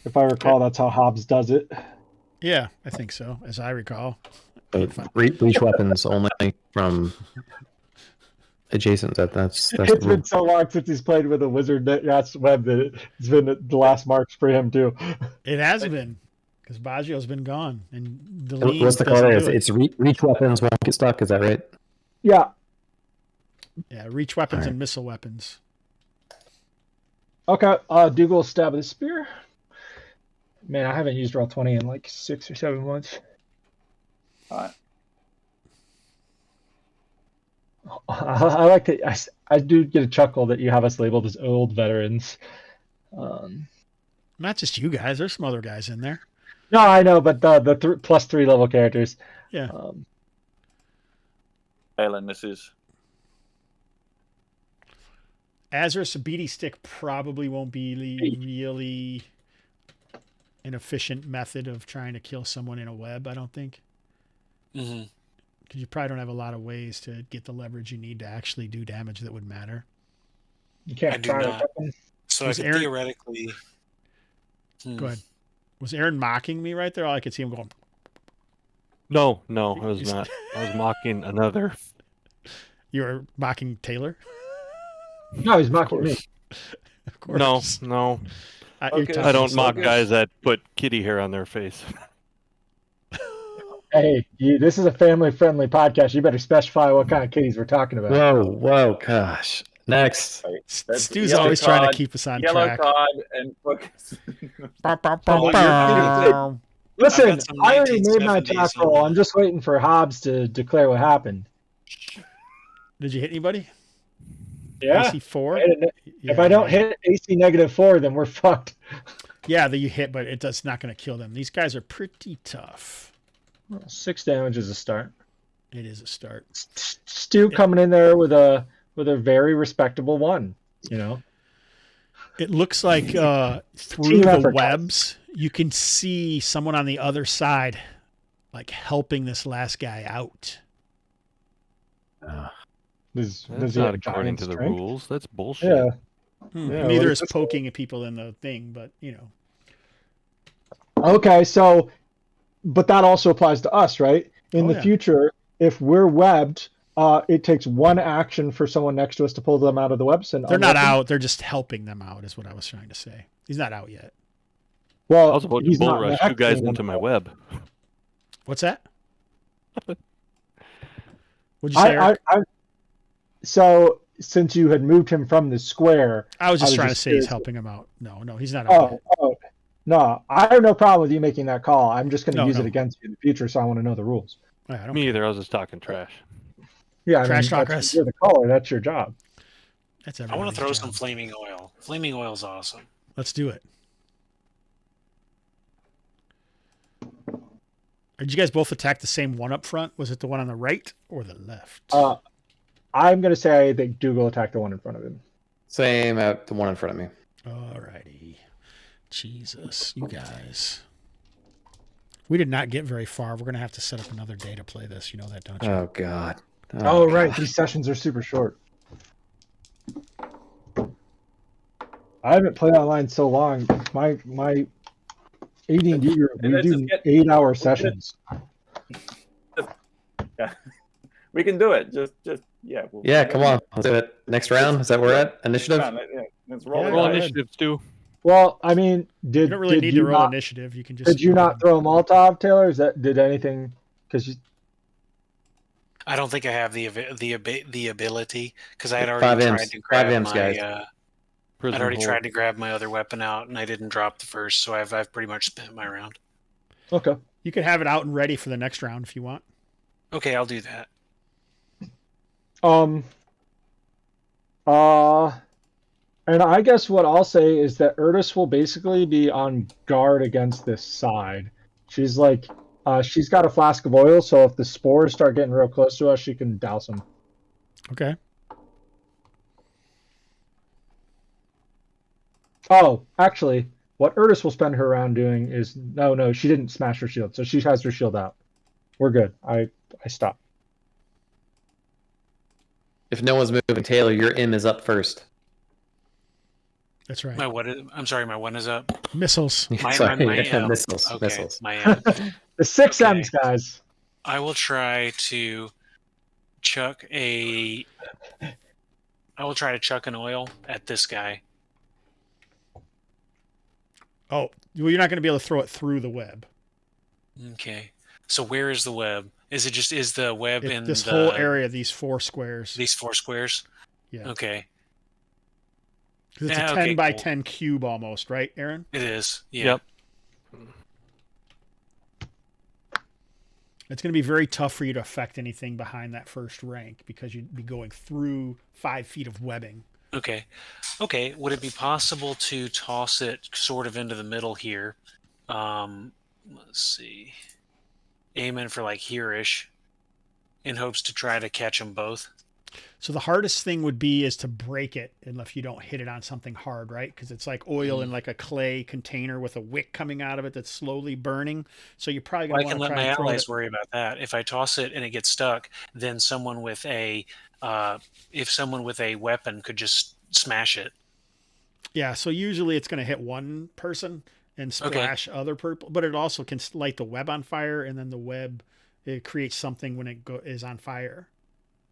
If I recall, that's how Hobbs does it. Yeah, I think so, as I recall. Reach weapons only from adjacent. That's It's the been rule. so long since he's played with a wizard that's web that it's been the last marks for him too. It has been, because Baggio's been gone, and the What's the color? It's reach weapons won't get stuck. Is that right? Yeah. Yeah, reach weapons All right. and missile weapons. Okay. Dougal stab with a spear. Man, I haven't used Roll20 in like 6 or 7 months. All right. I like that. I do get a chuckle that you have us labeled as old veterans. Not just you guys. There's some other guys in there. No, I know, but the +3 level characters. Yeah. Alan misses. Azurus, a beady stick probably won't be really an efficient method of trying to kill someone in a web, I don't think. Mm-hmm. Because you probably don't have a lot of ways to get the leverage you need to actually do damage that would matter. You I can't do fire not. weapons. So I Was could Aaron- theoretically. Go ahead. Was Aaron mocking me right there? All I could see him going, No, I was not. I was mocking another. you were mocking Taylor? No, he's mocking me. Of course. No. You're Okay. tough. I don't so mock good. guys that put kitty hair on their face. Hey, this is a family-friendly podcast. You better specify what kind of kitties we're talking about. Whoa, gosh. Next. That's Stu's yellow always trying to card, keep us on Yellow track. card and focus. Listen, I've got some I already made my 1970s attack roll. I'm just waiting for Hobbs to declare what happened. Did you hit anybody? Yeah. AC 4? If I don't hit AC -4, then we're fucked. Yeah, that you hit, but it's not going to kill them. These guys are pretty tough. 6 damage is a start. It is a start. Stu coming in there with a very respectable 1. You know. It looks like through Team the effort, guys. webs, you can see someone on the other side, like helping this last guy out. Does That's he not have according giant to the strength? rules. That's bullshit. Yeah. Neither Yeah, what is is this? poking at people in the thing, but you know. Okay, so, but that also applies to us, right? In Oh, the yeah. future, if we're webbed, it takes 1 action for someone next to us to pull them out of the webs. And They're not unweb them. out. They're just helping them out, is what I was trying to say. He's not out yet. Well, I was about to he's bull not rush 2 guys into my web. What's that? What'd you say, Eric? So, since you had moved him from the square, I was just I was trying just to say he's curious. helping him out. No, he's not out yet. No, I have no problem with you making that call. I'm just going to No, use no. it against you in the future, so I want to know the rules. I don't Me care. either. I was just talking trash. Yeah, Trash that's- talkers. You're the caller. That's your job. That's I want everybody's to throw job. some flaming oil. Flaming oil's awesome. Let's do it. Did you guys both attack the same one up front? Was it the one on the right or the left? I'm going to say that Dougal attacked the one in front of him. Same at the one in front of me. Alrighty. Jesus, you guys. We did not get very far. We're going to have to set up another day to play this. You know that, don't you? Oh, God. Oh, right. These sessions are super short. I haven't played online so long. My AD&D group, we Let's do just get- 8-hour sessions. Yeah. We can do it. Just yeah. Yeah, come on. Let's do it. Next round? Is that where we're at? Initiative? Yeah, let's roll Yeah, it. go Roll ahead. initiatives too. Well, I mean, You don't really need to roll initiative. You can just. Did you not throw a Molotov, Taylor? Did anything? Because you. I don't think I have the ability because I had 5 already M's. tried to 5 grab M's, my. guys. prison I'd already hold. tried to grab my other weapon out, and I didn't drop the first, so I've pretty much spent my round. Okay. You could have it out and ready for the next round if you want. Okay, I'll do that. And I guess what I'll say is that Erdis will basically be on guard against this side. She's like, she's got a flask of oil, so if the spores start getting real close to us, she can douse them. Okay. Oh, actually, what Erdis will spend her round doing is no, she didn't smash her shield, so she has her shield out. We're good. I stopped. If no one's moving, Taylor, your M is up first. That's right. My one is up. Missiles. Sorry, M. missiles. Okay, Missiles. my M. The 6 Okay. M's, guys. I will try to chuck an oil at this guy. Oh, well, you're not going to be able to throw it through the web. Okay. So where is the web? Is the web in This whole area, these 4 squares. These 4 squares? Yeah. Okay. 'Cause it's a 10 by 10 cube almost, right, Aaron? It is. Yeah. Yep. It's going to be very tough for you to affect anything behind that first rank because you'd be going through 5 feet of webbing. Okay. Okay. Would it be possible to toss it sort of into the middle here? Let's see. Aiming for like here-ish in hopes to try to catch them both. So the hardest thing would be is to break it, and if you don't hit it on something hard, right? Because it's like oil in like a clay container with a wick coming out of it that's slowly burning. So you're probably going to want to try I can let my and throw allies it. worry about that. If I toss it and it gets stuck, then someone with a weapon could just smash it. Yeah, so usually it's going to hit one person and splash other people, but it also can light the web on fire, and then the web, it creates something when it is on fire.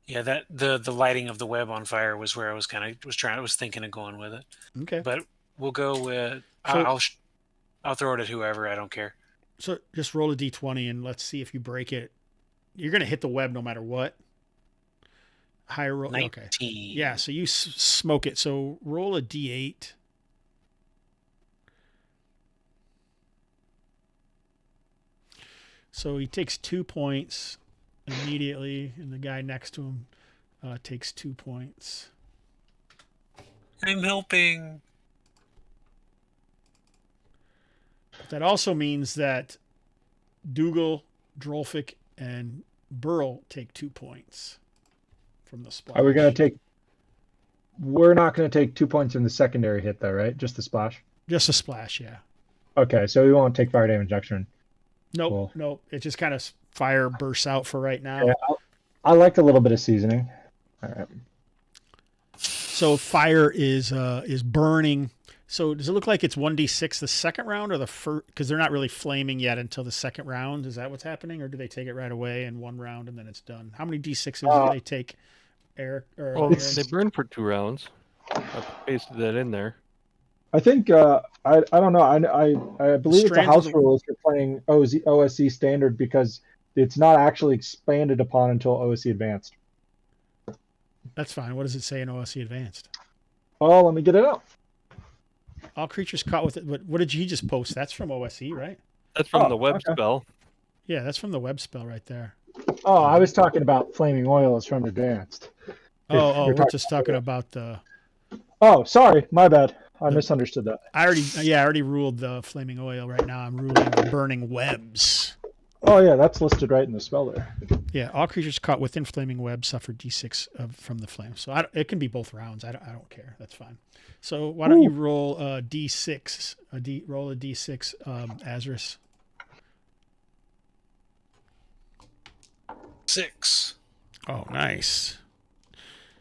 Yeah, that the lighting of the web on fire was where I was thinking of going with it. Okay. But we'll go with So- I'll throw it at whoever. I don't care. So just roll a d20 and let's see if you break it. You're going to hit the web no matter what. Higher roll. 19. Okay. Yeah, so you smoke it. So roll a d8. So he takes 2 points immediately, and the guy next to him takes 2 points. I'm helping. That also means that Dougal, Drolfic, and Burl take 2 points from the splash. Are we going to take... We're not going to take 2 points from the secondary hit, though, right? Just the splash? Just a splash, yeah. Okay, so we won't take fire damage action. Nope, Cool. nope. It just kind of fire bursts out for right now. Yeah, I like a little bit of seasoning. All right. So fire is burning. So does it look like it's 1d6 the second round or the first? Because they're not really flaming yet until the second round. Is that what's happening, or do they take it right away in one round and then it's done? How many d6s do they take, Eric? Or Well, Aaron? they burn for 2 rounds. I pasted that in there. I think I don't know. I believe it's a Strands house of the- rule if you're playing OSE standard because it's not actually expanded upon until OSE advanced. That's fine. What does it say in OSE Advanced? Oh, let me get it out. All creatures caught with it. What did you just post? That's from OSE, right? That's from Oh, the web okay. spell. Yeah, that's from the web spell right there. Oh, I was talking about flaming oil is from advanced. Oh, You're we're just talking about the. Oh, sorry, my bad. I misunderstood that. I already ruled the flaming oil. Right now, I'm ruling the burning webs. Oh yeah, that's listed right in the spell there. Yeah, all creatures caught within flaming webs suffer d6 from the flame. So it can be both rounds. I don't care. That's fine. So why don't you roll a d6? Roll a d6, Azris. 6. Oh, nice.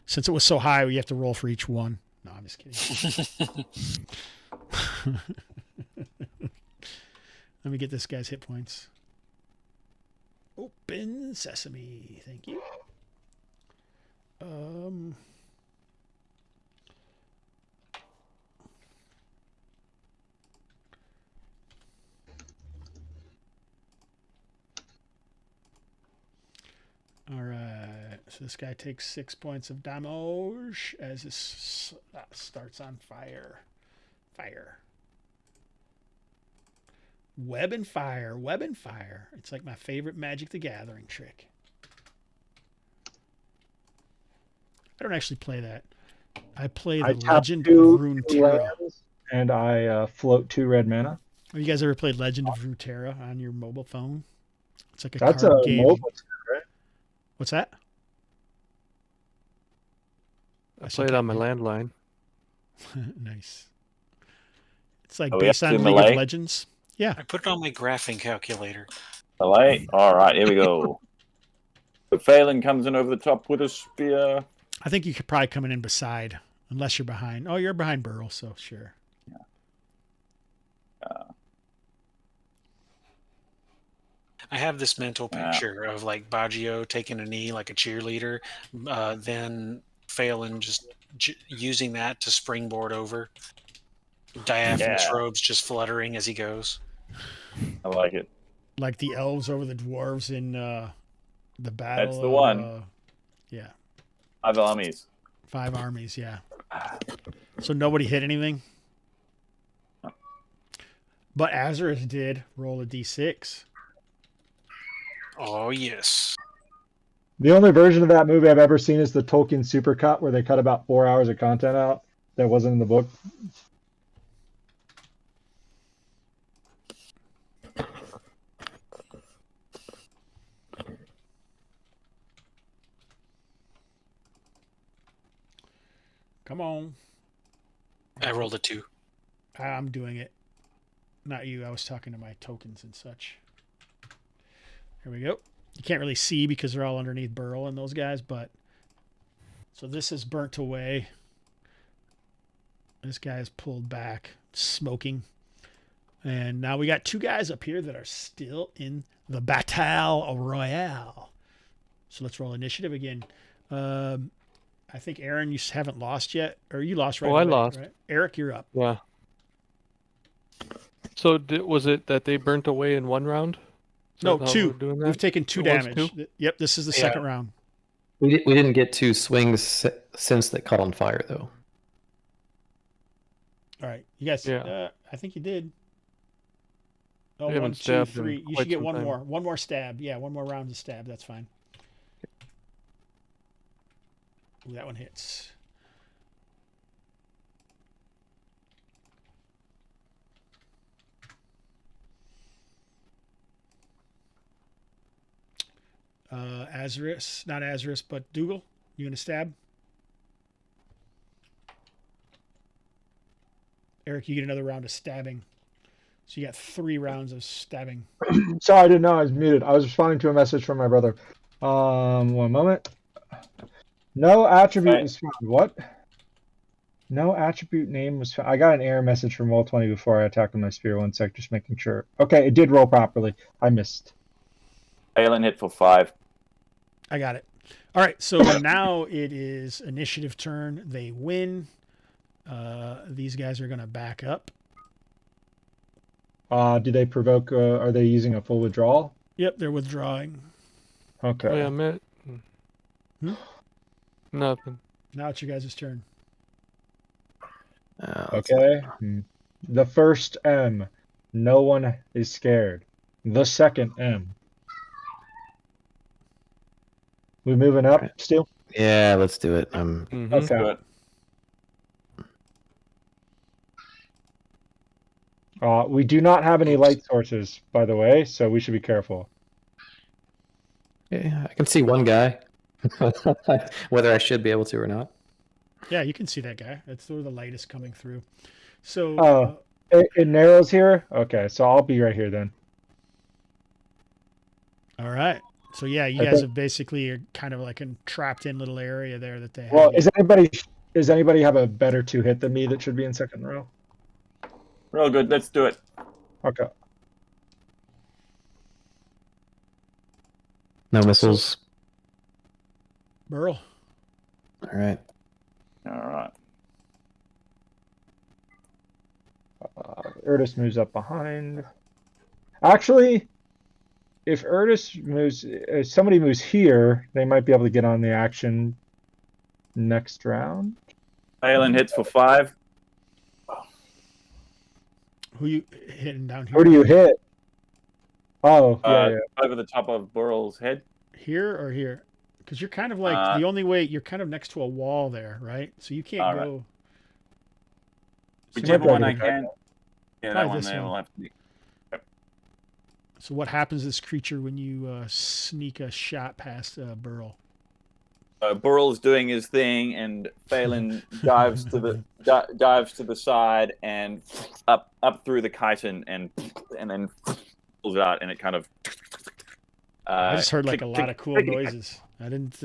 Since it was so high, you have to roll for each one. No, I'm just kidding. Let me get this guy's hit points. Open sesame. Thank you. All right. So this guy takes 6 points of damage as this starts on fire. Fire. Web and fire. Web and fire. It's like my favorite Magic the Gathering trick. I don't actually play that. I play I the tap Legend of 2 Runeterra. lands, and I float 2 red mana. Have you guys ever played Legend of Runeterra on your mobile phone? It's like a That's card a game. mobile, right? What's that? I play it on my landline. Nice. It's like Are we based up on to League melee? of Legends. Yeah. I put it on my graphing calculator. Melee. All right, here we go. But Phelan comes in over the top with a spear. I think you could probably come in beside, unless you're behind. Oh, you're behind Burl, so sure. I have this mental Yeah. picture of like Baggio taking a knee like a cheerleader, then Phelan just using that to springboard over. Diaphanous Yeah. robes just fluttering as he goes. I like it. Like the elves over the dwarves in the battle. That's the one. Yeah. 5 armies. 5 armies, yeah. So nobody hit anything? But Azareth did roll a d6. Oh yes. The only version of that movie I've ever seen is the Tolkien supercut, where they cut about 4 hours of content out that wasn't in the book. Come on. I rolled a 2. I'm doing it. Not you. I was talking to my tokens and such. Here we go. You can't really see because they're all underneath Burl and those guys, but so this is burnt away. This guy is pulled back, smoking. And now we got 2 guys up here that are still in the Battle Royale. So let's roll initiative again. I think, Aaron, you haven't lost yet. Or you lost right away. I lost. Right? Eric, you're up. Yeah. So was it that they burnt away in one round? Is No, that how 2. we're doing that? We've taken 2 It was damage. 2? Yep, this is the second round. We didn't get 2 swings since that caught on fire, though. All right. You guys, Yeah. I think you did. Oh, We 1, haven't 2, stabbed in 3. You quite should get some one time. more. One more stab. Yeah, one more round of stab. That's fine. Ooh, that one hits. Azarus, not Azarus, but Dougal. You gonna stab? Eric, you get another round of stabbing. So you got 3 rounds of stabbing. Sorry, I didn't know I was muted. I was responding to a message from my brother. 1 moment. No attribute Right. was found. What? No attribute name was found. I got an error message from Roll20 before I attacked with my spear. 1 sec, just making sure. Okay, it did roll properly. I missed. Phelan hit for 5. I got it. All right, so now it is initiative turn. They win. These guys are going to back up. Do they provoke? Are they using a full withdrawal? Yep, they're withdrawing. Okay. Oh, yeah, Matt. Nothing. Now it's your guys' turn. Okay. The first M. No one is scared. The second M. We moving up still? Yeah, let's do it. Mhm. Okay. Good. We do not have any light sources, by the way, so we should be careful. Yeah, I can see one guy. Whether I should be able to or not. Yeah, you can see that guy. That's where the light is coming through. So, Oh. It narrows here? Okay, so I'll be right here then. all right. So, yeah, you guys have basically are kind of like a trapped in little area there that they have. Well, does anybody have a better 2 hit than me that should be in second row? Real good. Let's do it. Okay. No missiles. Burl. All right. All right. Erdis moves up behind. Actually, if Erdis moves, if somebody moves here, they might be able to get on the action next round. Phelan hits for 5. Who you hitting down here? Who do you hit? Oh, yeah. Over the top of Burl's head. Here or here? Because you're kind of like the only way. You're kind of next to a wall there, right? So you can't go. Right. Whichever one I can. Yeah, that Probably one this there one. will have to be. So what happens to this creature when you sneak a shot past Burl? Burl's doing his thing, and Phelan dives to the side and up through the chitin, and then pulls it out, and it kind of. I just heard like a lot of cool noises. I didn't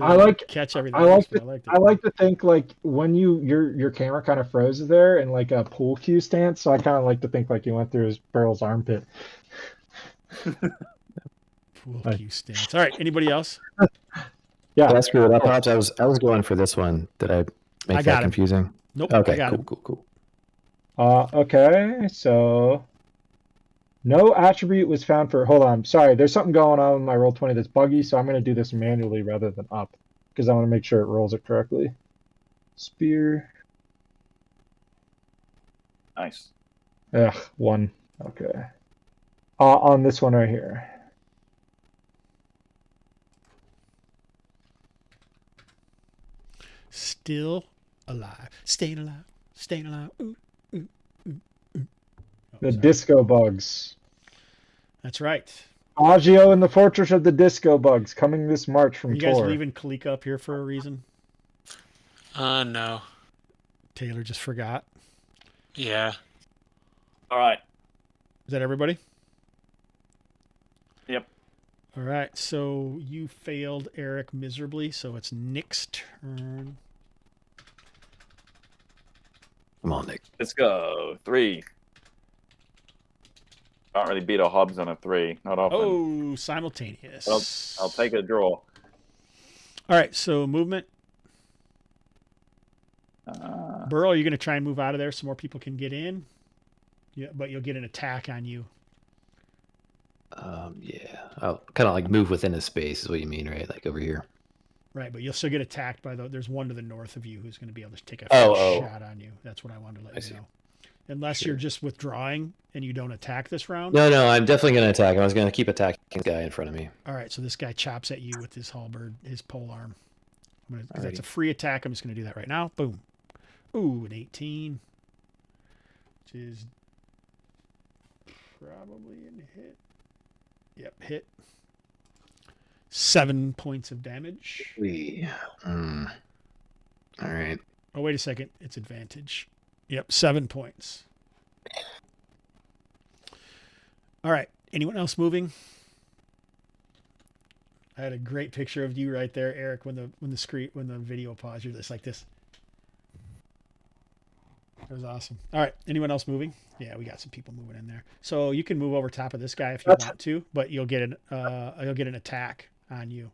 catch everything. I liked it. I like to think like when your camera kind of froze there in like a pool cue stance, so I kind of like to think like you went through his Burl's armpit. Pool cue stance. All right. Anybody else? Yeah. Did I screw it up, Hobbs? I was going for this one. Did I make that confusing? Nope. Okay. I got Cool. Okay. So no attribute was found for. Hold on. Sorry. There's something going on with my Roll20 that's buggy, so I'm going to do this manually rather than up because I want to make sure it rolls it correctly. Spear. Nice. Ugh, 1. Okay. On this one right here. Still alive. Staying alive. Staying alive. Ooh, ooh, ooh, ooh. The disco bugs. That's right. Agio and the Fortress of the Disco Bugs coming this March from You guys Tor. leaving Kalika up here for a reason? No. Taylor just forgot. Yeah. All right. Is that everybody? Yep. All right. So you failed Eric miserably. So it's Nick's turn. Come on, Nick. Let's go. 3. Can't really beat a Hobbs on a 3. Not often. Oh, simultaneous. I'll take a draw. All right. So movement. Burl, are you going to try and move out of there so more people can get in? Yeah, but you'll get an attack on you. Yeah. I'll kind of like move within a space is what you mean, right? Like over here. Right, but you'll still get attacked by there's one to the north of you who's going to be able to take a shot on you. That's what I wanted to let you know. Unless you're just withdrawing and you don't attack this round. No, I'm definitely going to attack him. I was going to keep attacking this guy in front of me. All right, so this guy chops at you with his halberd, his pole arm. Because that's a free attack. I'm just going to do that right now. Boom. Ooh, an 18. Which is probably a hit. Yep, hit. 7 points of damage. All right. Oh, wait a second. It's advantage. Yep, 7 points. All right. Anyone else moving? I had a great picture of you right there, Eric, when the video paused. You're just like this. That was awesome. All right. Anyone else moving? Yeah, we got some people moving in there. So you can move over top of this guy if you want to, but you'll get an attack on you.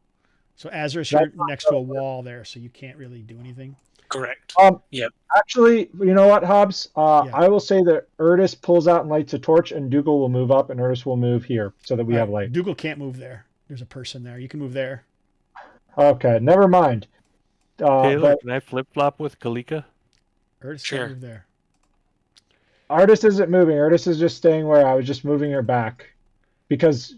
So Azra's, you're next to a wall there, so you can't really do anything. Correct. Yep. Actually, you know what, Hobbs? I will say that Erdis pulls out and lights a torch, and Dougal will move up, and Erdis will move here so that we have light. Dougal can't move there. There's a person there. You can move there. Okay, never mind. Taylor, can I flip-flop with Kalika? Erdis can't move there. Artist isn't moving. Artist is just staying where I was just moving her back. Because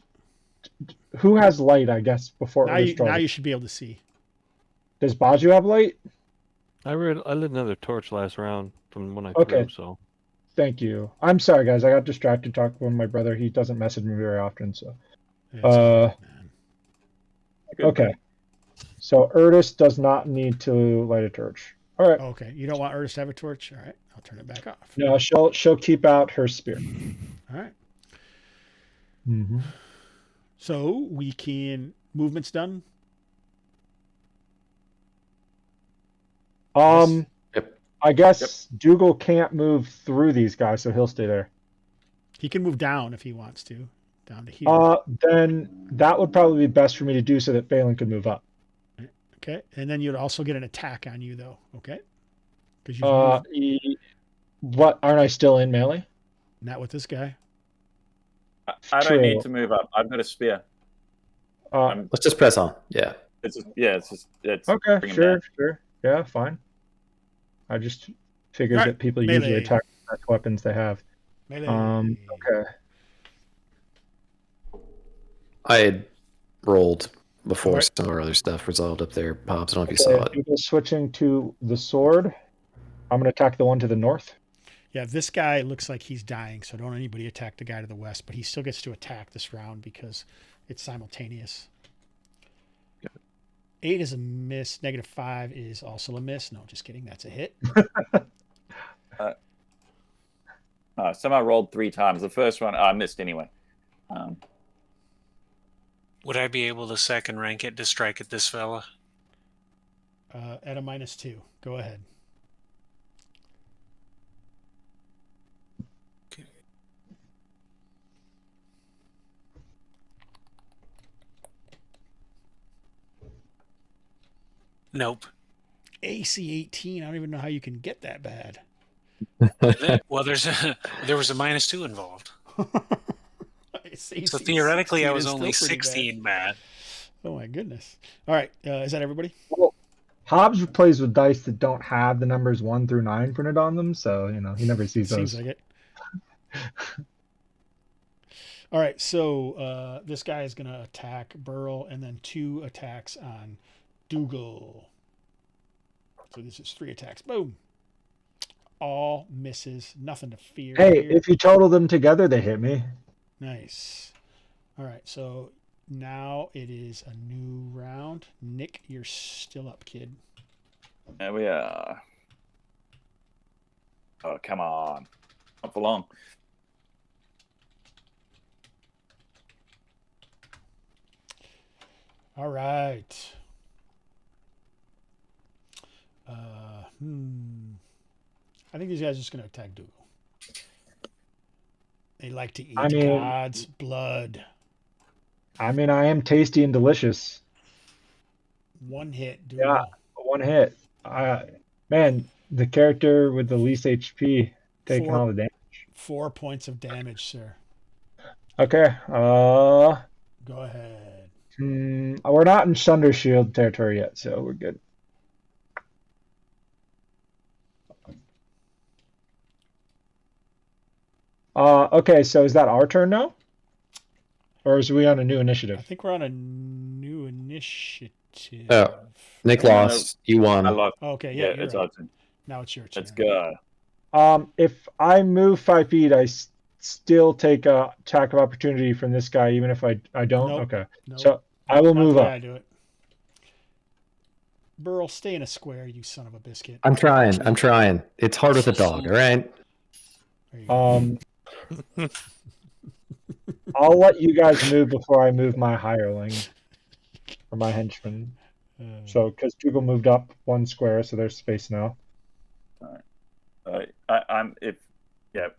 who has light, I guess, before now you should be able to see. Does Baju have light? I lit another torch last round from when I threw, so. Thank you. I'm sorry, guys. I got distracted talking with my brother. He doesn't message me very often, so. Okay. So Erdis does not need to light a torch. All right. Okay. You don't want Erdis to have a torch? All right. I'll turn it back off. No, she'll keep out her spear. All right. Mm-hmm. So we can movement's done. Yep. I guess Dougal can't move through these guys, so he'll stay there. He can move down if he wants to, down to here. Then that would probably be best for me to do so that Phelan could move up. Okay, and then you'd also get an attack on you, though. Okay. What, aren't I still in melee? Not with this guy. I don't need to move up. I've got a spear. Let's just press on. Yeah. It's Okay, bring him sure, down. sure. Yeah, fine. I just figured Alright, that people melee. usually attack with the weapons they have. Melee. Okay. I had rolled before Alright. some of our other stuff resolved up there. Pops, I don't know if you saw it. People switching to the sword. I'm going to attack the one to the north. Yeah, this guy looks like he's dying, so don't anybody attack the guy to the west, but he still gets to attack this round because it's simultaneous. 8 is a miss. -5 is also a miss. No, just kidding. That's a hit. Somehow rolled 3 times. The first one I missed anyway. Would I be able to second rank it to strike at this fella? At a -2. Go ahead. Nope. AC 18. I don't even know how you can get that bad. Well, there was a -2 involved. AC So theoretically, I 16 was is only still pretty 16 bad. Oh my goodness. All right. Is that everybody? Well, Hobbs plays with dice that don't have the numbers 1 through 9 printed on them, so he never sees those. Seems like it. All right. So this guy is going to attack Burl and then 2 attacks on Dougal. So this is 3 attacks. Boom. All misses. Nothing to fear. Hey, here. if you total them together, they hit me. Nice. All right. So now it is a new round. Nick, you're still up, kid. There we are. Oh, come on. Not for long. All right. I think these guys are just going to attack Dougal. They like to eat God's blood. I mean, I am tasty and delicious. 1 hit, Dougal. Yeah, 1 hit. Man, the character with the least HP taking all the damage. 4 points of damage, sir. Okay. Go ahead. We're not in Thunder Shield territory yet, so we're good. Okay, so is that our turn now? Or is we on a new I initiative? think we're on a new initiative. Oh, Nick lost. You won. I lost. Okay, Yeah, you're it's right. our turn. Now it's your turn. Let's go. If I move 5 feet, I still take a attack of opportunity from this guy, even if I don't? Nope. Okay. Nope. So I will Not move the way up. I do it. Burl, stay in a square, you son of a biscuit. I'm trying. It's hard with a dog, all right? There you go. I'll let you guys move before I move my hireling or my henchman. So, because Dougal moved up 1 square, so there's space now.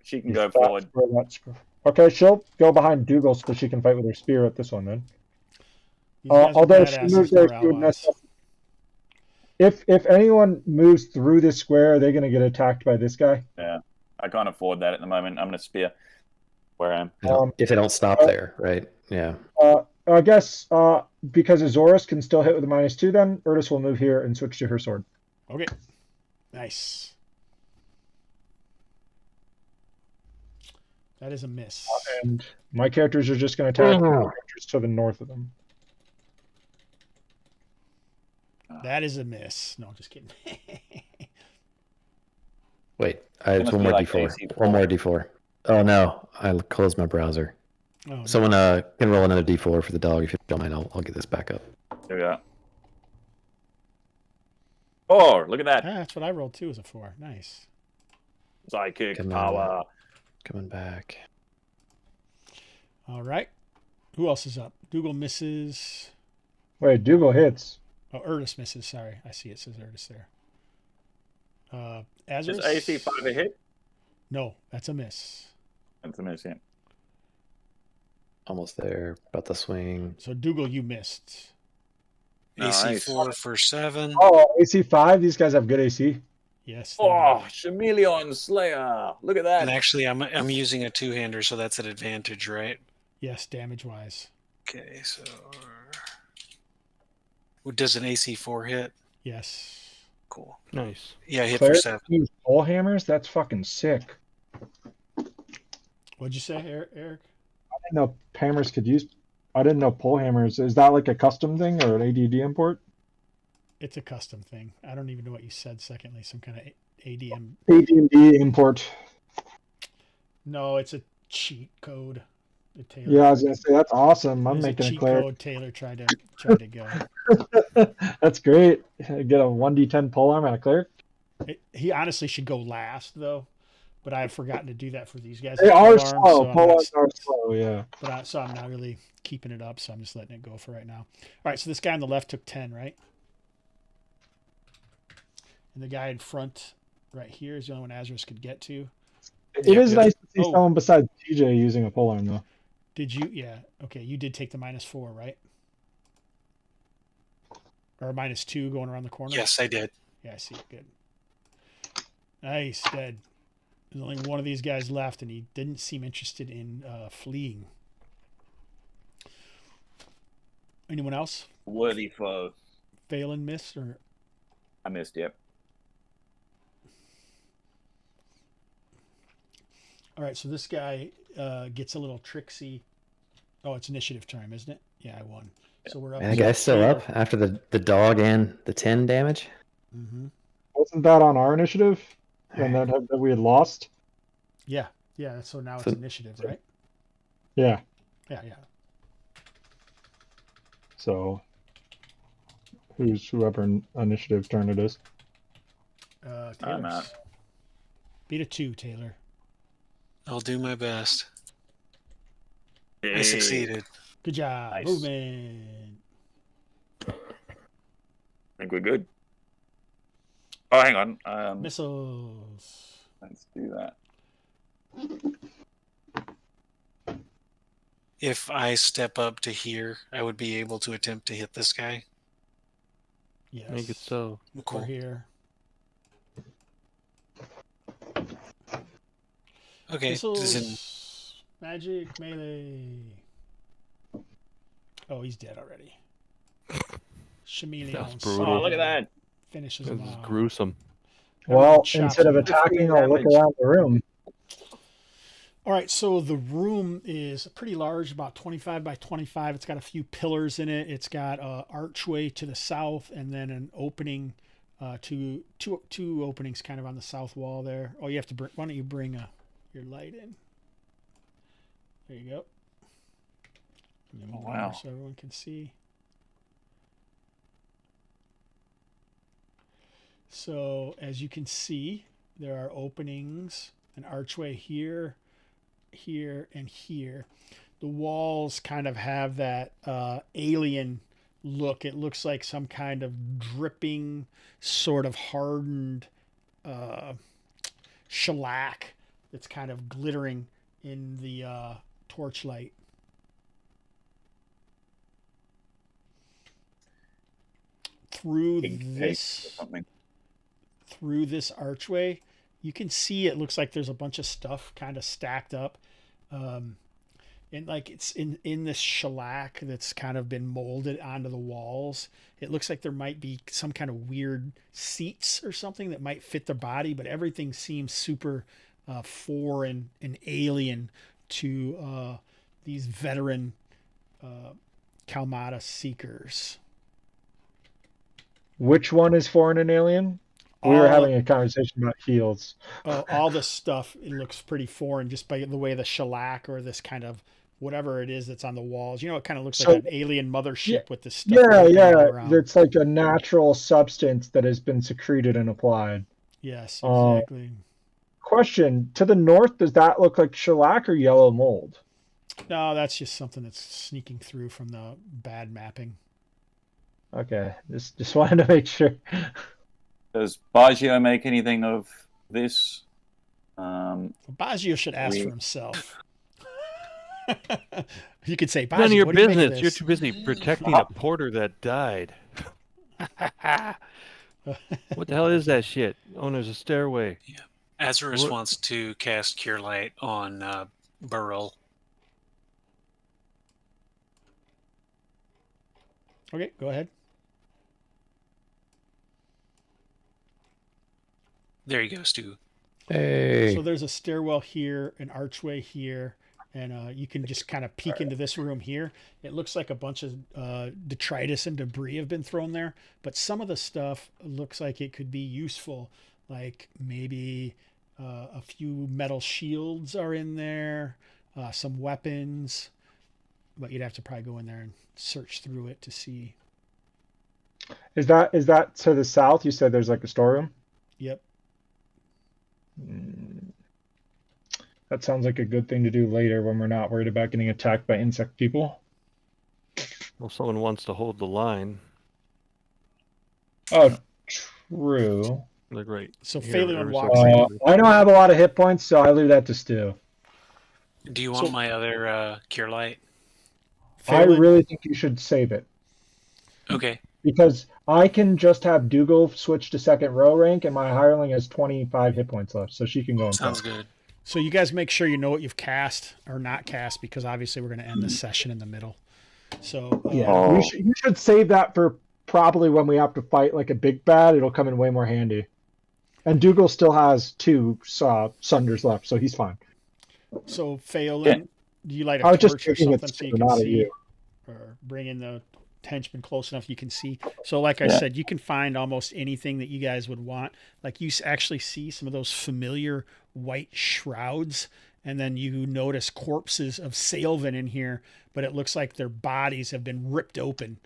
She can go forward. Okay, she'll go behind Dougal so she can fight with her spear at this one then. These guys are Although she badasses, moves there, they're she would allies. mess up. If anyone moves through this square, are they going to get attacked by this guy? Yeah, I can't afford that at the moment. I'm going to spear where I am. If they don't stop there, right? Yeah. I guess because Azorus can still hit with a -2, then Urtus will move here and switch to her sword. Okay. Nice. That is a miss. And my characters are just going to attack the characters to the north of them. That is a miss. No, just kidding. Wait, it's one more D4. One more D4. Oh no, I closed my browser. Oh, Someone can roll another D4 for the dog if you don't mind. I'll get this back up. There we go. Oh, look at that. that's what I rolled too as a 4. Nice. Psychic power. Coming back. All right. Who else is up? Dougal misses. Wait, Dougal hits. Oh, Urtus misses. Sorry. I see it says Urtus there. Azurus? Is AC 5 a hit? No, that's a miss. That's a miss, yeah. Almost there. About the swing. So, Dougal, you missed. AC Nice. 4 for 7. Oh, AC 5? These guys have good AC. Yes. Oh, Chameleon Slayer. Look at that. And actually, I'm using a 2-hander, so that's an advantage, right? Yes, damage-wise. Okay, so Does an AC4 hit? Yes. Cool. Nice. Yeah, hit for Clerics 7. use pole hammers? That's fucking sick. What'd you say, Eric? I didn't know hammers could use. I didn't know pole hammers. Is that like a custom thing or an ADD import? It's a custom thing. I don't even know what you said. Secondly, some kind of ADM. AD&D import. No, it's a cheat code. The Taylor. Yeah, I was gonna say that's awesome. I'm There's making a a cheat cleric. code Taylor tried to go. That's great. Get a 1d10 pole arm and a cleric. He honestly should go last though, but I have forgotten to do that for these guys. They with are pole arms, slow. so I'm Pole not- arms are slow. Yeah. so I'm not really keeping it up. So I'm just letting it go for right now. All right. So this guy on the left took 10, right? And the guy in front, right here, is the only one Azarus could get to. It is nice to see Oh. someone besides TJ using a pole arm though. Did you? Yeah. Okay. You did take the -4, right? Or -2 going around the corner? Yes, I did. Yeah, I see. Good. Nice. Dead. There's only one of these guys left, and he didn't seem interested in fleeing. Anyone else? Worthy foe. Fail and miss? Or I missed, yep. all right, so this guy gets a little tricksy. Oh, it's initiative time, isn't it? Yeah, I won. So we're up. Man, the guy's still up after the dog and the 10 damage. Mm-hmm. Wasn't that on our initiative? And then that we had lost? Yeah, yeah. So now it's So- initiative, right? Yeah. Yeah. So whoever initiative turn it is. Taylor's. I'm out. Beat a 2, Taylor. I'll do my best. I Hey. succeeded. Good job. Nice. Movement. I think we're good. Oh, hang on. Missiles. Let's do that. If I step up to here, I would be able to attempt to hit this guy. Yes. Make it so. We're Cool. here. Okay. Missiles. Magic melee. Oh, he's dead already. Chameleon. That's brutal. Oh, look at that. Finishes This him is off. gruesome. Everyone Well, chops instead of him. attacking, I'll look damage. around the room. All right, so the room is pretty large, about 25 by 25. It's got a few pillars in it. It's got an archway to the south, and then an opening, two openings kind of on the south wall there. Oh, you have to bring. Why don't you bring your light in? There you go. And then move wow. over so everyone can see. So as you can see, there are openings, an archway here, here, and here. The walls kind of have that alien look. It looks like some kind of dripping, sort of hardened shellac that's kind of glittering in the torchlight. Through Pink tape or this something. through this archway, you can see it looks like there's a bunch of stuff kind of stacked up, and like it's in this shellac that's kind of been molded onto the walls. It looks like there might be some kind of weird seats or something that might fit the body, but everything seems super foreign and alien to these veteran Kalmatta seekers. Which one is foreign and alien? We were All- having a conversation about heals. all this stuff, it looks pretty foreign just by the way the shellac or this kind of whatever it is that's on the walls. You know, it kind of looks So- like an alien mothership Yeah, with this stuff. Yeah, floating all yeah. around. It's like a natural substance that has been secreted and applied. Yes, Oh. exactly. Question: to the north, does that look like shellac or yellow mold? No, that's just something that's sneaking through from the bad mapping. Okay, just wanted to make sure. Does Baggio make anything of this? Baggio should ask for himself. You could say, None of Baggio, your what do you make of business. You're this? too busy protecting a porter that died. What the hell is that shit? Oh, there's a stairway. Azarus What- wants to cast Cure Light on Burl. Okay, go ahead. There you go, Stu. Hey. So there's a stairwell here, an archway here, and you can just kind of peek into this room here. It looks like a bunch of detritus and debris have been thrown there, but some of the stuff looks like it could be useful. Like maybe a few metal shields are in there, some weapons, but you'd have to probably go in there and search through it to see. Is that to the south? You said there's like a storeroom? Yep. That sounds like a good thing to do later when we're not worried about getting attacked by insect people. Well, someone wants to hold the line. Oh, true. They're great. So Here, Phelan ever so walks briefly. I don't have a lot of hit points, so I leave that to Stu. Do you want my other cure light? I Phelan, really think you should save it. Okay. Because I can just have Dougal switch to second row rank, and my hireling has 25 hit points left, so she can go in Sounds front. good. so you guys make sure you know what you've cast or not cast, because obviously we're going to end the session in the middle. So Yeah, Oh. you should save that for probably when we have to fight like a big bad. It'll come in way more handy. And Dougal still has 2 Sunders left, so he's fine. So Phelan, Yeah. do you light I a was just torch or thinking something it's so you can not at see, you. or bring in the henchman close enough you can see? So like I Yeah. said, you can find almost anything that you guys would want. Like you actually see some of those familiar white shrouds, and then you notice corpses of Sailvin in here, but it looks like their bodies have been ripped open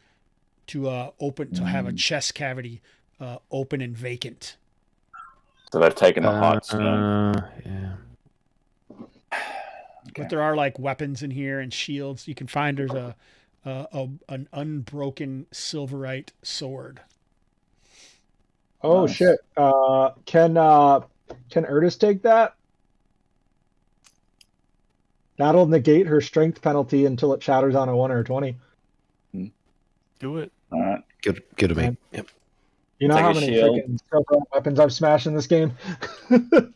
to have a chest cavity open and vacant. So they've taken the hearts. Yeah. But there are like weapons in here and shields. You can find there's an unbroken silverite sword. Oh Nice. shit! Can Erdis take that? That'll negate her strength penalty until it shatters on a 1 or a 20. Do it. All right. Good to me. Yep. You know Take how a many shield. freaking silver weapons I've smashed in this game? Do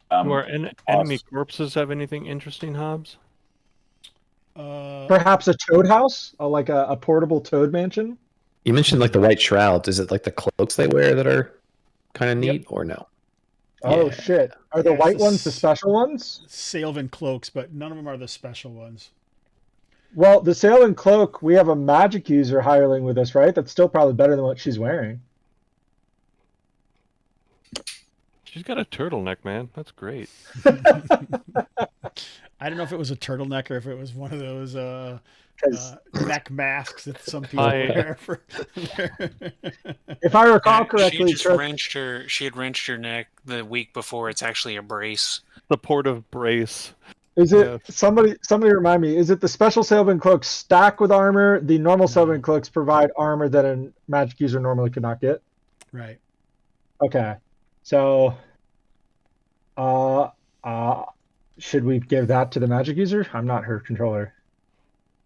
our enemy awesome. corpses have anything interesting, Hobbs? Perhaps a toad house, like a portable toad mansion. You mentioned like the white shrouds. Is it like the cloaks they wear that are kind of Yep. neat, or no? Oh Yeah. shit! Are the Yeah, it's white the ones the special ones? Sailvin cloaks, but none of them are the special ones. Well, the sail and cloak, we have a magic user hireling with us, right? That's still probably better than what she's wearing. She's got a turtleneck, man. That's great. I don't know if it was a turtleneck or if it was one of those 'Cause neck masks that some people I- wear for. if I recall Yeah, correctly, she just Trish- wrenched her. She had wrenched her neck the week before. It's actually a brace. Supportive brace. is it Yes. somebody remind me? Is it the special Sailvin cloaks stack with armor? The normal Sailvin cloaks provide armor that a magic user normally could not get. Right. Okay, so, should we give that to the magic user? I'm not her controller.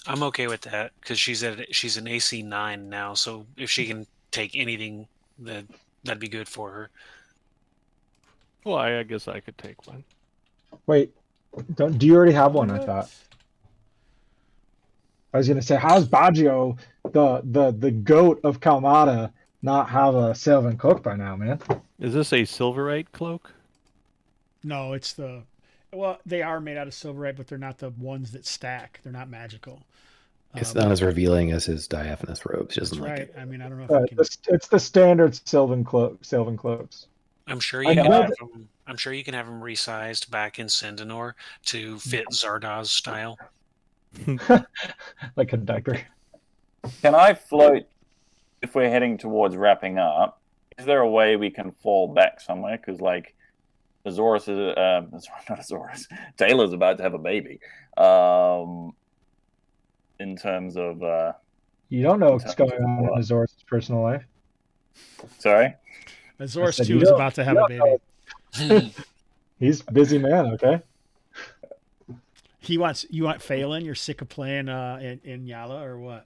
I'm okay with that because she's an AC 9 now. So if she can take anything, that'd be good for her. Well, I guess I could take one. Wait, do you already have one? I thought. I was gonna say, how's Baggio, the goat of Kalmatta, not have a Sailvin cloak by now, man? Is this a silverite cloak? No, it's the. Well, they are made out of silverite, but they're not the ones that stack. They're not magical. It's not as revealing as his diaphanous robes. She That's doesn't like right. it. I mean, I don't know if we can. It's the standard Sailvin cloaks. I'm sure I you can know have them. I'm sure you can have them resized back in Sindanor to fit Zardoz style. Like a diaper. Can I float if we're heading towards wrapping up? Is there a way we can fall back somewhere? Because like Azorus is not Azorus. Taylor's about to have a baby. In terms of You don't know what's going on in Azor's personal life. sorry. Azorus said 2 you is don't- about to have you a don't baby. He's a busy man, okay? You want Phelan? You're sick of playing in Yala or what?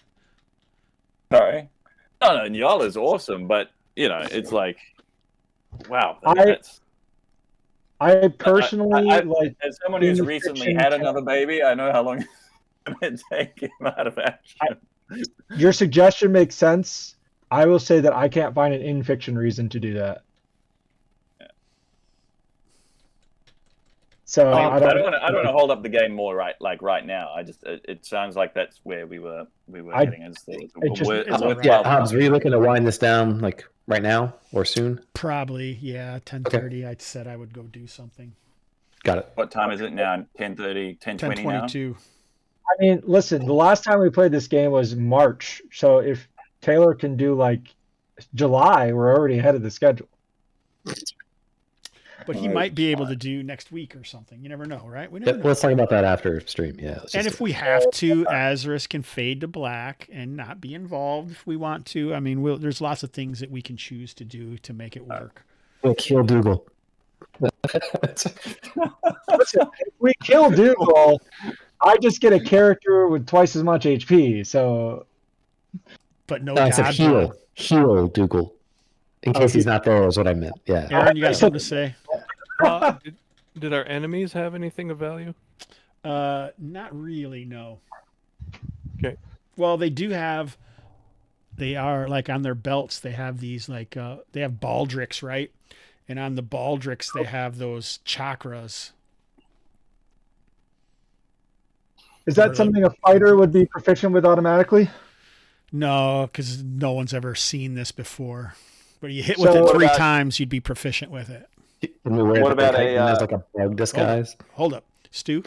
Sorry. No, Nyala's awesome, but it's like, wow. I personally I- like as someone who's in recently fiction had camp- another baby, I know how long it's going to take him out of action. your suggestion makes sense. I will say that I can't find an in fiction reason to do that. So I I don't don't. want to. I don't want to hold up the game more right now. I just. It sounds like that's where we were heading. As the it's all right. Yeah, Hobbs, were you looking to wind this down like right now or soon? Probably, yeah, 10:30. I said I would go do something. Got it. What time is it now? 10:30, 10:20 now. 10:22. I mean, listen. The last time we played this game was March. So if Taylor can do like July, we're already ahead of the schedule. But he might be able to do next week or something. You never know, right? We Yeah, never know. let's talk about that after stream. Yeah. And if we have to, Azarus can fade to black and not be involved if we want to. I mean, there's lots of things that we can choose to do to make it work. we'll kill Dougal. Listen, if we kill Dougal, I just get a character with twice as much HP. So, But no, No, I said God, heal Dougal. In case he's not there is what I meant. Yeah. Aaron, you got something to say? Did our enemies have anything of value? Not really, no. Okay. Well, they do have. They are like on their belts. They have these like they have baldricks, right? And on the baldricks, they have those chakras. is that something a fighter would be proficient with automatically? No, because no one's ever seen this before. But you hit So with it what 3 about- times, you'd be proficient with it. Can we wear What the about chitin a, as like a bug disguise? Hold up, Stu.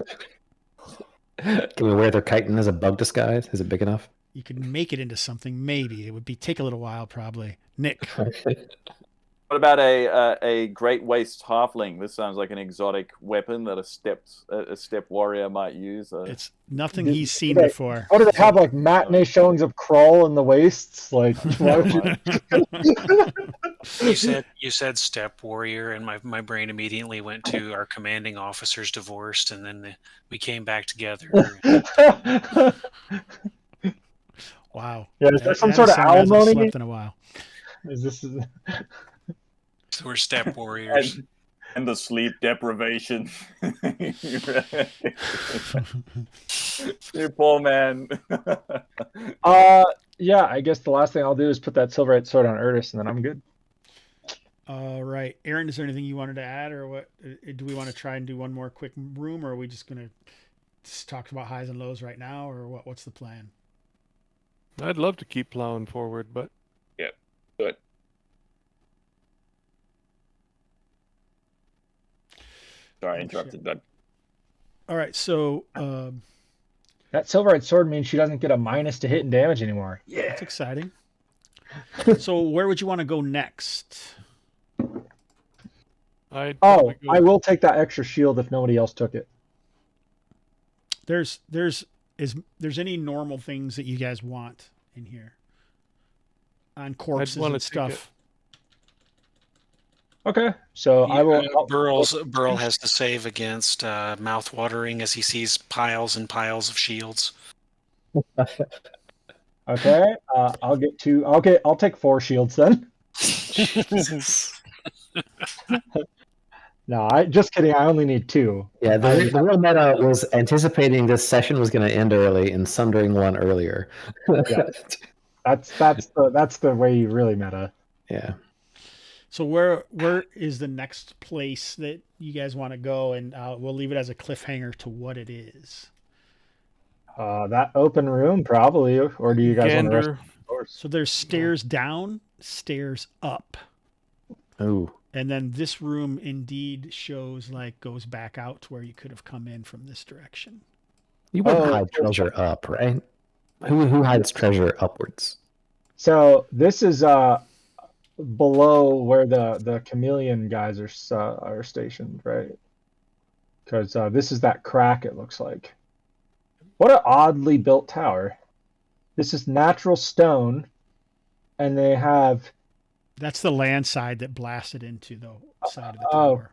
Can we wear their chitin as a bug disguise? Is it big enough? You could make it into something. Maybe it would take a little while, probably. Nick. What about a great waist halfling? This sounds like an exotic weapon that a step warrior might use. It's nothing he's seen Okay. before. What do they have, like matinee showings of crawl in the waists? Like, why would you? You said step warrior, and my brain immediately went to our commanding officers divorced, and then we came back together. Wow. Yeah, is there some That sort of son hasn't alimony? slept in a while. Is this? So we're step warriors. And the sleep deprivation. You poor man. Yeah. I guess the last thing I'll do is put that silverite sword on Erdis, and then I'm good. All right. Aaron, is there anything you wanted to add, or what? Do we want to try and do one more quick room, or are we just going to talk about highs and lows right now, or what? What's the plan? I'd love to keep plowing forward, but Good. Sorry, I interrupted, bud. All right. So That silverite sword means she doesn't get a minus to hit and damage anymore. Yeah. that's exciting. So where would you want to go next? I'd Oh, probably go- I will take that extra shield if nobody else took it. There's any normal things that you guys want in here on corpses wanna and take stuff. Okay, so I will. Burl has to save against mouth watering as he sees piles and piles of shields. Okay, I'll get two. I'll take 4 shields then. No, just kidding. I only need 2. Yeah, the real meta was anticipating this session was going to end early and sundering one earlier. Yeah. That's the way you really meta. Yeah. So where is the next place that you guys want to go? And we'll leave it as a cliffhanger to what it is. That open room probably, or do you guys want to rest? Gander. So there's stairs down, stairs up. Ooh. And then this room indeed goes back out to where you could have come in from this direction. You wouldn't hide treasure up, right? Who hides treasure upwards? So this is below where the chameleon guys are stationed, right? Because this is that crack. It looks like. What an oddly built tower. This is natural stone, and they have. That's the land side that blasted into the side of the Oh. tower.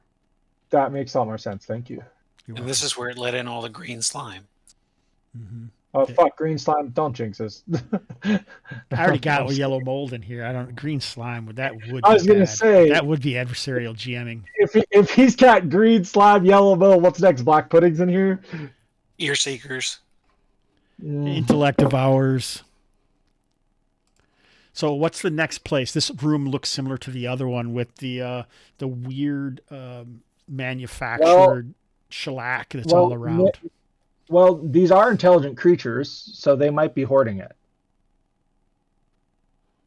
That makes a lot more sense. Thank you. And this is where it let in all the green slime. Mm-hmm. Oh Okay. fuck! Green slime. Don't jinx us. I already got yellow mold in here. Green slime. That would. I was be gonna bad. say- that would be adversarial GMing. If he's got green slime, yellow mold, what's next? Black pudding's in here. Ear seekers. Intellect devours. So what's the next place? This room looks similar to the other one with the weird manufactured shellac that's all around. Well, these are intelligent creatures, so they might be hoarding it.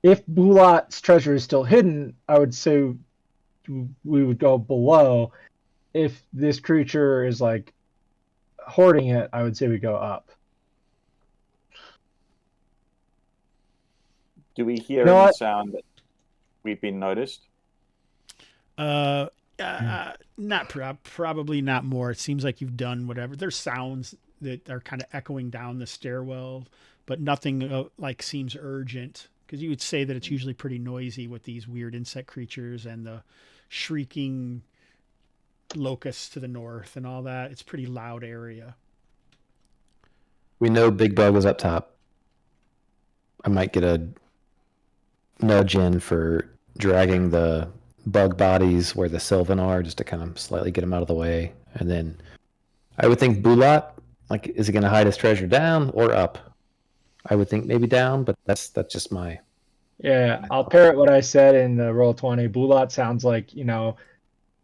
If Bulat's treasure is still hidden, I would say we would go below. If this creature is like hoarding it, I would say we go up. Do we hear know any what? sound that we've been noticed? Probably not more. It seems like you've done whatever. There's sounds that are kind of echoing down the stairwell, but nothing like seems urgent, because you would say that it's usually pretty noisy with these weird insect creatures and the shrieking locusts to the north and all that. It's a pretty loud area. We know Big Bug was up top. I might get a nudge in for dragging the bug bodies where the Sylvan are, just to kind of slightly get them out of the way. And then I would think Bulat, like, is he going to hide his treasure down or up? I would think maybe down, but that's just my... Yeah, I'll parrot what I said in the Roll20. Bulat sounds like,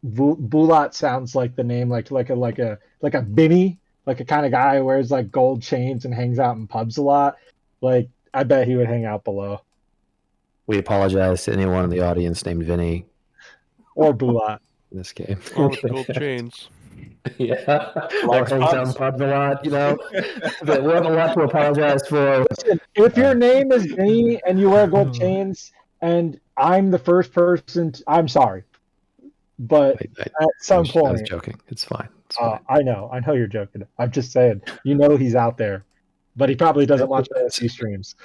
Bulat sounds like the name, like a Vinny, like a kind of guy who wears like gold chains and hangs out in pubs a lot. Like, I bet he would hang out below. We apologize to anyone in the audience named Vinny Or Bulat. in this game. All with the gold chains. Yeah, Like hangs out in pubs a lot, But we have a lot to apologize for. Listen, if your name is Vinny and you wear gold chains and I'm the first person, I'm sorry. But at some I was point... joking. It's fine. It's fine. I know you're joking. I'm just saying, he's out there. But he probably doesn't watch OSE streams.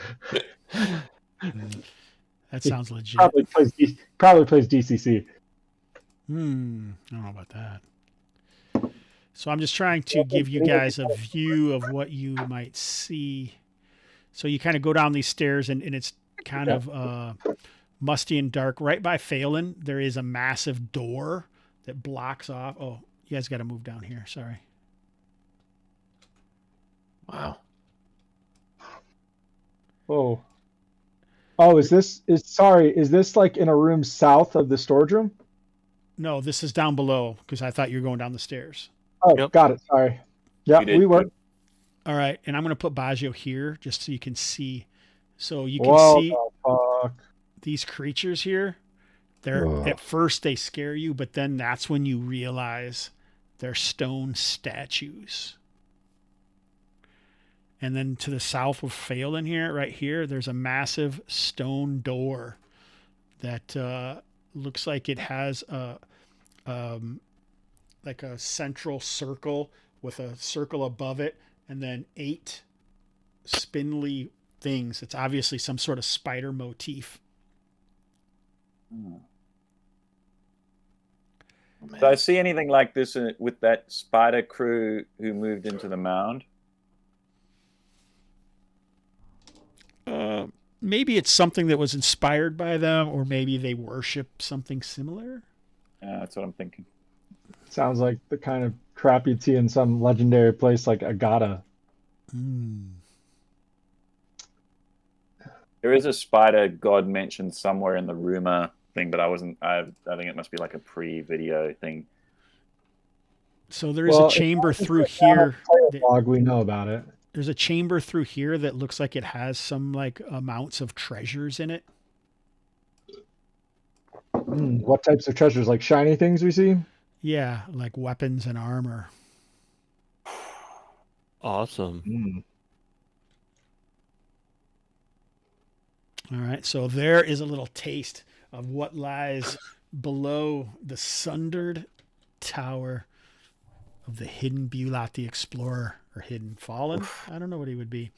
That sounds legit. Probably plays DCC. I don't know about that. So I'm just trying to give you guys a view of what you might see. So you kind of go down these stairs, and it's kind of musty and dark. Right by Phelan, there is a massive door that blocks off. Oh, you guys got to move down here. Sorry. Wow. Oh, is this like in a room south of the storage room? No, this is down below, because I thought you were going down the stairs. Oh, Yep. Got it. Sorry. Yeah, We were. All right, and I'm going to put Baggio here just so you can see. So you can Whoa, see the fuck. these creatures here. At first they scare you, but then that's when you realize they're stone statues. And then to the south of Phelan here, right here, there's a massive stone door that looks like it has like a central circle with a circle above it, and then 8 spindly things. It's obviously some sort of spider motif. Do I see anything like this with that spider crew who moved into the mound? Maybe it's something that was inspired by them, or maybe they worship something similar. Yeah, that's what I'm thinking. Sounds like the kind of crap you'd see in some legendary place like Agata. There is a spider god mentioned somewhere in the rumor thing, but I think it must be like a pre-video thing. So there is a chamber through here. Log, we know about it. There's a chamber through here that looks like it has some like amounts of treasures in it. What types of treasures? Like shiny things we see? Yeah, like weapons and armor. Awesome. All right, so there is a little taste of what lies below the sundered tower of the hidden Bulat the Explorer, or hidden Fallen. I don't know what he would be.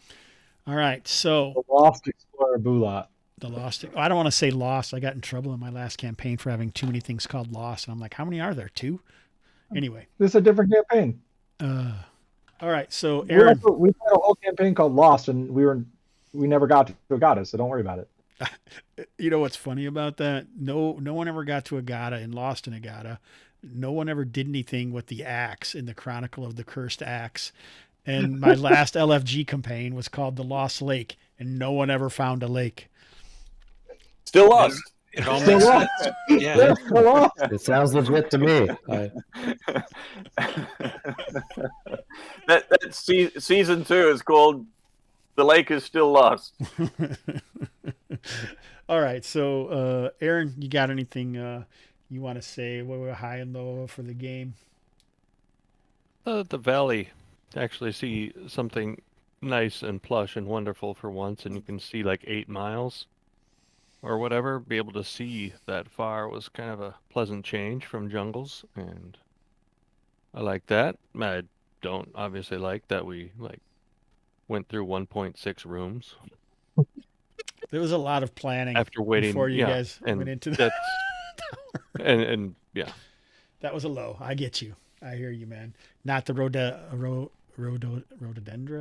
All right, so The Lost Explorer Bulat. the Lost. I don't want to say lost. I got in trouble in my last campaign for having too many things called lost, and I'm like, how many are there? 2? Anyway. This is a different campaign. All right, so Aaron, We had a whole campaign called Lost, and we never got to Agata, so don't worry about it. you know what's funny about that? No one ever got to Agata and lost in Agata. No one ever did anything with the axe in the Chronicle of the Cursed Axe. And my last LFG campaign was called The Lost Lake, and no one ever found a lake. Still lost. It all Still makes lost. sense. Yeah. They're still lost. It sounds legit to me. Season 2 is called "The Lake Is Still Lost." All right, so Aaron, you got anything you want to say? What were high and low for the game? The valley, actually see something nice and plush and wonderful for once, and you can see like 8 miles or whatever. Be able to see that far was kind of a pleasant change from jungles, and I like that. I don't obviously like that we went through 1.6 rooms There was a lot of planning after waiting. before you Yeah, guys and went into the that's and yeah. That was a low. I get you. I hear you, man. Not the rhododendra.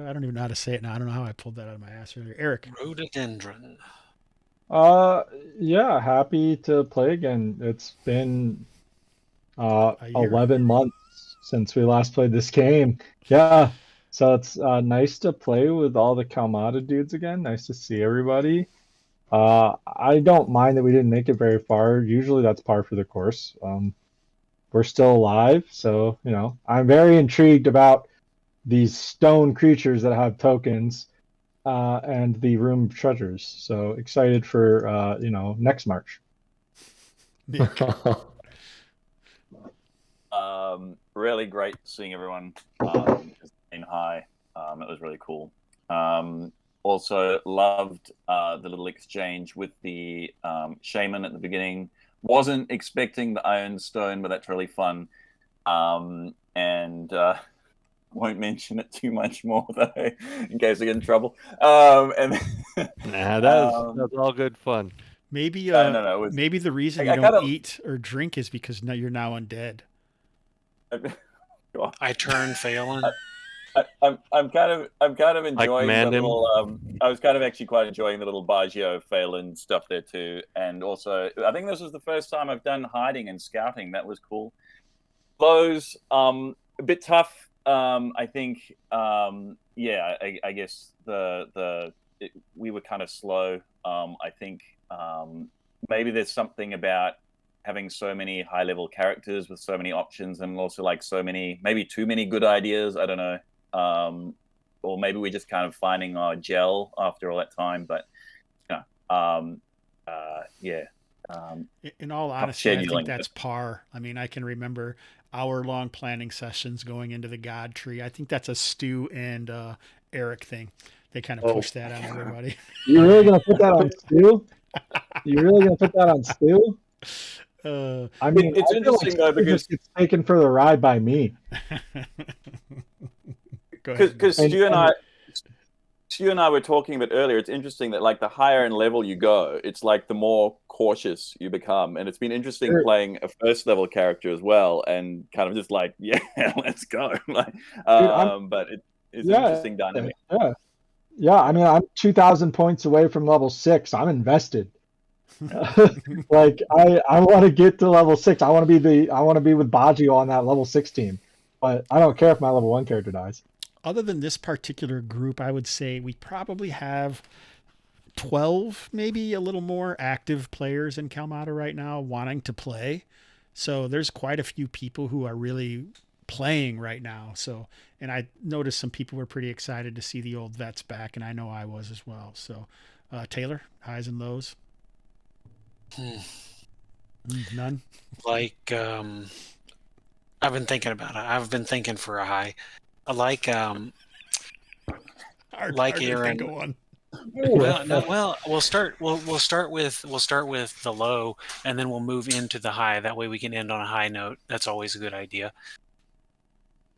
I don't even know how to say it now. I don't know how I pulled that out of my ass earlier. Eric. Rhododendron. Yeah, happy to play again. It's been A year. 11 months since we last played this game. Yeah, so it's nice to play with all the Kalmatta dudes again. Nice to see everybody. I don't mind that we didn't make it very far. Usually that's par for the course. We're still alive, so I'm very intrigued about these stone creatures that have tokens and the room treasures. So excited for next March. Nick. Really great seeing everyone in high. It was really cool. Also loved the little exchange with the shaman at the beginning. Wasn't expecting the Iron Stone, but that's really fun. And won't mention it too much more though, in case I get in trouble. Nah, that's all good fun. Maybe no, maybe the reason I you don't kinda- eat or drink is because now you're now undead. I turn Phelan. I'm kind of enjoying the command him? little. I was kind of actually quite enjoying the little Baggio Phelan stuff there too, and also I think this was the first time I've done hiding and scouting. That was cool. Those a bit tough. I think yeah. I guess we were kind of slow. I think maybe there's something about having so many high level characters with so many options and also like so many, maybe too many good ideas. I don't know. Or maybe we're just kind of finding our gel after all that time. But yeah. In all honesty, I think scheduling, that's par. I mean, I can remember hour-long planning sessions going into the God Tree. I think that's a Stu and Eric thing. They kind of push that on everybody. You really gonna put that on Stu? You really gonna put that on Stu? I mean, it's I feel like interesting though, Stu just gets taken for the ride by me. Because Stu and I were talking about earlier, it's interesting that like the higher in level you go, it's like the more cautious you become. And it's been interesting playing a first level character as well and kind of just like, yeah, let's go. Like, but it's an interesting dynamic. Yeah. I mean, I'm 2,000 points away from level 6. I'm invested. Like I want to get to level 6. I want to be with Baggio on that level 6 team. But I don't care if my level 1 character dies. Other than this particular group, I would say we probably have 12, maybe a little more active players in Kalmatta right now wanting to play. So there's quite a few people who are really playing right now. So, and I noticed some people were pretty excited to see the old vets back, and I know I was as well. So, Taylor, highs and lows? None? Like, I've been thinking about it. I've been thinking for a high. I like Hard to Aaron. think of one. Well, we'll start with the low, and then we'll move into the high. That way, we can end on a high note. That's always a good idea.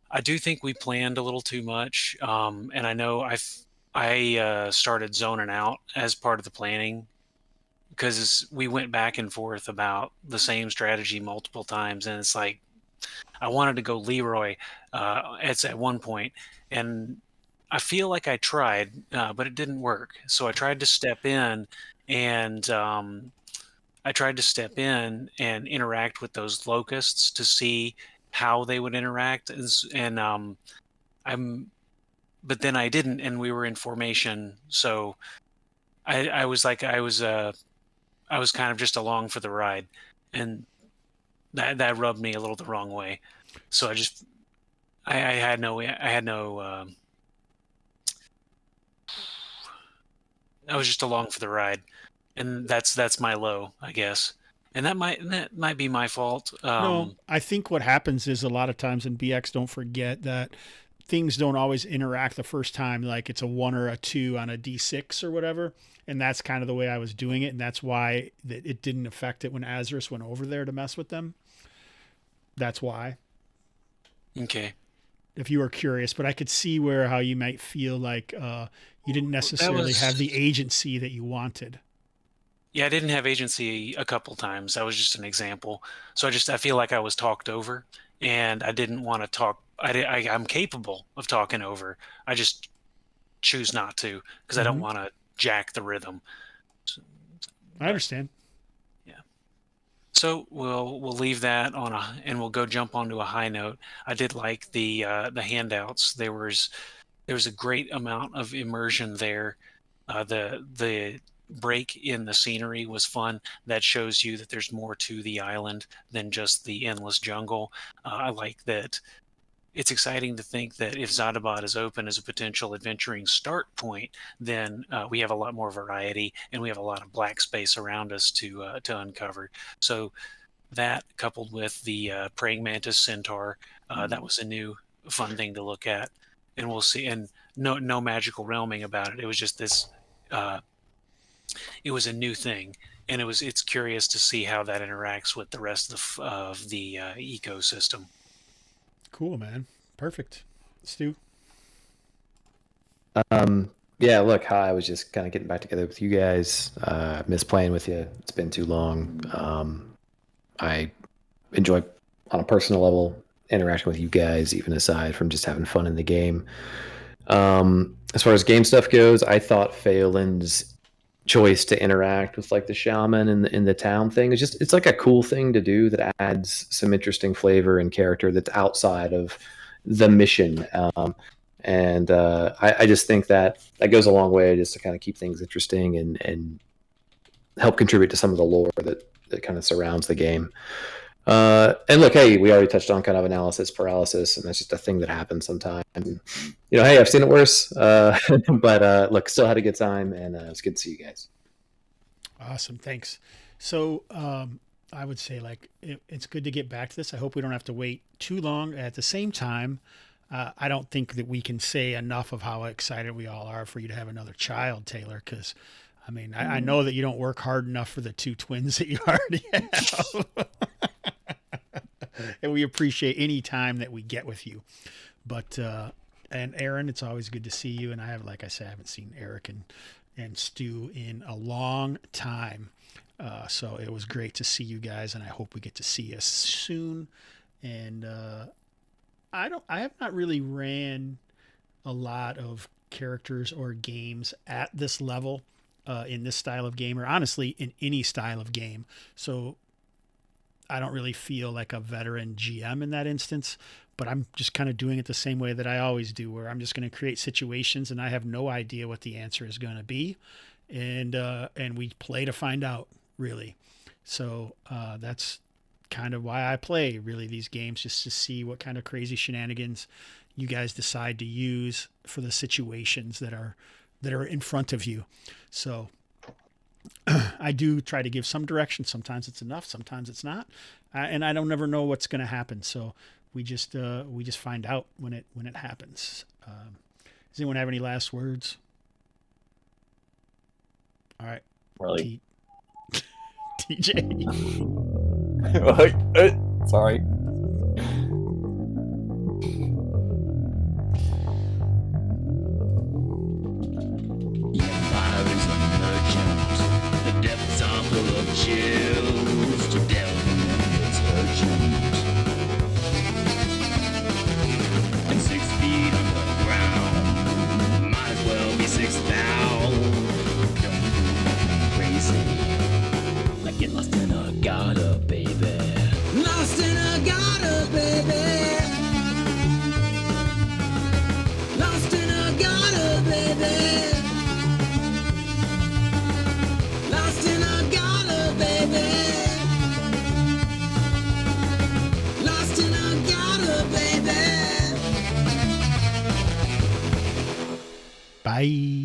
I do think we planned a little too much, and I know I started zoning out as part of the planning because we went back and forth about the same strategy multiple times, and it's like I wanted to go Leroy at one point, and I feel like I tried, but it didn't work. So I tried to step in and interact with those locusts to see how they would interact. But then I didn't, and we were in formation. So I was I was kind of just along for the ride, and that rubbed me a little the wrong way. So I had no I was just along for the ride, and that's my low, I guess. And that might be my fault. No, I think what happens is a lot of times in BX, don't forget that things don't always interact the first time. Like it's a 1 or a 2 on a D6 or whatever. And that's kind of the way I was doing it. And that's why it didn't affect it when Azarus went over there to mess with them. That's why. Okay. If you were curious, but I could see how you might feel like you didn't necessarily have the agency that you wanted. Yeah, I didn't have agency a couple times. That was just an example. So I feel like I was talked over, and I didn't want to talk. I'm capable of talking over. I just choose not to because I don't want to jack the rhythm. I understand. Yeah. So we'll leave that and we'll go jump onto a high note. I did like the handouts. There was a great amount of immersion there. The break in the scenery was fun. That shows you that there's more to the island than just the endless jungle. I like that. It's exciting to think that if Zadabad is open as a potential adventuring start point, then we have a lot more variety and we have a lot of black space around us to uncover. So that, coupled with the praying mantis centaur, that was a new fun thing to look at. And we'll see. And no magical realming about it. It was just this. It was a new thing, and it's curious to see how that interacts with the rest of the ecosystem. Cool, man. Perfect. Stu? Yeah, look, hi. I was just kind of getting back together with you guys. Miss playing with you. It's been too long. I enjoy, on a personal level, interacting with you guys, even aside from just having fun in the game. As far as game stuff goes, I thought Phelan's choice to interact with like the shaman in the town thing is it's like a cool thing to do that adds some interesting flavor and character that's outside of the mission. I just think that goes a long way just to kind of keep things interesting and help contribute to some of the lore that kind of surrounds the game. And look, hey, we already touched on kind of analysis paralysis, and that's just a thing that happens sometimes. Hey, I've seen it worse. But look, still had a good time, and it's good to see you guys. Awesome. Thanks. So I would say it's good to get back to this. I hope we don't have to wait too long. At the same time, I don't think that we can say enough of how excited we all are for you to have another child, Taylor, because I mean, I know that you don't work hard enough for the 2 twins that you already have. And we appreciate any time that we get with you. But, and Aaron, it's always good to see you. And I haven't seen Eric and Stu in a long time. So it was great to see you guys, and I hope we get to see you soon. And, I have not really ran a lot of characters or games at this level, in this style of game, or honestly in any style of game. So I don't really feel like a veteran GM in that instance, but I'm just kind of doing it the same way that I always do, where I'm just going to create situations and I have no idea what the answer is going to be. And we play to find out, really. So that's kind of why I play really these games, just to see what kind of crazy shenanigans you guys decide to use for the situations that are in front of you. So I do try to give some direction. Sometimes it's enough, sometimes it's not, and I don't never know what's going to happen. So we just find out when it happens. Does anyone have any last words? All right, Really? TJ. Sorry. Empire is a merchant. The depths are full of chills. To delve in it's urgent. And 6 feet underground. Might as well be 6,000. Don't be crazy. Like get lost in a gutter, baby. Lost in a gutter, baby. Lost in a gutter, baby. Lost in a gutter. Bye.